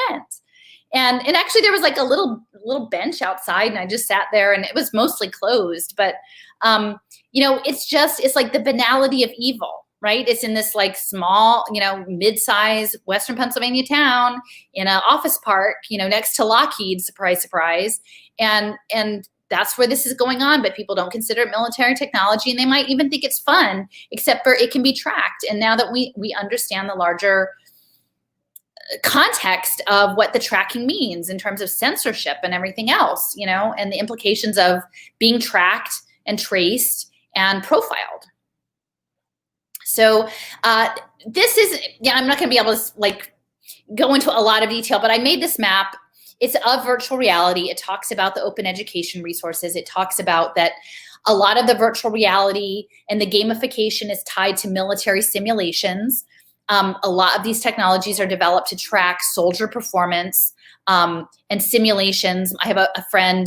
And actually there was like a little bench outside and I just sat there and it was mostly closed. But, it's like the banality of evil, right? It's in this like small, mid-size Western Pennsylvania town in an office park, next to Lockheed, surprise, surprise. And that's where this is going on, but people don't consider it military technology and they might even think it's fun, except for it can be tracked. And now that we understand the larger context of what the tracking means in terms of censorship and everything else, and the implications of being tracked and traced and profiled. So this is, I'm not going to be able to go into a lot of detail, but I made this map. It's of virtual reality. It talks about the open education resources. It talks about that a lot of the virtual reality and the gamification is tied to military simulations. A lot of these technologies are developed to track soldier performance and simulations. I have a friend,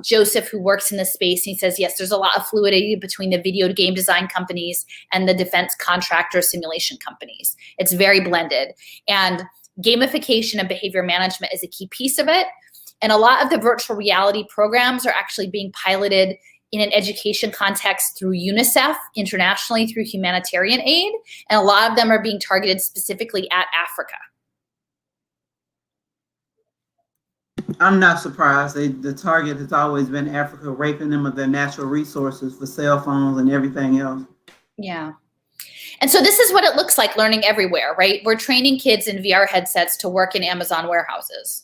Joseph, who works in this space. And he says, yes, there's a lot of fluidity between the video game design companies and the defense contractor simulation companies. It's very blended. And gamification and behavior management is a key piece of it. And a lot of the virtual reality programs are actually being piloted in an education context through UNICEF, internationally through humanitarian aid. And a lot of them are being targeted specifically at Africa. I'm not surprised. The target has always been Africa, raping them of their natural resources for cell phones and everything else. Yeah. And so this is what it looks like learning everywhere, right? We're training kids in VR headsets to work in Amazon warehouses.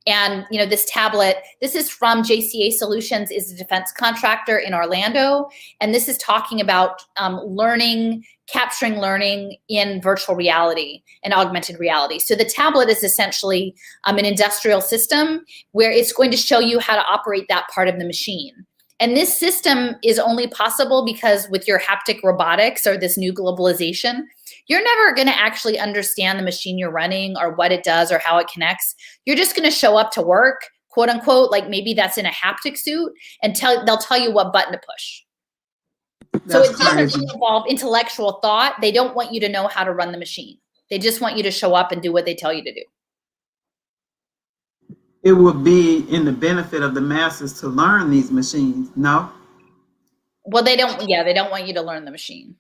And, this tablet, this is from JCA Solutions, is a defense contractor in Orlando. And this is talking about capturing learning in virtual reality and augmented reality. So the tablet is essentially an industrial system where it's going to show you how to operate that part of the machine. And this system is only possible because with your haptic robotics or this new globalization, you're never going to actually understand the machine you're running or what it does or how it connects. You're just going to show up to work, quote unquote, like maybe that's in a haptic suit, and they'll tell you what button to push. So it doesn't involve intellectual thought. They don't want you to know how to run the machine. They just want you to show up and do what they tell you to do. It would be in the benefit of the masses to learn these machines, no? Well, they don't want you to learn the machine.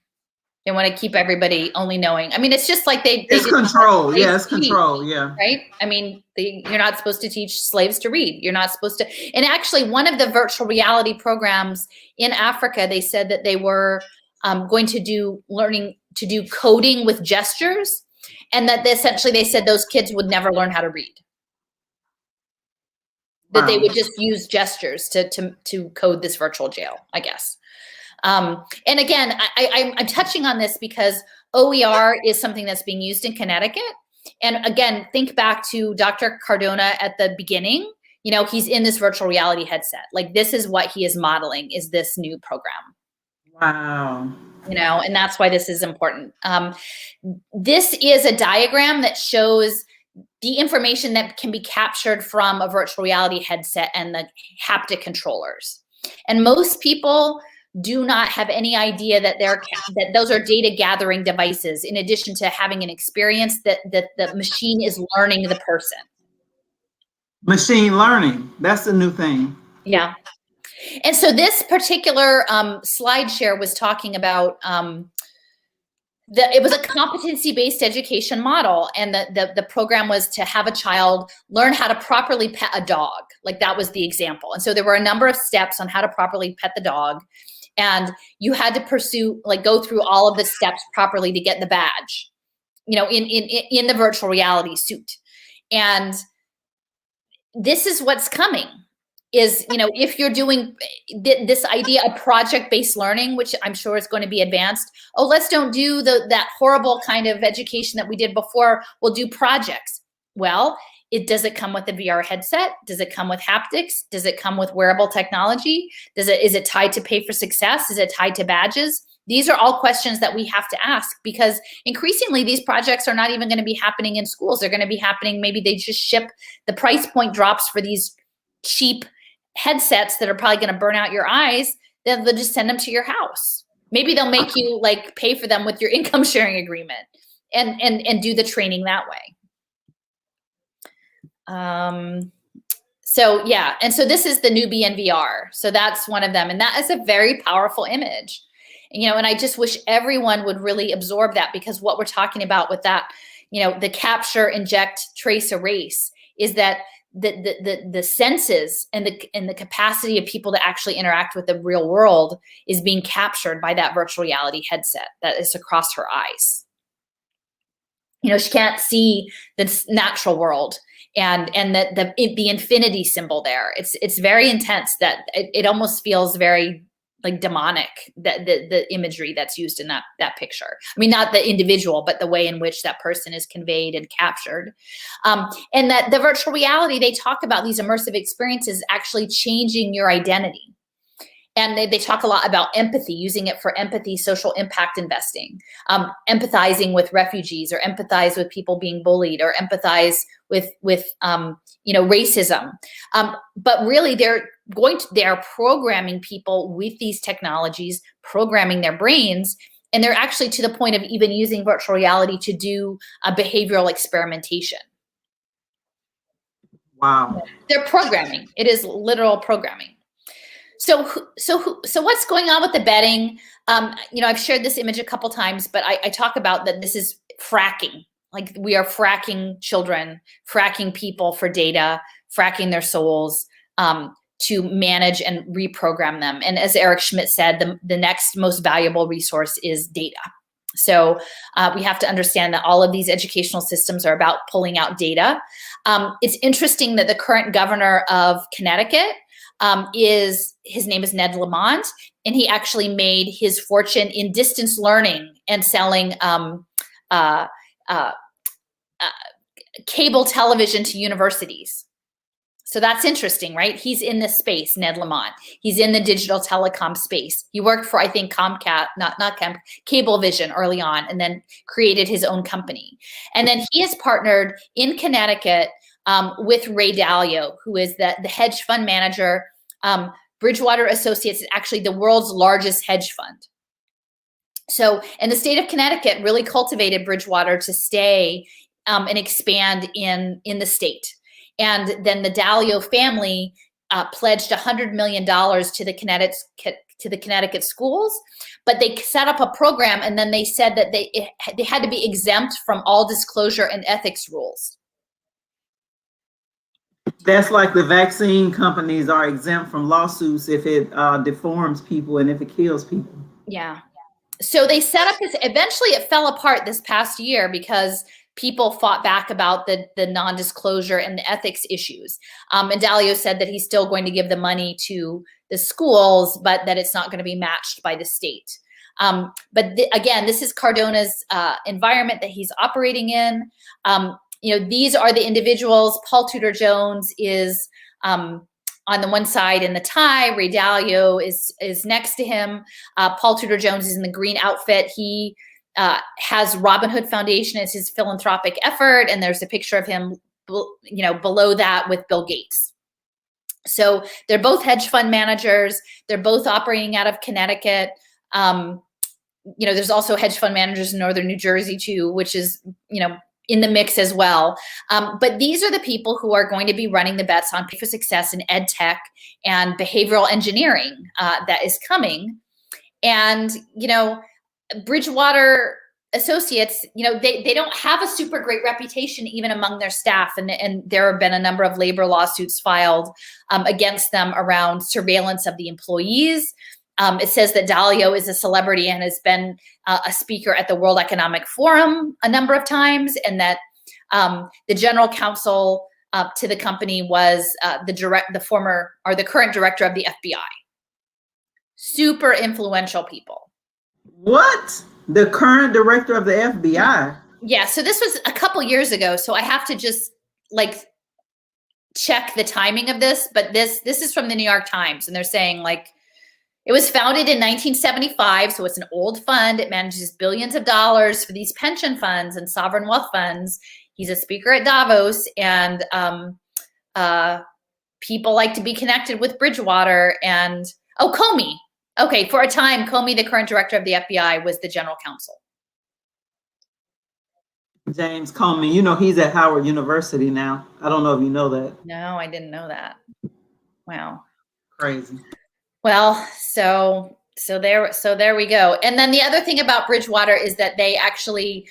They want to keep everybody only knowing. I mean, it's just like it's control. Yeah, it's control. Yeah. Right. I mean, you're not supposed to teach slaves to read. You're not supposed to. And actually, one of the virtual reality programs in Africa, they said that they were going to do coding with gestures, and that essentially they said those kids would never learn how to read. That they would just use gestures to code this virtual jail, I guess. And again, I'm touching on this because OER is something that's being used in Connecticut. And again, think back to Dr. Cardona at the beginning. He's in this virtual reality headset. Like, this is what he is modeling, is this new program. Wow. And that's why this is important. This is a diagram that shows the information that can be captured from a virtual reality headset and the haptic controllers. And most people do not have any idea that those are data gathering devices, in addition to having an experience that the machine is learning the person. Machine learning, that's the new thing. Yeah. And so this particular slide share was talking about it was a competency-based education model, and the program was to have a child learn how to properly pet a dog. Like, that was the example. And so there were a number of steps on how to properly pet the dog. And you had to go through all of the steps properly to get the badge, in the virtual reality suit. And this is what's coming is, if you're doing this idea of project-based learning, which I'm sure is going to be advanced. Oh, let's don't do that horrible kind of education that we did before. We'll do projects. Well, Does it come with a VR headset? Does it come with haptics? Does it come with wearable technology? Is it tied to pay for success? Is it tied to badges? These are all questions that we have to ask, because increasingly these projects are not even going to be happening in schools. They're going to be happening, maybe they just ship, the price point drops for these cheap headsets that are probably going to burn out your eyes. Then they'll just send them to your house. Maybe they'll make you like pay for them with your income sharing agreement and do the training that way. So yeah, and so this is the newbie in VR. So that's one of them, and that is a very powerful image. And I just wish everyone would really absorb that, because what we're talking about with that, the capture, inject, trace, erase, is that the senses and the capacity of people to actually interact with the real world is being captured by that virtual reality headset that is across her eyes. She can't see the natural world and the infinity symbol there. It's very intense, that it almost feels very like demonic, that the imagery that's used in that picture. I mean, not the individual, but the way in which that person is conveyed and captured. And that the virtual reality, they talk about these immersive experiences actually changing your identity. And they talk a lot about empathy, using it for empathy, social impact investing, empathizing with refugees, or empathize with people being bullied, or empathize with racism. But really, they are programming people with these technologies, programming their brains, and they're actually to the point of even using virtual reality to do a behavioral experimentation. Wow. They're programming. It is literal programming. So what's going on with the betting? I've shared this image a couple times, but I talk about that this is fracking. Like, we are fracking children, fracking people for data, fracking their souls to manage and reprogram them. And as Eric Schmidt said, the next most valuable resource is data. So we have to understand that all of these educational systems are about pulling out data. It's interesting that the current governor of Connecticut, his name is Ned Lamont, and he actually made his fortune in distance learning and selling cable television to universities. So that's interesting, right? He's in this space, Ned Lamont. He's in the digital telecom space. He worked for, I think, Comcast, not Cablevision early on, and then created his own company. And then he has partnered in Connecticut with Ray Dalio, who is the hedge fund manager. Bridgewater Associates is actually the world's largest hedge fund. So, and the state of Connecticut really cultivated Bridgewater to stay and expand in the state. And then the Dalio family pledged $100 million to the Connecticut schools, but they set up a program, and then they said that they had to be exempt from all disclosure and ethics rules. That's like the vaccine companies are exempt from lawsuits if it deforms people and if it kills people. Yeah. So they set up this, eventually it fell apart this past year because people fought back about the non-disclosure and the ethics issues. And Dalio said that he's still going to give the money to the schools, but that it's not going to be matched by the state. But again, this is Cardona's environment that he's operating in. These are the individuals. Paul Tudor Jones is on the one side in the tie. Ray Dalio is next to him. Paul Tudor Jones is in the green outfit. He has Robin Hood Foundation as his philanthropic effort, and there's a picture of him, below that with Bill Gates. So they're both hedge fund managers. They're both operating out of Connecticut. There's also hedge fund managers in northern New Jersey too, which is, in the mix as well. But these are the people who are going to be running the bets on pay for success in ed tech and behavioral engineering that is coming. And, Bridgewater Associates, they don't have a super great reputation even among their staff. And there have been a number of labor lawsuits filed against them around surveillance of the employees. It says that Dalio is a celebrity and has been a speaker at the World Economic Forum a number of times, and that the general counsel to the company was the current director of the FBI. Super influential people. What? The current director of the FBI? Yeah. So this was a couple years ago. So I have to just check the timing of this, but this is from the New York Times, and they're saying like it was founded in 1975, so it's an old fund. It manages billions of dollars for these pension funds and sovereign wealth funds. He's a speaker at Davos, and people like to be connected with Bridgewater and Comey. Okay, for a time, Comey, the current director of the FBI, was the general counsel. James Comey, you know, he's at Howard University now. I don't know if you know that. No, I didn't know that. Wow. Crazy. Well, so there we go. And then the other thing about Bridgewater is that they actually,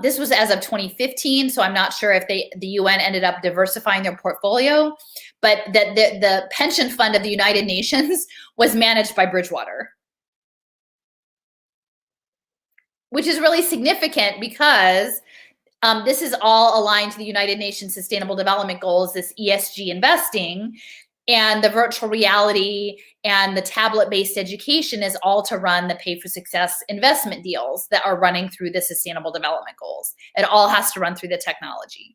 this was as of 2015, so I'm not sure if the UN ended up diversifying their portfolio, but that the pension fund of the United Nations was managed by Bridgewater, which is really significant because this is all aligned to the United Nations Sustainable Development Goals, this ESG investing, and the virtual reality and the tablet-based education is all to run the pay for success investment deals that are running through the Sustainable Development Goals. It all has to run through the technology.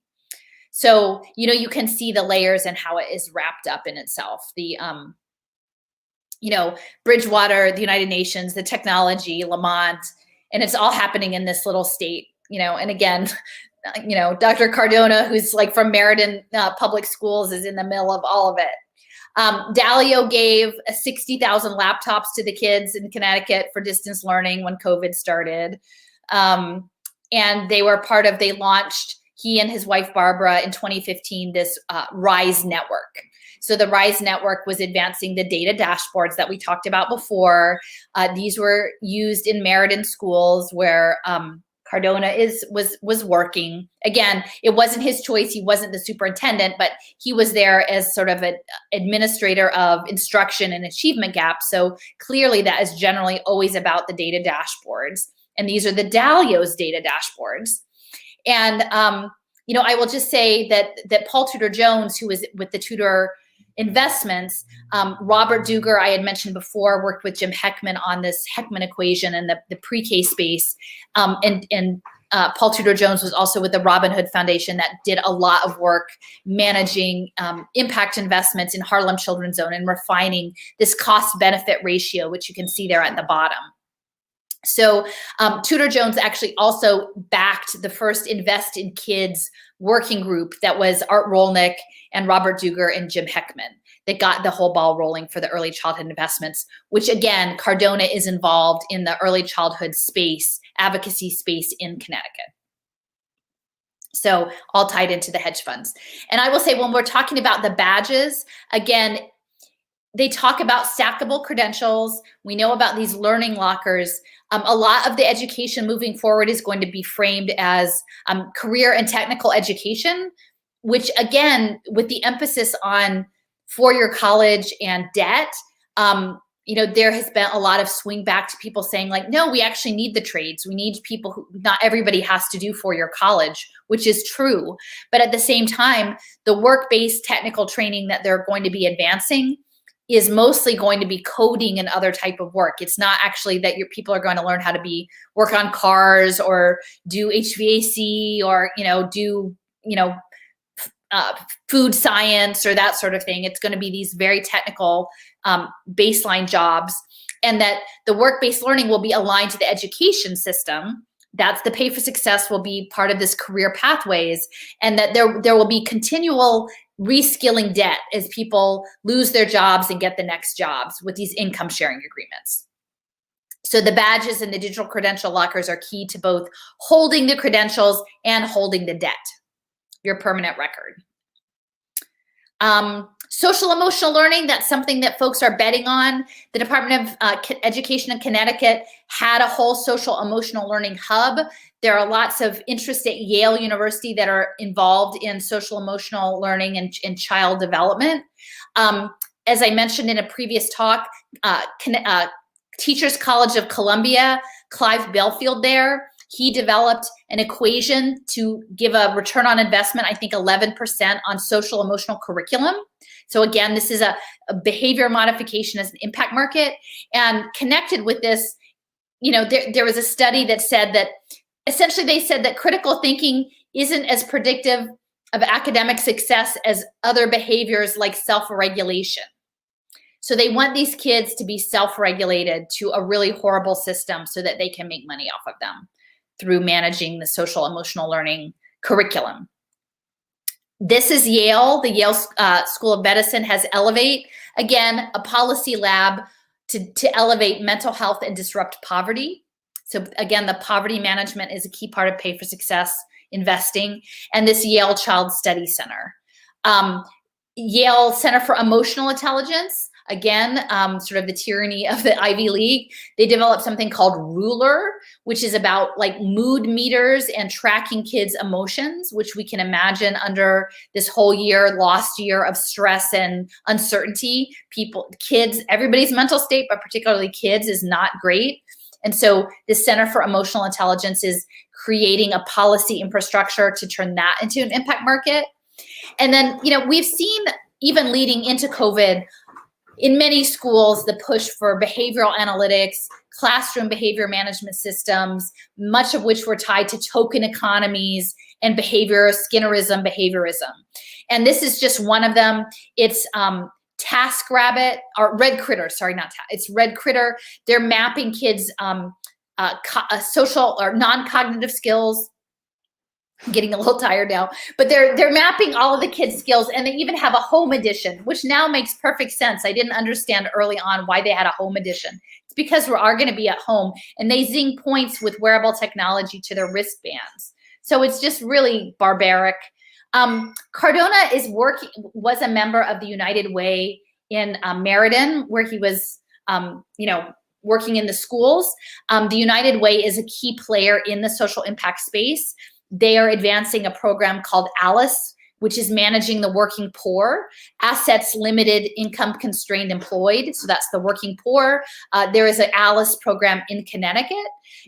So, you know, you can see the layers and how it is wrapped up in itself. The, you know, Bridgewater, the United Nations, the technology, Lamont, and it's all happening in this little state, you know, and again, you know, Dr. Cardona, who's like from Meriden Public Schools, is in the middle of all of it. Dalio gave 60,000 laptops to the kids in Connecticut for distance learning when COVID started. And they were part of, they launched, he and his wife, Barbara, in 2015, this RISE network. So the RISE network was advancing the data dashboards that we talked about before. These were used in Meriden schools where Cardona was working. Again, it wasn't his choice. He wasn't the superintendent, but he was there as sort of an administrator of instruction and achievement gaps. So clearly that is generally always about the data dashboards. And these are the Dalio's data dashboards. And, you know, I will just say that Paul Tudor Jones, who was with the Tudor Investments, Robert Duger, I had mentioned before, worked with Jim Heckman on this Heckman equation and the pre-K space. And Paul Tudor Jones was also with the Robin Hood Foundation that did a lot of work managing impact investments in Harlem Children's Zone and refining this cost-benefit ratio, which you can see there at the bottom. So Tudor Jones actually also backed the first Invest in Kids working group that was Art Rolnick and Robert Duger and Jim Heckman that got the whole ball rolling for the early childhood investments, which again, Cardona is involved in the early childhood space, advocacy space in Connecticut. So all tied into the hedge funds. And I will say when we're talking about the badges, again, they talk about stackable credentials. We know about these learning lockers. A lot of the education moving forward is going to be framed as career and technical education, which again, with the emphasis on four-year college and debt, you know, there has been a lot of swing back to people saying like, no, we actually need the trades. We need people who, not everybody has to do four-year college, which is true. But at the same time, the work-based technical training that they're going to be advancing is mostly going to be coding and other type of work. It's not actually that your people are going to learn how to work on cars or do HVAC or, you know, do, you know, food science or that sort of thing. It's going to be these very technical baseline jobs, and that the work-based learning will be aligned to the education system. That's the pay for success will be part of this career pathways, and that there will be continual reskilling debt as people lose their jobs and get the next jobs with these income sharing agreements. So the badges and the digital credential lockers are key to both holding the credentials and holding the debt, your permanent record. Social emotional learning, that's something that folks are betting on. The Department of Education in Connecticut had a whole social emotional learning hub. There are lots of interest at Yale University that are involved in social emotional learning and child development. As I mentioned in a previous talk, Teachers College of Columbia, Clive Belfield there, he developed an equation to give a return on investment, I think 11% on social emotional curriculum. So again, this is a behavior modification as an impact market. And connected with this, you know, there was a study that said that essentially they said that critical thinking isn't as predictive of academic success as other behaviors like self-regulation. So they want these kids to be self-regulated to a really horrible system so that they can make money off of them through managing the social emotional learning curriculum. This is Yale. The Yale School of Medicine has Elevate, again, a policy lab to elevate mental health and disrupt poverty. So again, the poverty management is a key part of Pay for Success investing, and this Yale Child Study Center. Yale Center for Emotional Intelligence, again, sort of the tyranny of the Ivy League. They developed something called Ruler, which is about like mood meters and tracking kids' emotions, which we can imagine under this whole year, lost year of stress and uncertainty. Kids, everybody's mental state, but particularly kids, is not great. And so the Center for Emotional Intelligence is creating a policy infrastructure to turn that into an impact market. And then, we've seen, even leading into COVID, in many schools, the push for behavioral analytics, classroom behavior management systems, much of which were tied to token economies and Skinnerism, behaviorism. And this is just one of them. It's TaskRabbit, or Red Critter, sorry, it's Red Critter. They're mapping kids' social or non-cognitive skills. I'm getting a little tired now, but they're mapping all of the kids' skills, and they even have a home edition, which now makes perfect sense. I didn't understand early on why they had a home edition. It's because we are going to be at home, and they zing points with wearable technology to their wristbands. So it's just really barbaric. Cardona was a member of the United Way in Meriden, where he was, working in the schools. The United Way is a key player in the social impact space. They are advancing a program called ALICE, which is managing the working poor, assets limited, income constrained, employed. So that's the working poor. There is an ALICE program in Connecticut.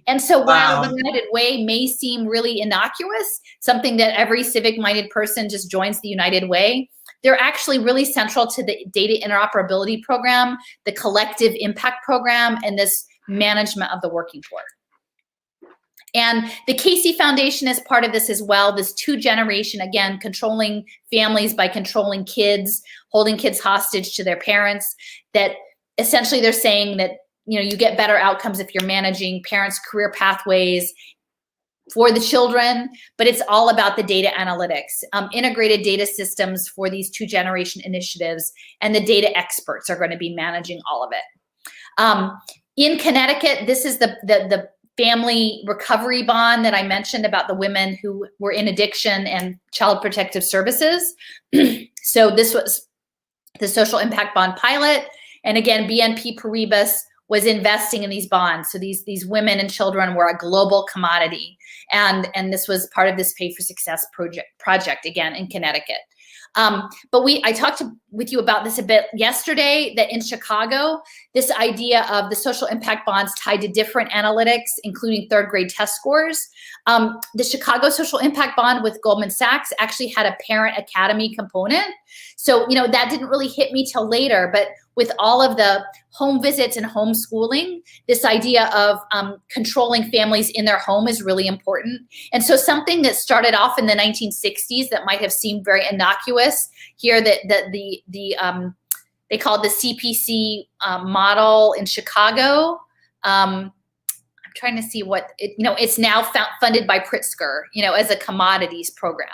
And so while the United Way may seem really innocuous, something that every civic-minded person just joins the United Way, they're actually really central to the data interoperability program, the collective impact program, and this management of the working poor. And the Casey Foundation is part of this as well, this 2-generation, again, controlling families by controlling kids, holding kids hostage to their parents, that essentially they're saying that, you get better outcomes if you're managing parents' career pathways for the children, but it's all about the data analytics, integrated data systems for these 2-generation initiatives, and the data experts are going to be managing all of it. In Connecticut, this is the family recovery bond that I mentioned about the women who were in addiction and child protective services. So this was the social impact bond pilot. And again, BNP Paribas was investing in these bonds. So these women and children were a global commodity. And this was part of this Pay for Success project again, in Connecticut. But I talked with you about this a bit yesterday, that in Chicago, this idea of the social impact bonds tied to different analytics, including 3rd grade test scores. The Chicago social impact bond with Goldman Sachs actually had a parent academy component. So, that didn't really hit me till later, but with all of the home visits and homeschooling, this idea of controlling families in their home is really important. And so something that started off in the 1960s that might have seemed very innocuous here, that they called the CPC model in Chicago. I'm trying to see what it's now funded by Pritzker, as a commodities program.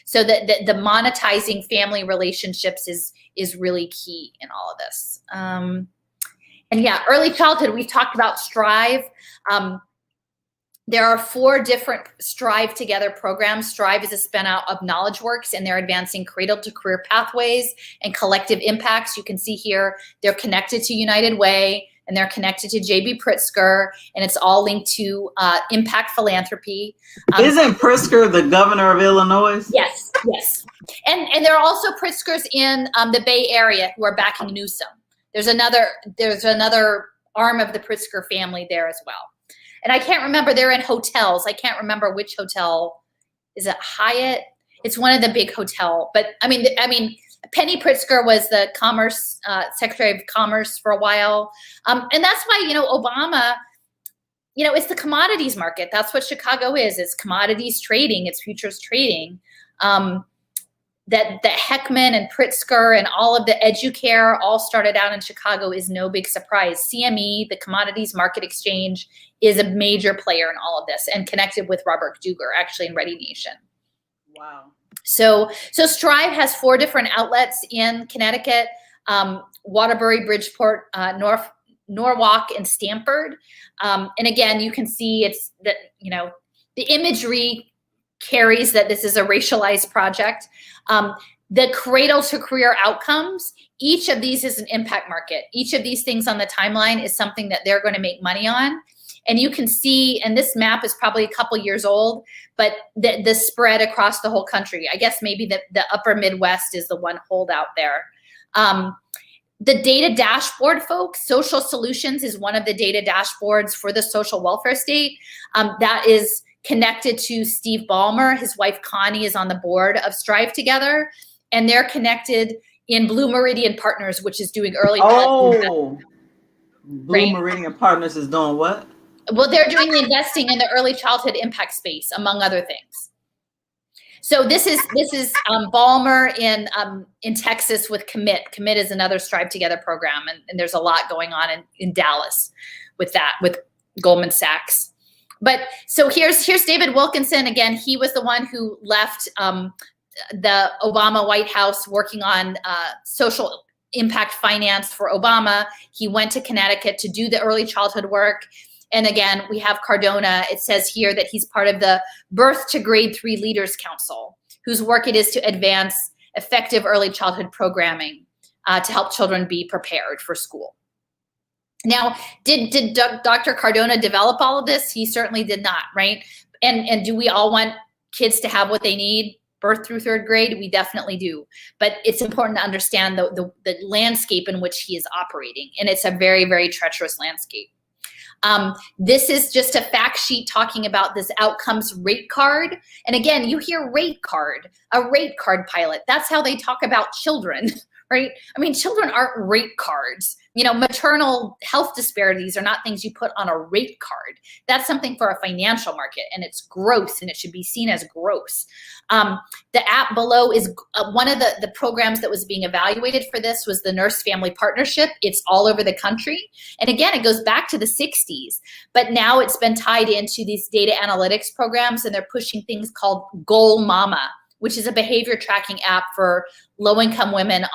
So that the monetizing family relationships is really key in all of this. And yeah, early childhood, we've talked about Strive. There are 4 different Strive Together programs. Strive is a spin out of KnowledgeWorks, and they're advancing cradle to career pathways and collective impacts. You can see here, they're connected to United Way, and they're connected to J.B. Pritzker, and it's all linked to impact philanthropy. Isn't Pritzker the governor of Illinois? Yes. And there are also Pritzkers in the Bay Area who are backing Newsom. There's another arm of the Pritzker family there as well. And I can't remember, they're in hotels. I can't remember which hotel. Is it Hyatt? It's one of the big hotel. But I mean, Penny Pritzker was the Secretary of Commerce for a while. And that's why, Obama, it's the commodities market. That's what Chicago is. It's commodities trading. It's futures trading. that Heckman and Pritzker and all of the EduCare all started out in Chicago is no big surprise. CME, the Commodities Market Exchange, is a major player in all of this and connected with Robert Duger, actually in Ready Nation. Wow. So Strive has 4 different outlets in Connecticut, Waterbury, Bridgeport, Norwalk, and Stamford. And again, you can see it's that, the imagery carries that this is a racialized project. The cradle to career outcomes, each of these is an impact market. Each of these things on the timeline is something that they're going to make money on. And you can see, and this map is probably a couple years old, but the spread across the whole country. I guess maybe the upper Midwest is the one holdout there. The data dashboard, folks, Social Solutions is one of the data dashboards for the social welfare state. That is connected to Steve Ballmer. His wife, Connie, is on the board of Strive Together, and they're connected in Blue Meridian Partners, which is doing early childhood. Oh, Blue Meridian Partners is doing what? Well, they're doing the investing in the early childhood impact space, among other things. So this is Ballmer in Texas with Commit. Commit is another Strive Together program, and there's a lot going on in Dallas with that, with Goldman Sachs. But so here's David Wilkinson again. He was the one who left the Obama White House working on social impact finance for Obama. He went to Connecticut to do the early childhood work. And again, we have Cardona. It says here that he's part of the Birth to Grade 3 Leaders Council, whose work it is to advance effective early childhood programming to help children be prepared for school. Now, did Dr. Cardona develop all of this? He certainly did not, right? And do we all want kids to have what they need, birth through 3rd grade? We definitely do. But it's important to understand the landscape in which he is operating. And it's a very, very treacherous landscape. This is just a fact sheet talking about this outcomes rate card. And again, you hear rate card, a rate card pilot. That's how they talk about children, right? I mean, children aren't rate cards. Maternal health disparities are not things you put on a rate card. That's something for a financial market, and it's gross, and it should be seen as gross. The app below is one of the programs that was being evaluated for this was the Nurse Family Partnership. It's all over the country. And again, it goes back to the 60s, but now it's been tied into these data analytics programs, and they're pushing things called Goal Mama, which is a behavior tracking app for low-income women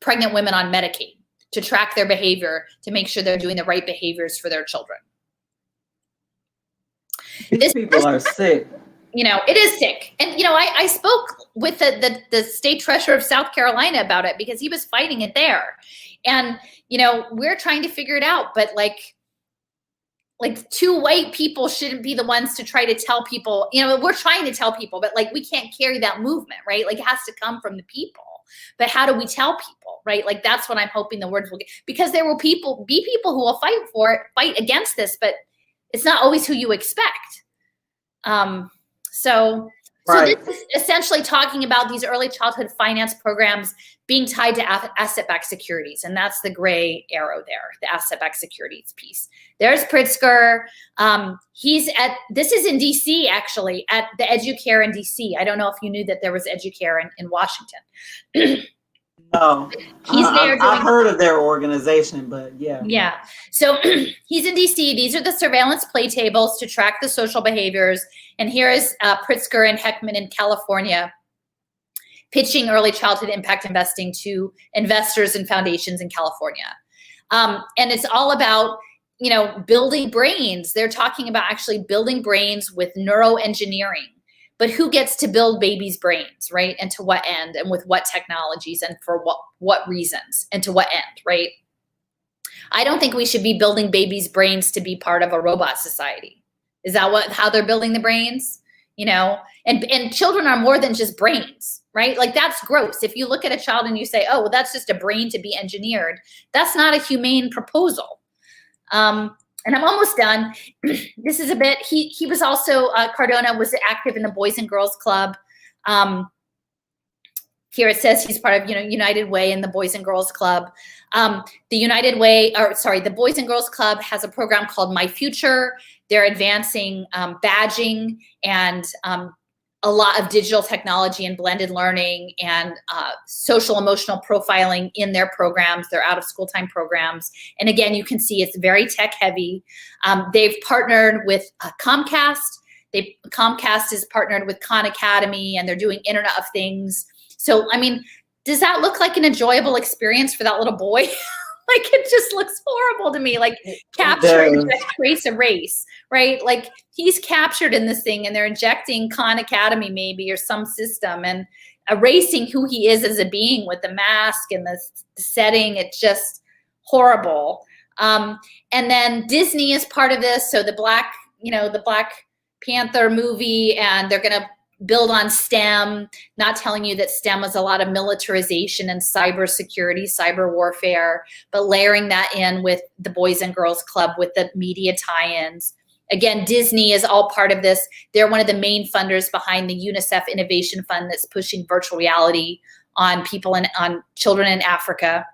pregnant women on Medicaid, to track their behavior, to make sure they're doing the right behaviors for their children. These people are sick. It is sick. And, I spoke with the state treasurer of South Carolina about it because he was fighting it there. And, we're trying to figure it out, but like 2 white people shouldn't be the ones to try to tell people, we're trying to tell people, but we can't carry that movement, right? It has to come from the people. But how do we tell people, right? That's what I'm hoping the words will get, because there will be people who will fight against this, but it's not always who you expect. So this is essentially talking about these early childhood finance programs being tied to asset-backed securities. And that's the gray arrow there, the asset-backed securities piece. There's Pritzker. This is in DC, actually, at the EduCare in DC. I don't know if you knew that there was EduCare in Washington. No, he's there. I've heard of their organization, but yeah. Yeah. So he's in DC. These are the surveillance play tables to track the social behaviors. And here is Pritzker and Heckman in California pitching early childhood impact investing to investors and foundations in California. And it's all about, building brains. They're talking about actually building brains with neuroengineering. But who gets to build babies' brains, right? And to what end, and with what technologies, and for what reasons, and to what end, right? I don't think we should be building babies' brains to be part of a robot society. Is that how they're building the brains? And children are more than just brains, right? That's gross. If you look at a child and you say, oh, well, that's just a brain to be engineered, that's not a humane proposal. And I'm almost done. This is a bit, he was also, Cardona was active in the Boys and Girls Club. Here it says he's part of, United Way and the Boys and Girls Club. The Boys and Girls Club has a program called My Future. They're advancing badging and a lot of digital technology and blended learning and social emotional profiling in their programs, their out of school time programs. And again, you can see it's very tech heavy. They've partnered with Comcast. Comcast is partnered with Khan Academy, and they're doing Internet of Things. So, I mean, does that look like an enjoyable experience for that little boy? Like, it just looks horrible to me. Like, capture, inject, trace, erase, right? Like, he's captured in this thing, and they're injecting Khan Academy maybe or some system and erasing who he is as a being with the mask and the setting. It's just horrible. And then Disney is part of this. So the Black Panther movie, and they're going to build on STEM, not telling you that STEM is a lot of militarization and cybersecurity, cyber warfare, but layering that in with the Boys and Girls Club, with the media tie-ins. Again, Disney is all part of this. They're one of the main funders behind the UNICEF Innovation Fund that's pushing virtual reality on people and on children in Africa.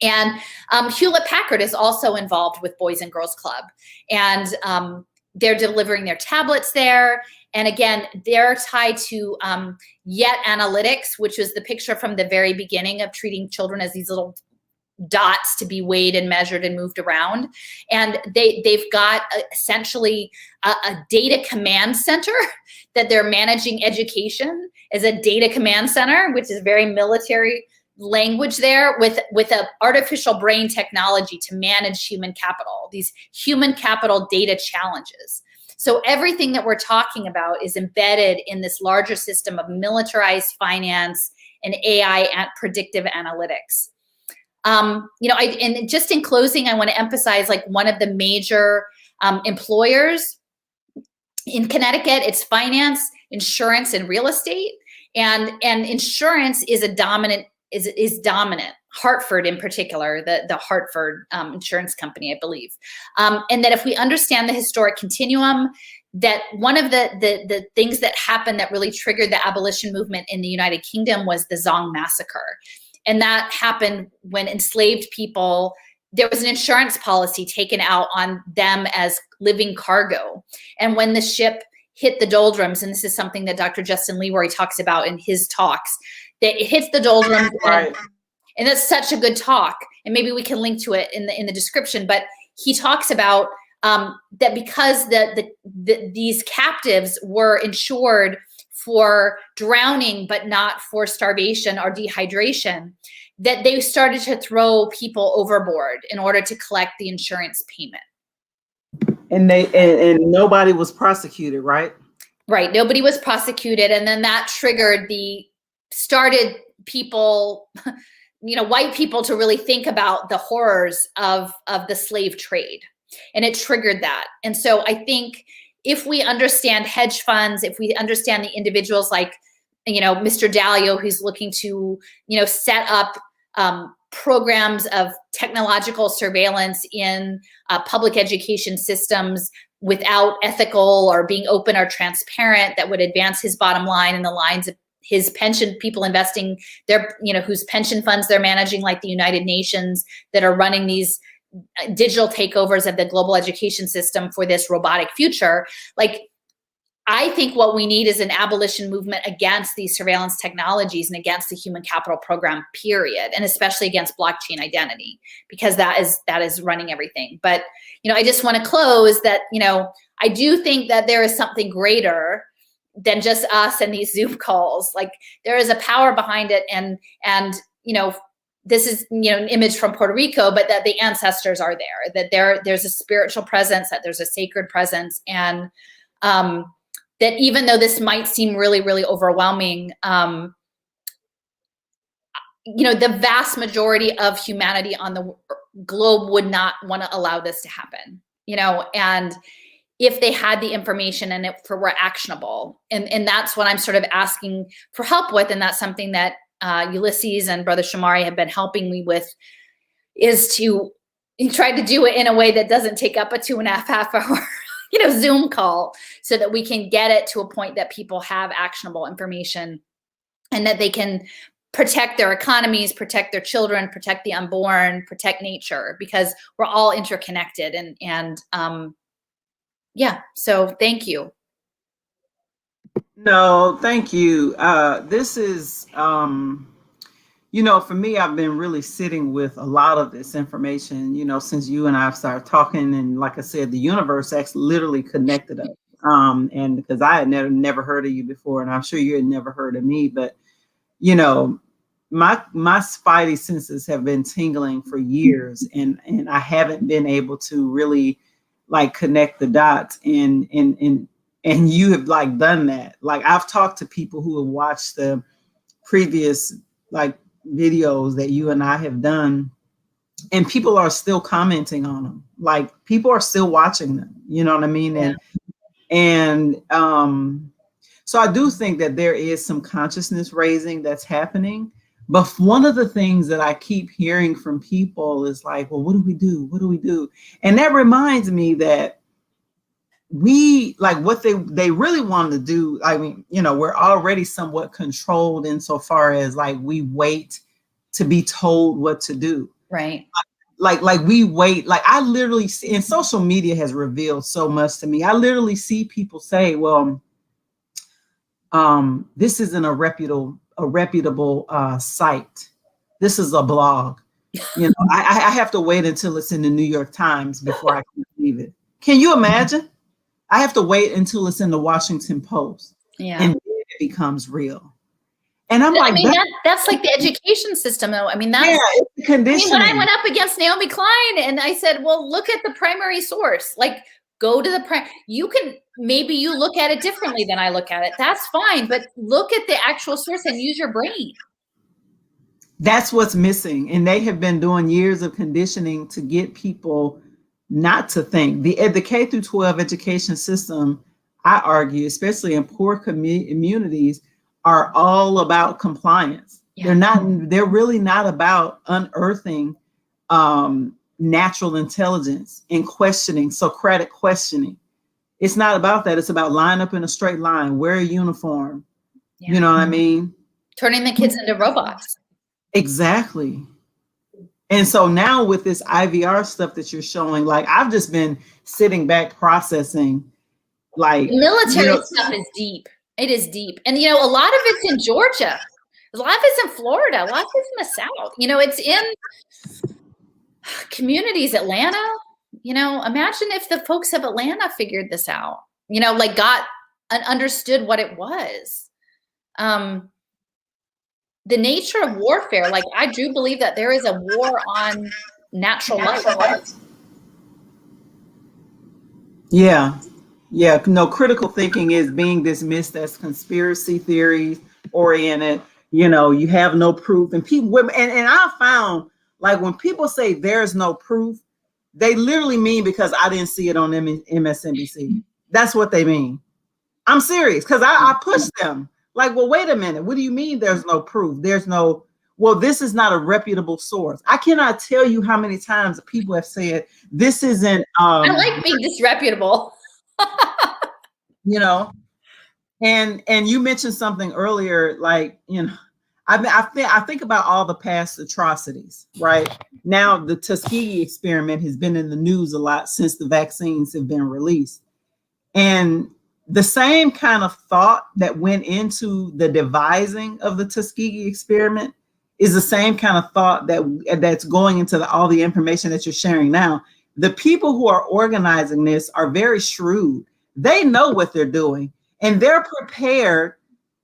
And Hewlett-Packard is also involved with Boys and Girls Club. And they're delivering their tablets there. And again, they're tied to Yet Analytics, which was the picture from the very beginning of treating children as these little dots to be weighed and measured and moved around. And they've got essentially a data command center that they're managing education as a data command center, which is very military language there, with an artificial brain technology to manage human capital, these human capital data challenges. So everything that we're talking about is embedded in this larger system of militarized finance and AI and predictive analytics. And just in closing, I want to emphasize, like, one of the major employers in Connecticut, it's finance, insurance, and real estate. And insurance is dominant. Hartford in particular, the Hartford insurance company, I believe. And that if we understand the historic continuum, that one of the things that happened that really triggered the abolition movement in the United Kingdom was the Zong massacre. And that happened when enslaved people, there was an insurance policy taken out on them as living cargo. And when the ship hit the doldrums, and this is something that Dr. Justin Leroy talks about in his talks, that it hits the doldrums. Right. And that's such a good talk. And maybe we can link to it in the description. But he talks about that because these captives were insured for drowning, but not for starvation or dehydration, that they started to throw people overboard in order to collect the insurance payment. And and nobody was prosecuted, right? Right. Nobody was prosecuted. And then that started people, white people, to really think about the horrors of the slave trade. And it triggered that. And so I think if we understand hedge funds, if we understand the individuals like, Mr. Dalio, who's looking to, set up programs of technological surveillance in public education systems without ethical or being open or transparent, that would advance his bottom line and the lines of his pension, people investing their, whose pension funds they're managing, like the United Nations, that are running these digital takeovers of the global education system for this robotic future. Like, I think what we need is an abolition movement against these surveillance technologies and against the human capital program, period, and especially against blockchain identity, because that is running everything. But, I just want to close that, I do think that there is something greater than just us and these Zoom calls. Like, there is a power behind it, and this is an image from Puerto Rico, but that the ancestors are there, that there's a spiritual presence, that there's a sacred presence, and that even though this might seem really, really overwhelming, the vast majority of humanity on the globe would not want to allow this to happen, and if they had the information and it were actionable. And that's what I'm sort of asking for help with. And that's something that Ulysses and Brother Shamari have been helping me with, is to try to do it in a way that doesn't take up a 2.5 hour Zoom call, so that we can get it to a point that people have actionable information and that they can protect their economies, protect their children, protect the unborn, protect nature, because we're all interconnected. And so thank you. No, thank you. This is, for me, I've been really sitting with a lot of this information, since you and I have started talking. And like I said, the universe actually literally connected us. And because I had never heard of you before, and I'm sure you had never heard of me, but you know, my spidey senses have been tingling for years, and I haven't been able to really like connect the dots. And you have like done that. Like I've talked to people who have watched the previous like videos that you and I have done, and people are still commenting on them. Like people are still watching them. You know what I mean? Yeah. And so I do think that there is some consciousness raising that's happening. But one of the things that I keep hearing from people is like, well, what do we do? What do we do? And that reminds me that we like what they really want to do. I mean, we're already somewhat controlled insofar as like we wait to be told what to do. Right. Like we wait. Like I literally see, and social media has revealed so much to me. I literally see people say, well, this isn't a reputable site. This is a blog. I have to wait until it's in the New York Times before I can believe it. Can you imagine? I have to wait until it's in the Washington Post. Yeah. And then it becomes real. And I'm like, I mean, that's like the education system, though. I mean, that's it's the conditioning. I mean, when I went up against Naomi Klein and I said, well, look at the primary source, like go to the maybe you look at it differently than I look at it. That's fine. But look at the actual source and use your brain. That's what's missing. And they have been doing years of conditioning to get people not to think. The K through 12 education system, I argue, especially in poor communities, are all about compliance. Yeah. They're really not about unearthing natural intelligence and questioning, Socratic questioning. It's not about that. It's about line up in a straight line, wear a uniform. Yeah. You know what I mean? Turning the kids into robots. Exactly. And so now with this IVR stuff that you're showing, like I've just been sitting back processing, like the military stuff is deep. It is deep. And, a lot of it's in Georgia. A lot of it's in Florida. A lot of it's in the South. It's in communities, Atlanta. Imagine if the folks of Atlanta figured this out, like got and understood what it was. The nature of warfare, like I do believe that there is a war on natural life. Yeah. Yeah, no, critical thinking is being dismissed as conspiracy theories oriented. You have no proof, and people, and I found like when people say there's no proof, they literally mean because I didn't see it on MSNBC. That's what they mean. I'm serious, because I pushed them like, well, wait a minute. What do you mean there's no proof? Well, this is not a reputable source. I cannot tell you how many times people have said this isn't. I like being disreputable. And you mentioned something earlier, like, I think about all the past atrocities, right? Now, the Tuskegee experiment has been in the news a lot since the vaccines have been released. And the same kind of thought that went into the devising of the Tuskegee experiment is the same kind of thought that's going into all the information that you're sharing now. The people who are organizing this are very shrewd. They know what they're doing, and they're prepared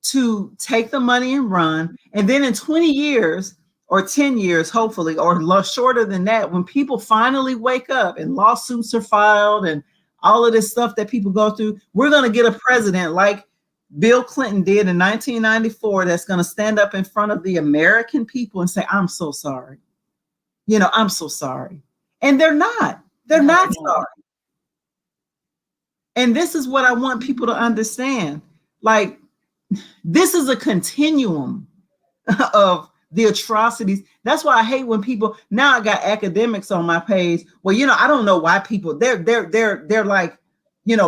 to take the money and run. And then in 20 years or 10 years, hopefully, or shorter than that, when people finally wake up and lawsuits are filed and all of this stuff that people go through, we're going to get a president like Bill Clinton did in 1994 that's going to stand up in front of the American people and say, I'm so sorry. I'm so sorry. And they're not. They're not sorry. And this is what I want people to understand. Like, this is a continuum of the atrocities. That's why I hate when people, now I got academics on my page. Well, I don't know why people, they're like,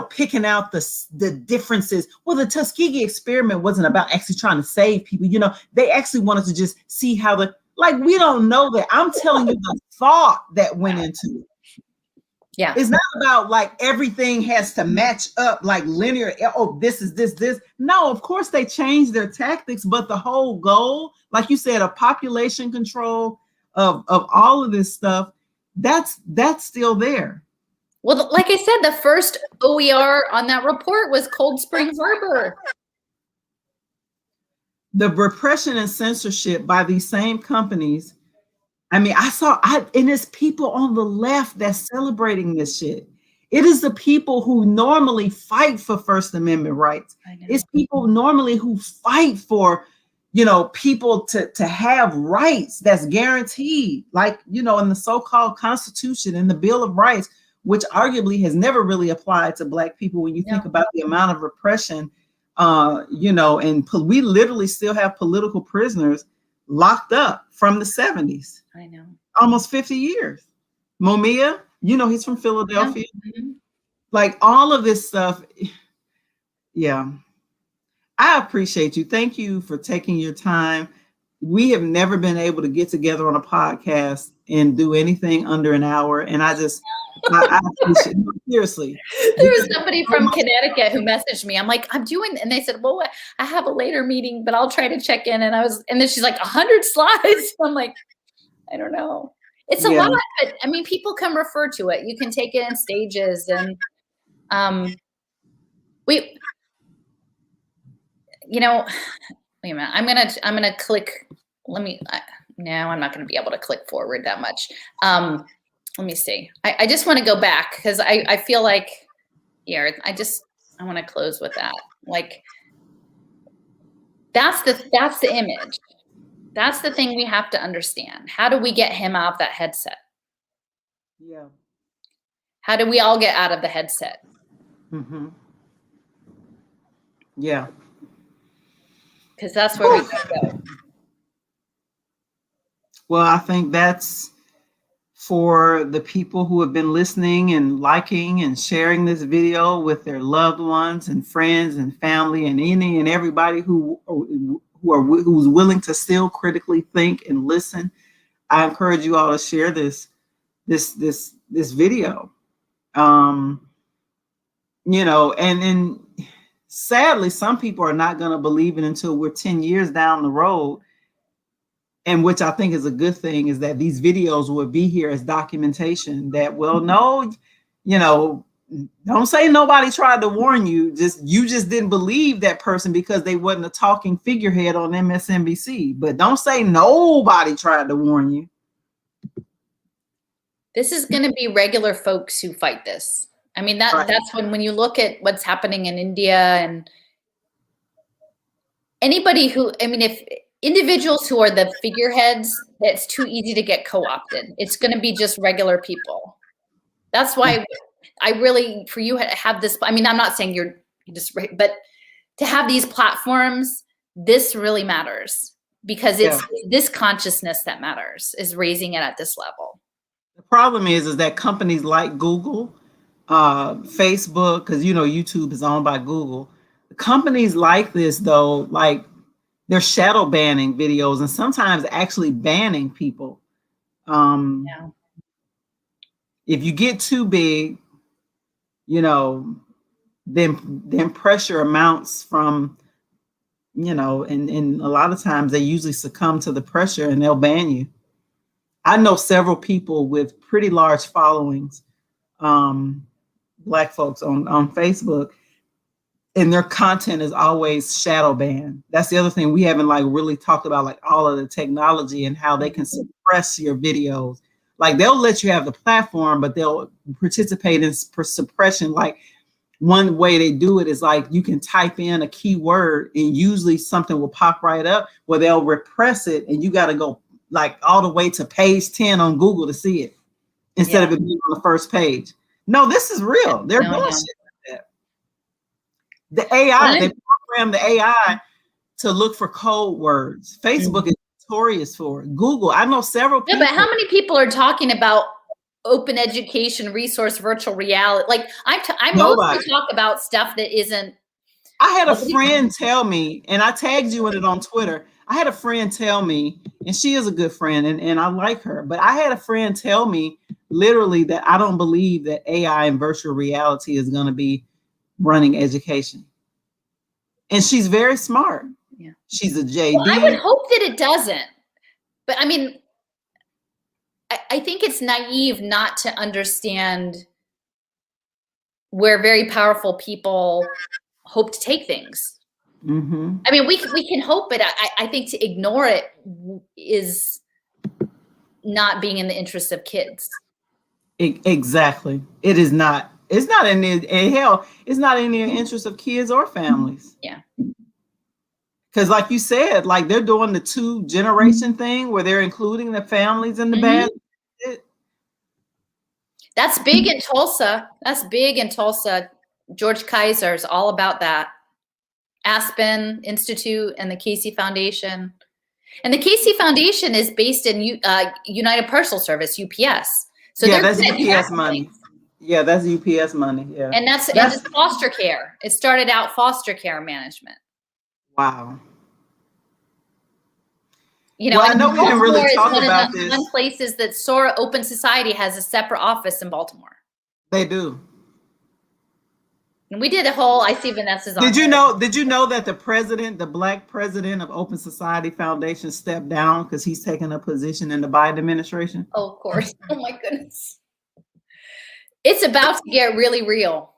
picking out the differences. Well, the Tuskegee experiment wasn't about actually trying to save people. They actually wanted to just see how we don't know that. I'm telling you the thought that went into it. Yeah. It's not about like everything has to match up like linear. Oh, this is this. No, of course they change their tactics, but the whole goal, like you said, of population control of all of this stuff, that's still there. Well, like I said, the first OER on that report was Cold Spring Harbor. The repression and censorship by these same companies. I mean, and it's people on the left that's celebrating this shit. It is the people who normally fight for First Amendment rights. It's people normally who fight for, people to have rights that's guaranteed, like, in the so-called Constitution and the Bill of Rights, which arguably has never really applied to Black people when you think about the amount of repression, and we literally still have political prisoners locked up from the 70s. I know. Almost 50 years. Mumia, he's from Philadelphia. Mm-hmm. Like all of this stuff. Yeah. I appreciate you. Thank you for taking your time. We have never been able to get together on a podcast and do anything under an hour. And I appreciate it. Seriously. There was somebody from Connecticut who messaged me. I'm like, I'm doing, and they said, well, I have a later meeting, but I'll try to check in. And then she's like, 100 slides. I'm like, I don't know. It's a lot, but I mean, people can refer to it. You can take it in stages, and wait a minute. I'm gonna click. No, I'm not gonna be able to click forward that much. Let me see. I just want to go back because I feel like, I want to close with that. Like, that's the image. That's the thing we have to understand. How do we get him out of that headset? Yeah. How do we all get out of the headset? Mm-hmm. Yeah. Because that's where we can go. Well, I think that's for the people who have been listening and liking and sharing this video with their loved ones and friends and family and any and everybody who's willing to still critically think and listen. I encourage you all to share this video. And sadly, some people are not going to believe it until we're 10 years down the road. And which I think is a good thing, is that these videos will be here as documentation that, well, no, don't say nobody tried to warn you. You just didn't believe that person because they wasn't a talking figurehead on MSNBC. But don't say nobody tried to warn you. This is going to be regular folks who fight this. I mean, that's when you look at what's happening in India and anybody if individuals who are the figureheads, it's too easy to get co-opted. It's going to be just regular people. That's why I really, for you, have this. I mean, I'm not saying you're just right, but to have these platforms, this really matters because it's this consciousness that matters, is raising it at this level. The problem is that companies like Google, Facebook, because YouTube is owned by Google. Companies like this, though, like, they're shadow banning videos and sometimes actually banning people. If you get too big, then pressure mounts from, and a lot of times they usually succumb to the pressure and they'll ban you. I know several people with pretty large followings, Black folks on Facebook, and their content is always shadow banned. That's the other thing we haven't really talked about, like all of the technology and how they can suppress your videos. Like they'll let you have the platform, but they'll participate in suppression. Like one way they do it is like you can type in a keyword and usually something will pop right up where they'll repress it and you got to go like all the way to page 10 on Google to see it instead of it being on the first page. No, this is real. They're doing shit like that. The AI, they program the AI to look for code words. Facebook is notorious for it. Google, I know several people. Yeah, but how many people are talking about open education, resource, virtual reality? Like I mostly talk about stuff that isn't. I had a friend tell me, and I tagged you in it on Twitter. I had a friend tell me, and she is a good friend, and I like her, but I had a friend tell me literally that I don't believe that AI and virtual reality is going to be running education. And she's very smart. Yeah. She's a Well, I would JD. hope that it doesn't. But I mean, I think it's naive not to understand where very powerful people hope to take things. Mm-hmm. I mean, we can hope, but I think to ignore it is not being in the interest of kids. Exactly. It is not. It's not in the hell. It's not in the interest of kids or families. Yeah. Because, like you said, like they're doing the 2-generation thing where they're including the families in the bad. That's big in Tulsa. That's big in Tulsa. George Kaiser's all about that. Aspen Institute and the Casey Foundation. And the Casey Foundation is based in United Parcel Service, UPS. So yeah, that's UPS money. Yeah, that's UPS money. Yeah. And that's and it's foster care. It started out foster care management. Wow. You know, well, I know we didn't really talk about this. One places that SORA Open Society has a separate office in Baltimore. They do. And we did a whole, I see Vanessa's on. Did you know that the black president of Open Society Foundation stepped down because he's taking a position in the Biden administration? Oh, of course. Oh my goodness. It's about to get really real.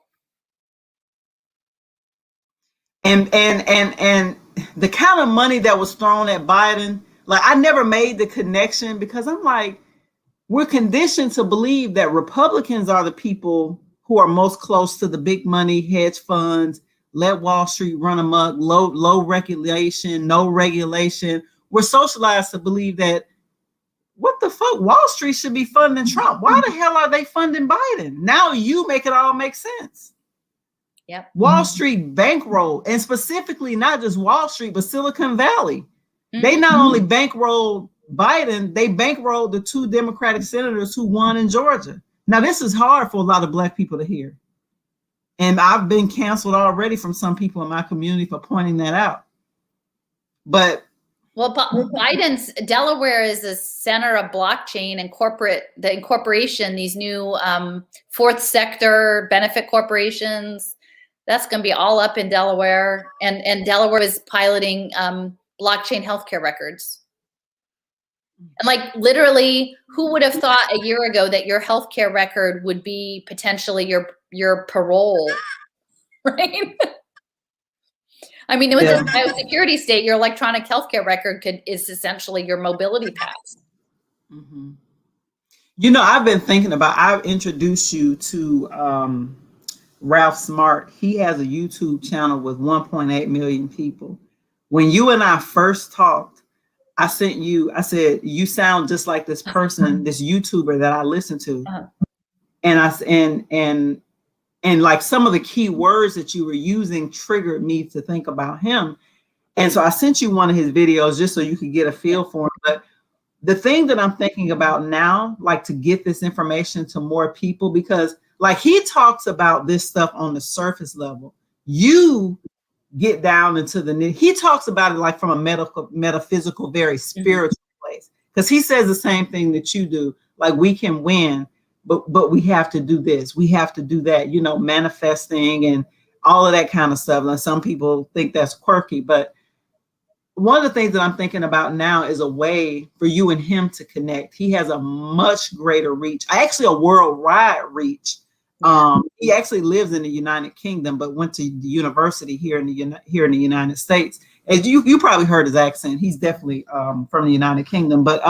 And the kind of money that was thrown at Biden, like I never made the connection because I'm like, we're conditioned to believe that Republicans are the people who are most close to the big money hedge funds, let Wall Street run amok, low regulation, no regulation. We're socialized to believe that what the fuck, Wall Street should be funding Trump. Why the hell are they funding Biden? Now you make it all make sense. Yep. Wall Street bankrolled, and specifically not just Wall Street, but Silicon Valley. Mm-hmm. They not only bankrolled Biden, they bankrolled the 2 Democratic senators who won in Georgia. Now, this is hard for a lot of Black people to hear. And I've been canceled already from some people in my community for pointing that out. But well, Biden's Delaware is the center of blockchain and the incorporation, these new fourth sector benefit corporations. That's going to be all up in Delaware. And Delaware is piloting blockchain healthcare records. And like literally, who would have thought a year ago that your healthcare record would be potentially your parole, right? I mean, with the biosecurity state, your electronic healthcare record is essentially your mobility pass. Mm-hmm. You know, I've introduced you to Ralph Smart. He has a YouTube channel with 1.8 million people. When you and I first talked, I said, you sound just like this person, this YouTuber that I listen to. And like some of the key words that you were using triggered me to think about him. And so I sent you one of his videos just so you could get a feel for him. But the thing that I'm thinking about now, like to get this information to more people, because like he talks about this stuff on the surface level. You get down into he talks about it like from a metaphysical, very spiritual place. Because he says the same thing that you do. Like we can win, but we have to do this. We have to do that, you know, manifesting and all of that kind of stuff. And some people think that's quirky, but one of the things that I'm thinking about now is a way for you and him to connect. He has a much greater reach, actually a worldwide reach. He actually lives in the United Kingdom, but went to the university here in the United States. As you probably heard his accent, he's definitely from the United Kingdom, but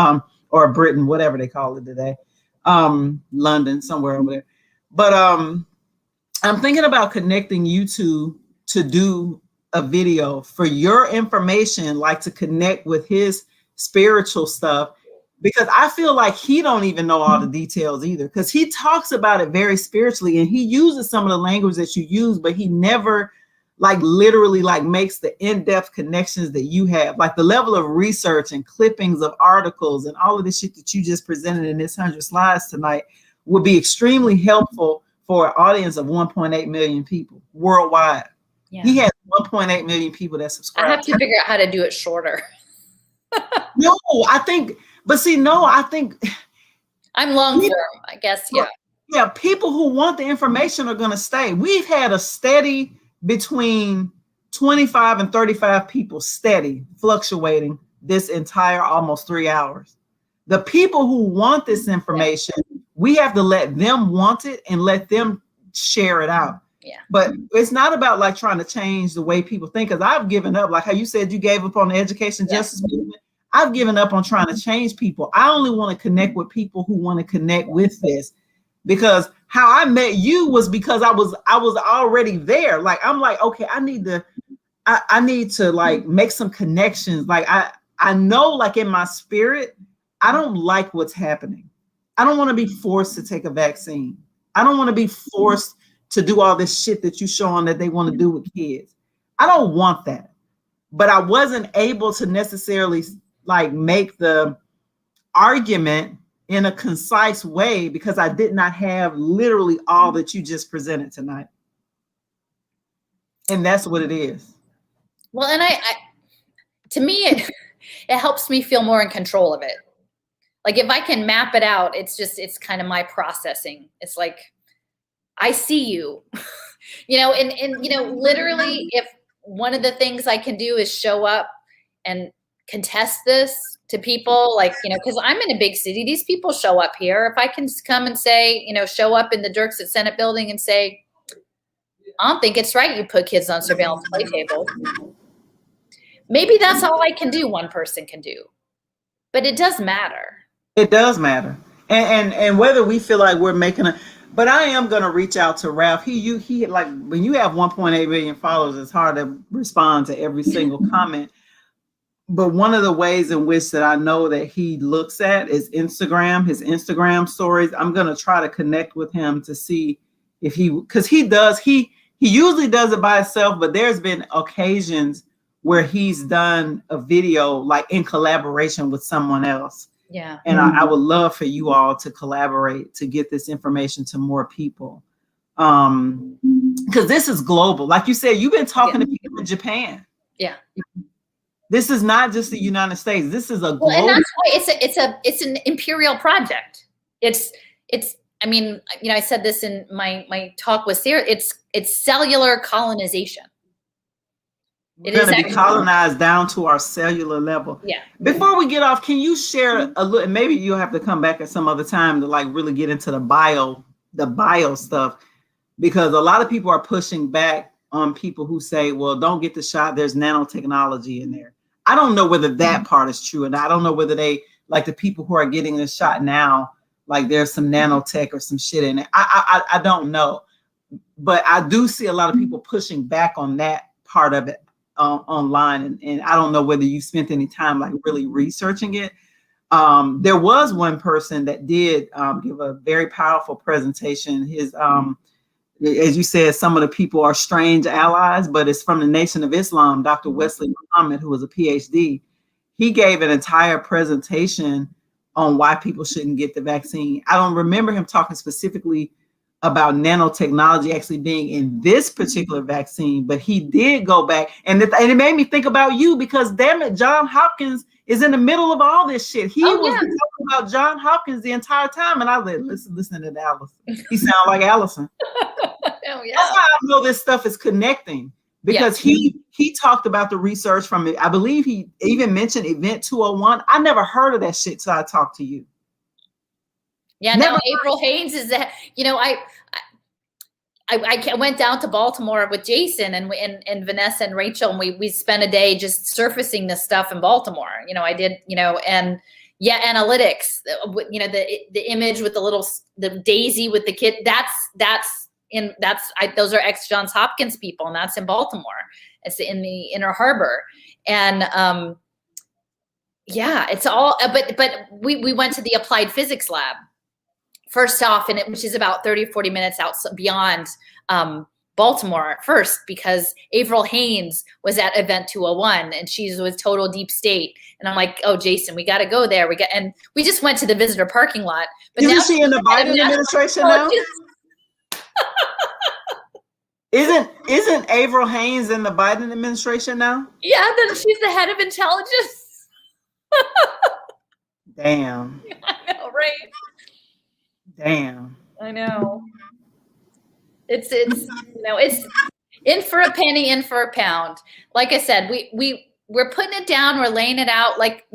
or Britain, whatever they call it today, London, somewhere over there. But I'm thinking about connecting you two to do a video for your information, like to connect with his spiritual stuff. Because I feel like he don't even know all the details either, because he talks about it very spiritually and he uses some of the language that you use, but he never like literally like makes the in-depth connections that you have, like the level of research and clippings of articles and all of the shit that you just presented in this 100 slides tonight would be extremely helpful for an audience of 1.8 million people worldwide. Yeah. He has 1.8 million people that subscribe. I have to figure out how to do it shorter. No, I think I'm long form, I guess. Yeah. Yeah, people who want the information are going to stay. We've had a steady between 25 and 35 people steady fluctuating this entire almost 3 hours. The people who want this information, we have to let them want it and let them share it out. Yeah. But it's not about like trying to change the way people think, because I've given up, like how you said you gave up on the education justice movement. I've given up on trying to change people. I only want to connect with people who want to connect with this. Because how I met you was because I was already there. Like, I'm like, okay, I need to like make some connections. Like I know, like in my spirit, I don't like what's happening. I don't want to be forced to take a vaccine. I don't want to be forced to do all this shit that you showing that they want to do with kids. I don't want that. But I wasn't able to necessarily like make the argument in a concise way because I did not have literally all that you just presented tonight. And that's what it is. Well, and I to me, it helps me feel more in control of it. Like if I can map it out, it's kind of my processing. It's like, I see you, and literally if one of the things I can do is show up and contest this to people, like, because I'm in a big city, these people show up here. If I can come and say, show up in the Dirks at Senate building and say, I don't think it's right you put kids on surveillance play tables. Maybe that's all I can do, one person can do. But it does matter. It does matter. And whether we feel like we're making but I am going to reach out to Ralph. He like, when you have 1.8 million followers, it's hard to respond to every single comment. But one of the ways in which that I know that he looks at is Instagram, his Instagram stories. I'm going to try to connect with him to see if because he usually does it by himself, but there's been occasions where he's done a video like in collaboration with someone else. Yeah. And I would love for you all to collaborate to get this information to more people. Because this is global. Like you said, you've been talking to people in Japan. Yeah. This is not just the United States. This is a global. And that's why it's an imperial project. It's I mean, I said this in my talk with Sarah. It's cellular colonization. We're going to be colonized down to our cellular level. Yeah. Before we get off, can you share a little? Maybe you'll have to come back at some other time to like really get into the bio stuff, because a lot of people are pushing back on people who say, well, don't get the shot. There's nanotechnology in there. I don't know whether that part is true. And I don't know whether they, like the people who are getting the shot now, like there's some nanotech or some shit in it. I don't know. But I do see a lot of people pushing back on that part of it online. And I don't know whether you spent any time like really researching it. There was one person that did give a very powerful presentation. His as you said, some of the people are strange allies, but it's from the Nation of Islam. Dr. Wesley Muhammad, who was a PhD, he gave an entire presentation on why people shouldn't get the vaccine. I don't remember him talking specifically about nanotechnology actually being in this particular vaccine, but he did go back, and it made me think about you, because damn it, John Hopkins is in the middle of all this shit. He was talking about John Hopkins the entire time, and I was like, listen to Allison. He sounds like Allison. Oh, yeah. That's how I know this stuff is connecting, because he talked about the research from it. I believe he even mentioned Event 201. I never heard of that shit till I talked to you. Yeah, no, April Haynes is that, I went down to Baltimore with Jason and Vanessa and Rachel, and we spent a day just surfacing this stuff in Baltimore. I did, and analytics, the image with the daisy with the kid, those are ex-Johns Hopkins people, and that's in Baltimore. It's in the Inner Harbor. And it's all, but we went to the applied physics lab first off, which is about 30 or 40 minutes out beyond Baltimore first, because April Haynes was at Event 201 and she was total deep state. And I'm like, oh, Jason, we got to go there. And we just went to the visitor parking lot. But isn't she in the Biden administration now? Isn't April Haynes in the Biden administration now? Yeah, then she's the head of intelligence. Damn. I know, right? Damn. I know. It's it's in for a penny, in for a pound. Like I said, we're putting it down, we're laying it out. Like,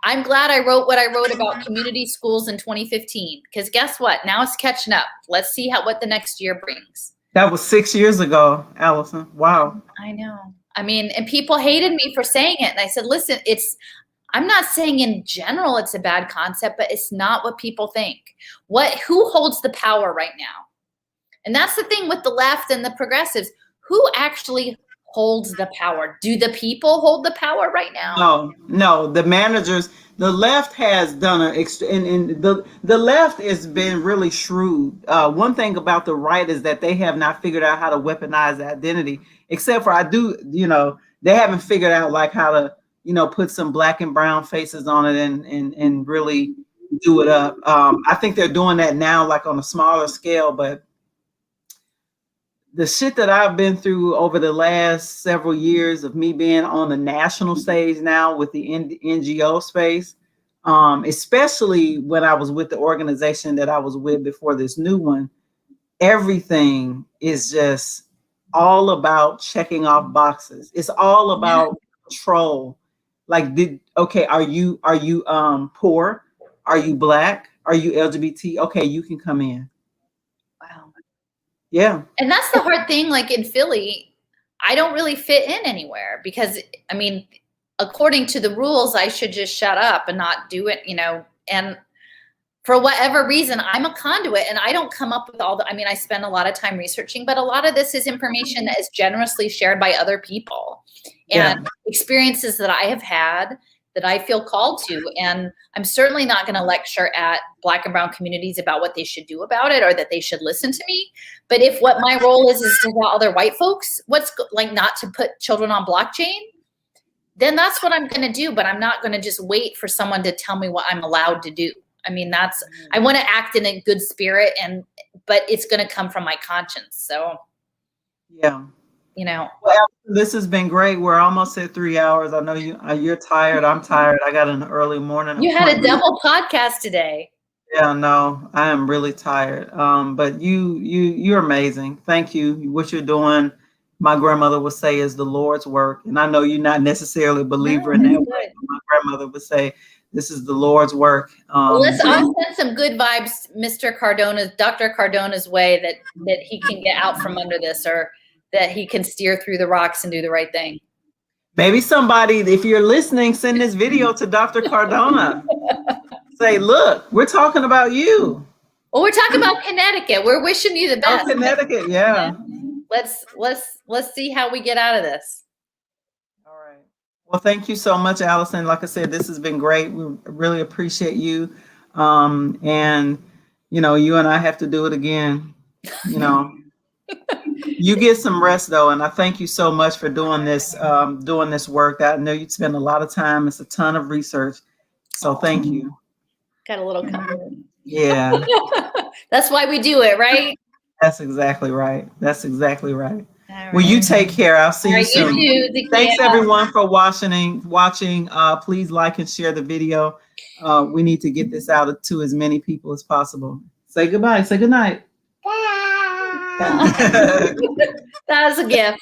I'm glad I wrote what I wrote about community schools in 2015, because guess what? Now it's catching up. Let's see what the next year brings. That was 6 years ago, Allison. Wow. I know. I mean, and people hated me for saying it. And I said, listen, I'm not saying in general it's a bad concept, but it's not what people think. Who holds the power right now? And that's the thing with the left and the progressives. Who actually holds the power? Do the people hold the power right now? No. The managers, the left has done the left has been really shrewd. One thing about the right is that they have not figured out how to weaponize identity, except for they haven't figured out like how to, put some black and brown faces on it and really do it up. I think they're doing that now, like on a smaller scale, but the shit that I've been through over the last several years of me being on the national stage now with the NGO space, especially when I was with the organization that I was with before this new one, everything is just all about checking off boxes. It's all about control. Like, are you poor? Are you Black? Are you LGBT? Okay, you can come in. Wow. Yeah. And that's the hard thing. Like in Philly, I don't really fit in anywhere because, I mean, according to the rules, I should just shut up and not do it, and for whatever reason, I'm a conduit and I don't come up with I spend a lot of time researching, but a lot of this is information that is generously shared by other people and experiences that I have had that I feel called to. And I'm certainly not going to lecture at Black and brown communities about what they should do about it or that they should listen to me. But if what my role is to tell other white folks not to put children on blockchain, then that's what I'm going to do. But I'm not going to just wait for someone to tell me what I'm allowed to do. I mean, I want to act in a good spirit, but it's going to come from my conscience. So, yeah. Well, this has been great. We're almost at 3 hours. I know you're tired. I'm tired. I got an early morning. You had a double podcast today. Yeah, no, I am really tired. But you're amazing. Thank you. What you're doing, my grandmother would say, is the Lord's work. And I know you're not necessarily a believer in that way. My grandmother would say, this is the Lord's work. I'll send some good vibes, Dr. Cardona's way that he can get out from under this, or that he can steer through the rocks and do the right thing. Maybe somebody, if you're listening, send this video to Dr. Cardona. Say, look, we're talking about you. Well, we're talking about Connecticut. We're wishing you the best. Oh, Connecticut, yeah. Let's see how we get out of this. All right. Well, thank you so much, Allison. Like I said, this has been great. We really appreciate you. And you and I have to do it again. You get some rest though, and I thank you so much for doing this work. I know you'd spend a lot of time. It's a ton of research. So thank you. Got a little compliment. Yeah. That's why we do it, right? That's exactly right. Right. Right. Well, you take care. I'll see you soon. You too. Thanks everyone for watching. Please like and share the video. We need to get this out to as many people as possible. Say goodbye. Say goodnight. That was a gift.